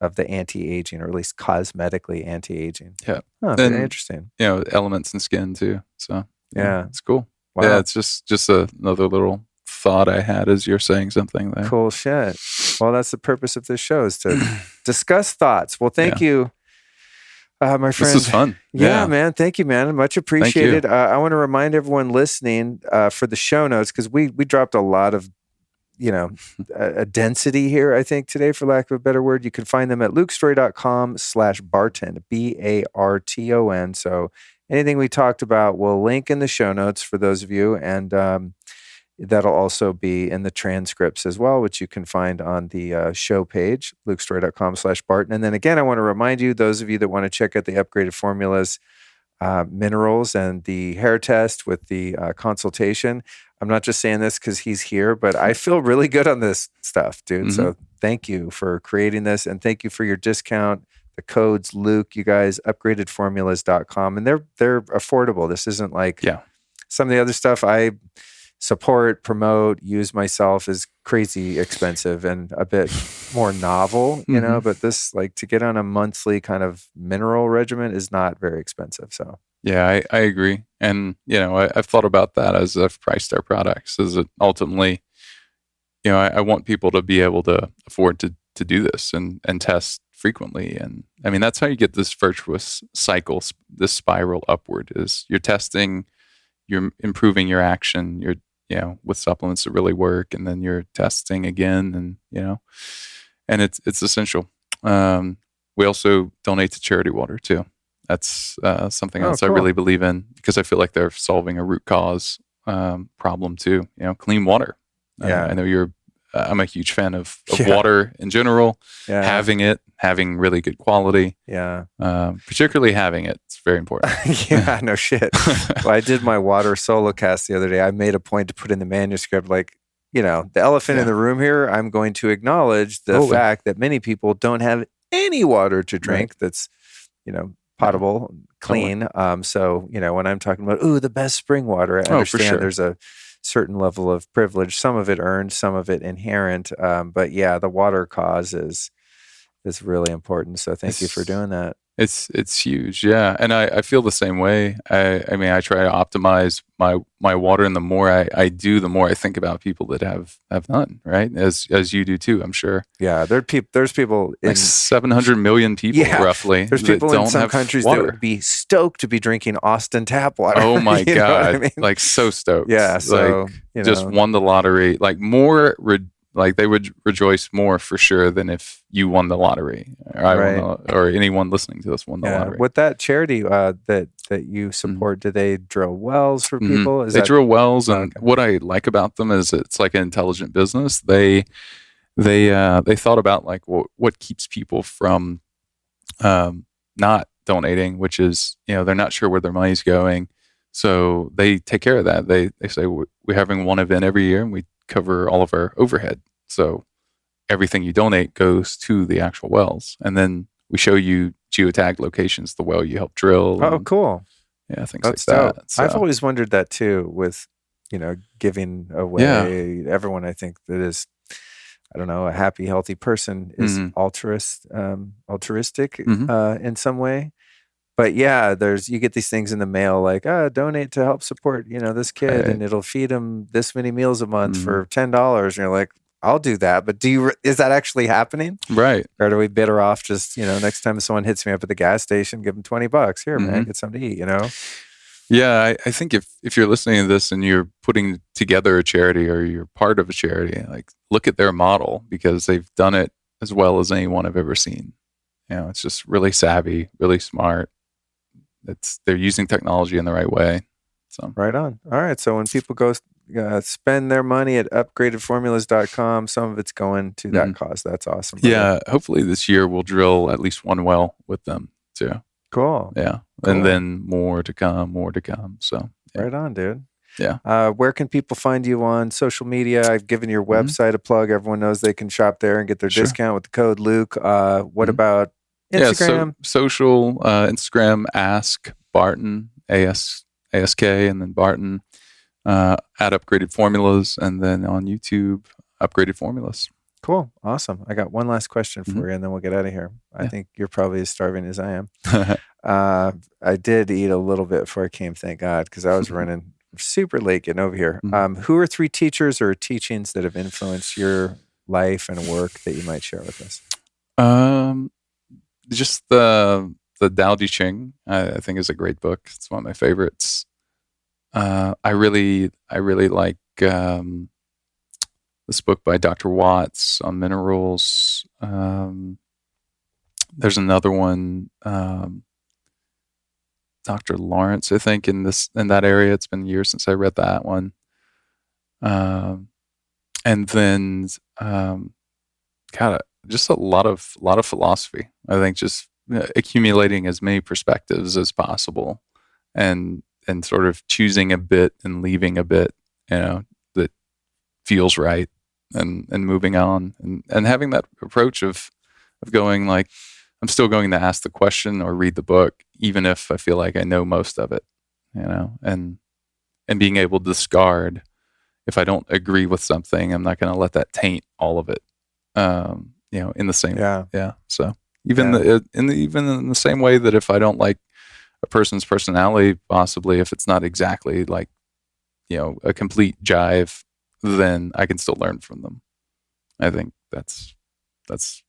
of the anti-aging, or at least cosmetically anti-aging. Yeah, very interesting. Elements in skin too. So it's cool. Wow. Yeah, it's just another little thought I had as you're saying something there. Cool shit. Well, that's the purpose of this show, is to discuss thoughts. Well, thank you. My friend. This is fun. Yeah, man. Thank you, man. Much appreciated. I want to remind everyone listening for the show notes, because we dropped a lot of, a density here, I think, today, for lack of a better word. You can find them at lukestory.com/Barton, BARTON. So anything we talked about, we'll link in the show notes for those of you. And that'll also be in the transcripts as well, which you can find on the show page, lukestory.com/Barton. And then again, I want to remind you, those of you that want to check out the upgraded formulas, minerals, and the hair test with the consultation. I'm not just saying this because he's here, but I feel really good on this stuff, dude. So thank you for creating this, and thank you for your discount. The code's Luke, you guys, upgradedformulas.com. And they're affordable. This isn't some of the other stuff I support, promote, use myself is crazy expensive and a bit more novel, but this, to get on a monthly kind of mineral regimen is not very expensive. So yeah, I agree. And, I've thought about that as I've priced our products, is that ultimately, I want people to be able to afford to do this and test frequently. And I mean, that's how you get this virtuous cycle, this spiral upward. Is you're testing, you're improving your action, you're with supplements that really work, and then you're testing again, and and it's essential. We also donate to charity water too. That's something else I really believe in, because I feel like they're solving a root cause problem too. Clean water. I know I'm a huge fan of water in general. Having really good quality. Particularly having it. It's very important. No shit. Well, I did my water solo cast the other day. I made a point to put in the manuscript, like, the elephant in the room here. I'm going to acknowledge the fact that many people don't have any water to drink that's, potable, clean. So, when I'm talking about, the best spring water, I understand there's a certain level of privilege, some of it earned, some of it inherent. But the water cause is really important. So thank you for doing that. It's huge. Yeah. And I feel the same way. I mean, I try to optimize my water, and the more I do, the more I think about people that have none, right? As you do too, I'm sure. Yeah. There's people like 700 million people roughly. There's people in some countries that would be stoked to be drinking Austin tap water. Oh my God. I mean? Like so stoked. Yeah. So, just won the lottery, like more like they would rejoice more for sure than if you won the lottery, or anyone listening to this won the lottery. With that charity that you support, do they drill wells for people? They drill wells, and what I like about them is it's like an intelligent business. They thought about like what keeps people from not donating, which is they're not sure where their money's going, so they take care of that. They say we're having one event every year, and we cover all of our overhead. So everything you donate goes to the actual wells. And then we show you geotagged locations, the well you helped drill. Oh, cool. Yeah, things like that. So, I've always wondered that too with, giving away. Yeah. Everyone, I think, that is, I don't know, a happy, healthy person is altruistic in some way. But you get these things in the mail like, donate to help support, this kid, and it'll feed him this many meals a month for $10. And you're like, I'll do that. But is that actually happening? Right. Or are we better off just, next time someone hits me up at the gas station, give them $20. Here, man, get something to eat, Yeah, I think if you're listening to this and you're putting together a charity, or you're part of a charity, like look at their model, because they've done it as well as anyone I've ever seen. It's just really savvy, really smart. They're using technology in the right way. So right on. All right. So when people go spend their money at upgradedformulas.com, some of it's going to that cause. That's awesome. Yeah. Hopefully this year we'll drill at least one well with them too. Cool. Yeah. Cool. And then more to come. So right on, dude. Yeah. Where can people find you on social media? I've given your website a plug. Everyone knows they can shop there and get their discount with the code Luke. What about Instagram? Yeah, social, Instagram, ask Barton, ASK, and then Barton, at Upgraded Formulas, and then on YouTube, Upgraded Formulas. Cool. Awesome. I got one last question for you, and then we'll get out of here. I think you're probably as starving as I am. I did eat a little bit before I came, thank God, because I was running super late getting over here. Who are 3 teachers or teachings that have influenced your life and work that you might share with us? Just the Tao Te Ching, I think, is a great book. It's one of my favorites. I really like this book by Dr. Watts on minerals. There's another one, Dr. Lawrence, I think, in that area. It's been years since I read that one. And then, just a lot of philosophy. I think just accumulating as many perspectives as possible, and sort of choosing a bit and leaving a bit, that feels right, and moving on, and having that approach of going like, I'm still going to ask the question or read the book, even if I feel like I know most of it, and being able to discard if I don't agree with something. I'm not going to let that taint all of it. In the same, So even in the same way that if I don't like a person's personality, possibly if it's not exactly like, a complete jive, then I can still learn from them. I think that's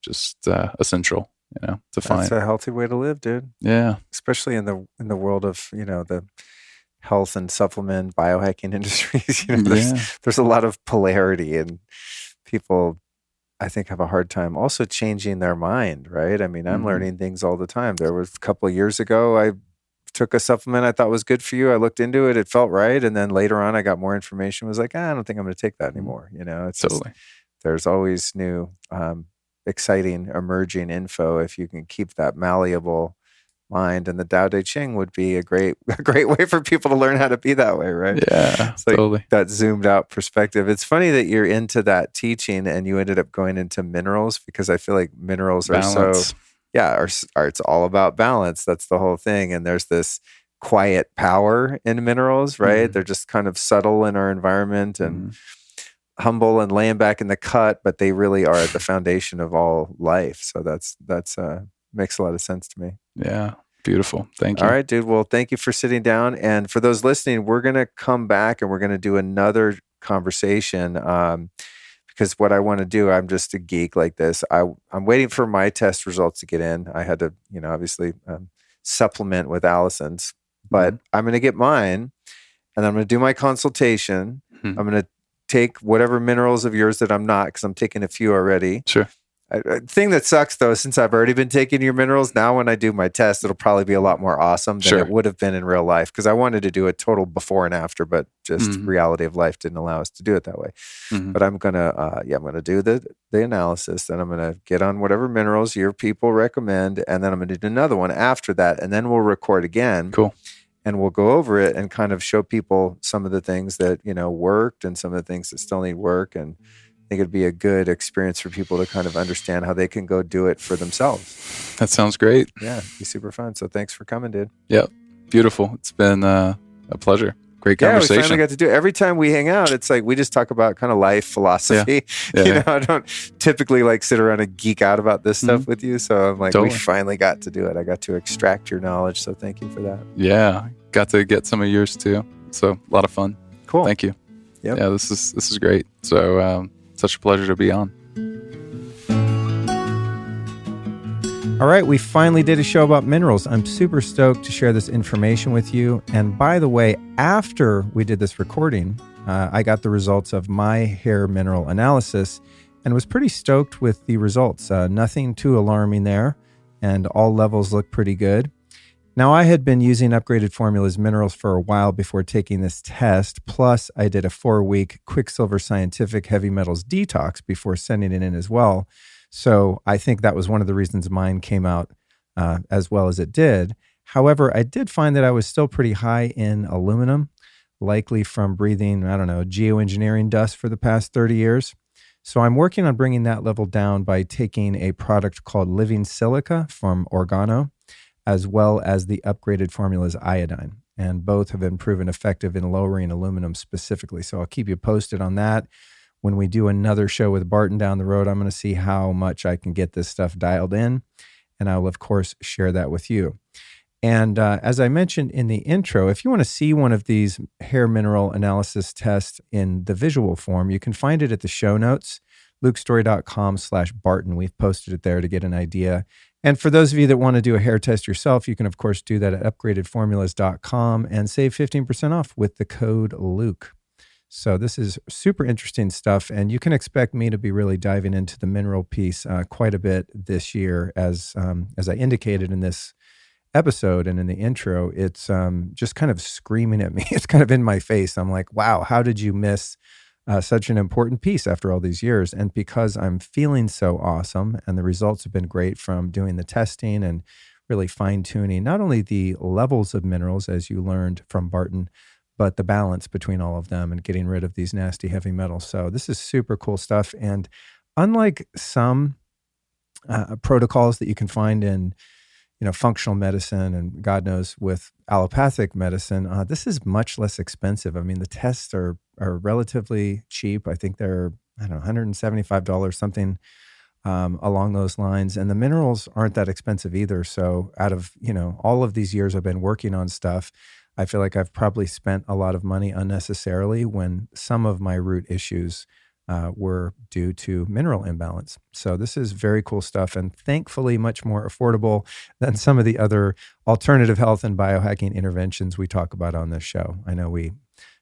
just essential. to find. That's a healthy way to live, dude. Yeah. Especially in the world of, the health and supplement biohacking industries. There's a lot of polarity, and people, I think, have a hard time also changing their mind, right? I mean, I'm learning things all the time. There was a couple of years ago, I took a supplement I thought was good for you. I looked into it. It felt right. And then later on, I got more information, was like, I don't think I'm going to take that anymore. It's Totally. There's always new, exciting, emerging info if you can keep that malleable mind. And the Tao Te Ching would be a great way for people to learn how to be that way, right? Yeah, it's like totally. that zoomed out perspective. It's funny that you're into that teaching and you ended up going into minerals, because I feel like minerals Balance. are it's all about balance. That's the whole thing. And there's this quiet power in minerals, right? They're just kind of subtle in our environment and humble and laying back in the cut, but they really are at the foundation of all life. So that's makes a lot of sense to me. Yeah. Beautiful. Thank you. All right, dude. Well, thank you for sitting down. And for those listening, we're going to come back and we're going to do another conversation, because what I want to do, I'm just a geek like this. I'm waiting for my test results to get in. I had to, obviously supplement with Allison's, but I'm going to get mine and I'm going to do my consultation. I'm going to take whatever minerals of yours that I'm not, because I'm taking a few already. Sure. Thing that sucks though, since I've already been taking your minerals, now when I do my test, it'll probably be a lot more awesome than it would have been in real life, because I wanted to do a total before and after, but just reality of life didn't allow us to do it that way. But I'm gonna, I'm gonna do the analysis, then I'm gonna get on whatever minerals your people recommend, and then I'm gonna do another one after that, and then we'll record again. Cool. And we'll go over it and kind of show people some of the things that worked and some of the things that still need work. And I think it'd be a good experience for people to kind of understand how they can go do it for themselves. That sounds great. Yeah, it'd be super fun. So thanks for coming, dude. Yep. Beautiful. It's been a pleasure. Great conversation. Yeah, we finally got to do it. Every time we hang out, it's like we just talk about kind of life philosophy. Yeah. I don't typically like sit around and geek out about this stuff with you. So I'm like, we finally got to do it. I got to extract your knowledge. So thank you for that. Yeah. Got to get some of yours too. So a lot of fun. Cool. Thank you. Yep. Yeah, this is great. So such a pleasure to be on. All right, we finally did a show about minerals. I'm super stoked to share this information with you. And by the way, after we did this recording, I got the results of my hair mineral analysis and was pretty stoked with the results. Nothing too alarming there, and all levels look pretty good. Now, I had been using Upgraded Formulas minerals for a while before taking this test. Plus, I did a 4-week Quicksilver Scientific heavy metals detox before sending it in as well. So I think that was one of the reasons mine came out as well as it did. However, I did find that I was still pretty high in aluminum, likely from breathing, geoengineering dust for the past 30 years. So I'm working on bringing that level down by taking a product called Living Silica from Organo, as well as the Upgraded Formulas iodine. And both have been proven effective in lowering aluminum specifically. So I'll keep you posted on that. When we do another show with Barton down the road, I'm going to see how much I can get this stuff dialed in. And I will, of course, share that with you. And as I mentioned in the intro, if you want to see one of these hair mineral analysis tests in the visual form, you can find it at the show notes, lukestory.com/Barton. We've posted it there to get an idea. And for those of you that want to do a hair test yourself, you can, of course, do that at upgradedformulas.com and save 15% off with the code Luke. So this is super interesting stuff, and you can expect me to be really diving into the mineral piece quite a bit this year. As I indicated in this episode and in the intro, it's just kind of screaming at me. It's kind of in my face. I'm like, wow, how did you miss such an important piece after all these years? And because I'm feeling so awesome and the results have been great from doing the testing and really fine-tuning not only the levels of minerals, as you learned from Barton, but the balance between all of them and getting rid of these nasty heavy metals. So this is super cool stuff. And unlike some protocols that you can find in functional medicine and God knows with allopathic medicine, this is much less expensive. I mean, the tests are relatively cheap. I think they're, $175, something along those lines. And the minerals aren't that expensive either. So out of, all of these years I've been working on stuff, I feel like I've probably spent a lot of money unnecessarily when some of my root issues were due to mineral imbalance. So this is very cool stuff, and thankfully much more affordable than some of the other alternative health and biohacking interventions we talk about on this show. I know we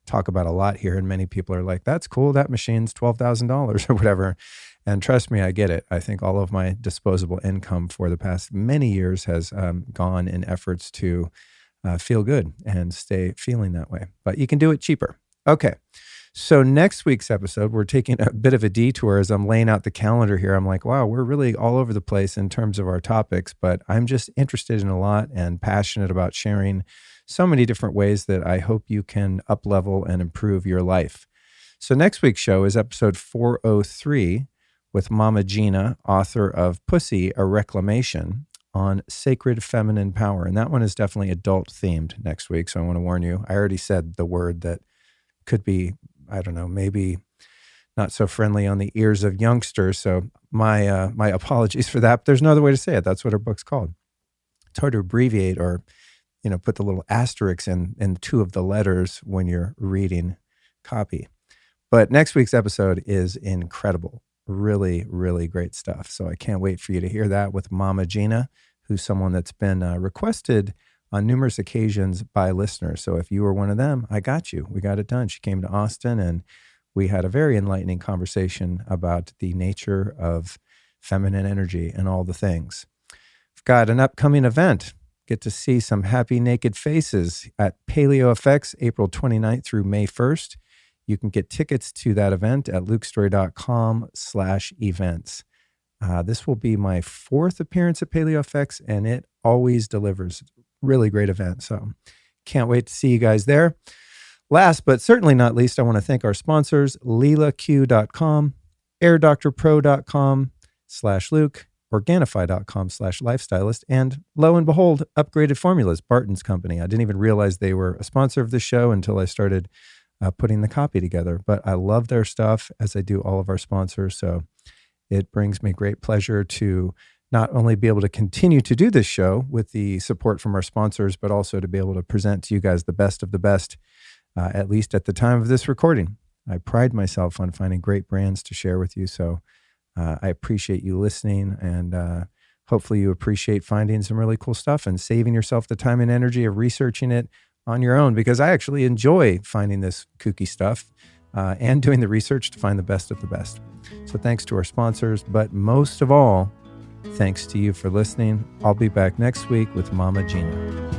talk about a lot here, and many people are like, that's cool, that machine's $12,000 or whatever. And trust me, I get it. I think all of my disposable income for the past many years has gone in efforts to feel good and stay feeling that way. But you can do it cheaper. Okay. So next week's episode, we're taking a bit of a detour as I'm laying out the calendar here. I'm like, wow, we're really all over the place in terms of our topics, but I'm just interested in a lot and passionate about sharing so many different ways that I hope you can up-level and improve your life. So next week's show is episode 403 with Mama Gina, author of Pussy, A Reclamation, on sacred feminine power. And that one is definitely adult themed next week. So I want to warn you, I already said the word that could be, I don't know, maybe not so friendly on the ears of youngsters. So my my apologies for that. But there's no other way to say it. That's what her book's called. It's hard to abbreviate or, put the little asterisks in two of the letters when you're reading copy. But next week's episode is incredible. Really, really great stuff. So I can't wait for you to hear that with Mama Gina, who's someone that's been requested on numerous occasions by listeners. So if you were one of them, I got you. We got it done. She came to Austin and we had a very enlightening conversation about the nature of feminine energy and all the things. I've got an upcoming event. Get to see some happy naked faces at Paleo FX, April 29th through May 1st. You can get tickets to that event at lukestory.com/events. This will be my 4th appearance at Paleo FX, and it always delivers. Really great event. So can't wait to see you guys there. Last, but certainly not least, I want to thank our sponsors, LeelaQ.com, AirDoctorPro.com/Luke, Organifi.com/lifestylist, and lo and behold, Upgraded Formulas, Barton's company. I didn't even realize they were a sponsor of the show until I started putting the copy together. But I love their stuff, as I do all of our sponsors. So it brings me great pleasure to not only be able to continue to do this show with the support from our sponsors, but also to be able to present to you guys the best of the best, at least at the time of this recording. I pride myself on finding great brands to share with you. So I appreciate you listening, and hopefully you appreciate finding some really cool stuff and saving yourself the time and energy of researching it on your own, because I actually enjoy finding this kooky stuff and doing the research to find the best of the best. So thanks to our sponsors, but most of all, thanks to you for listening. I'll be back next week with Mama Gina.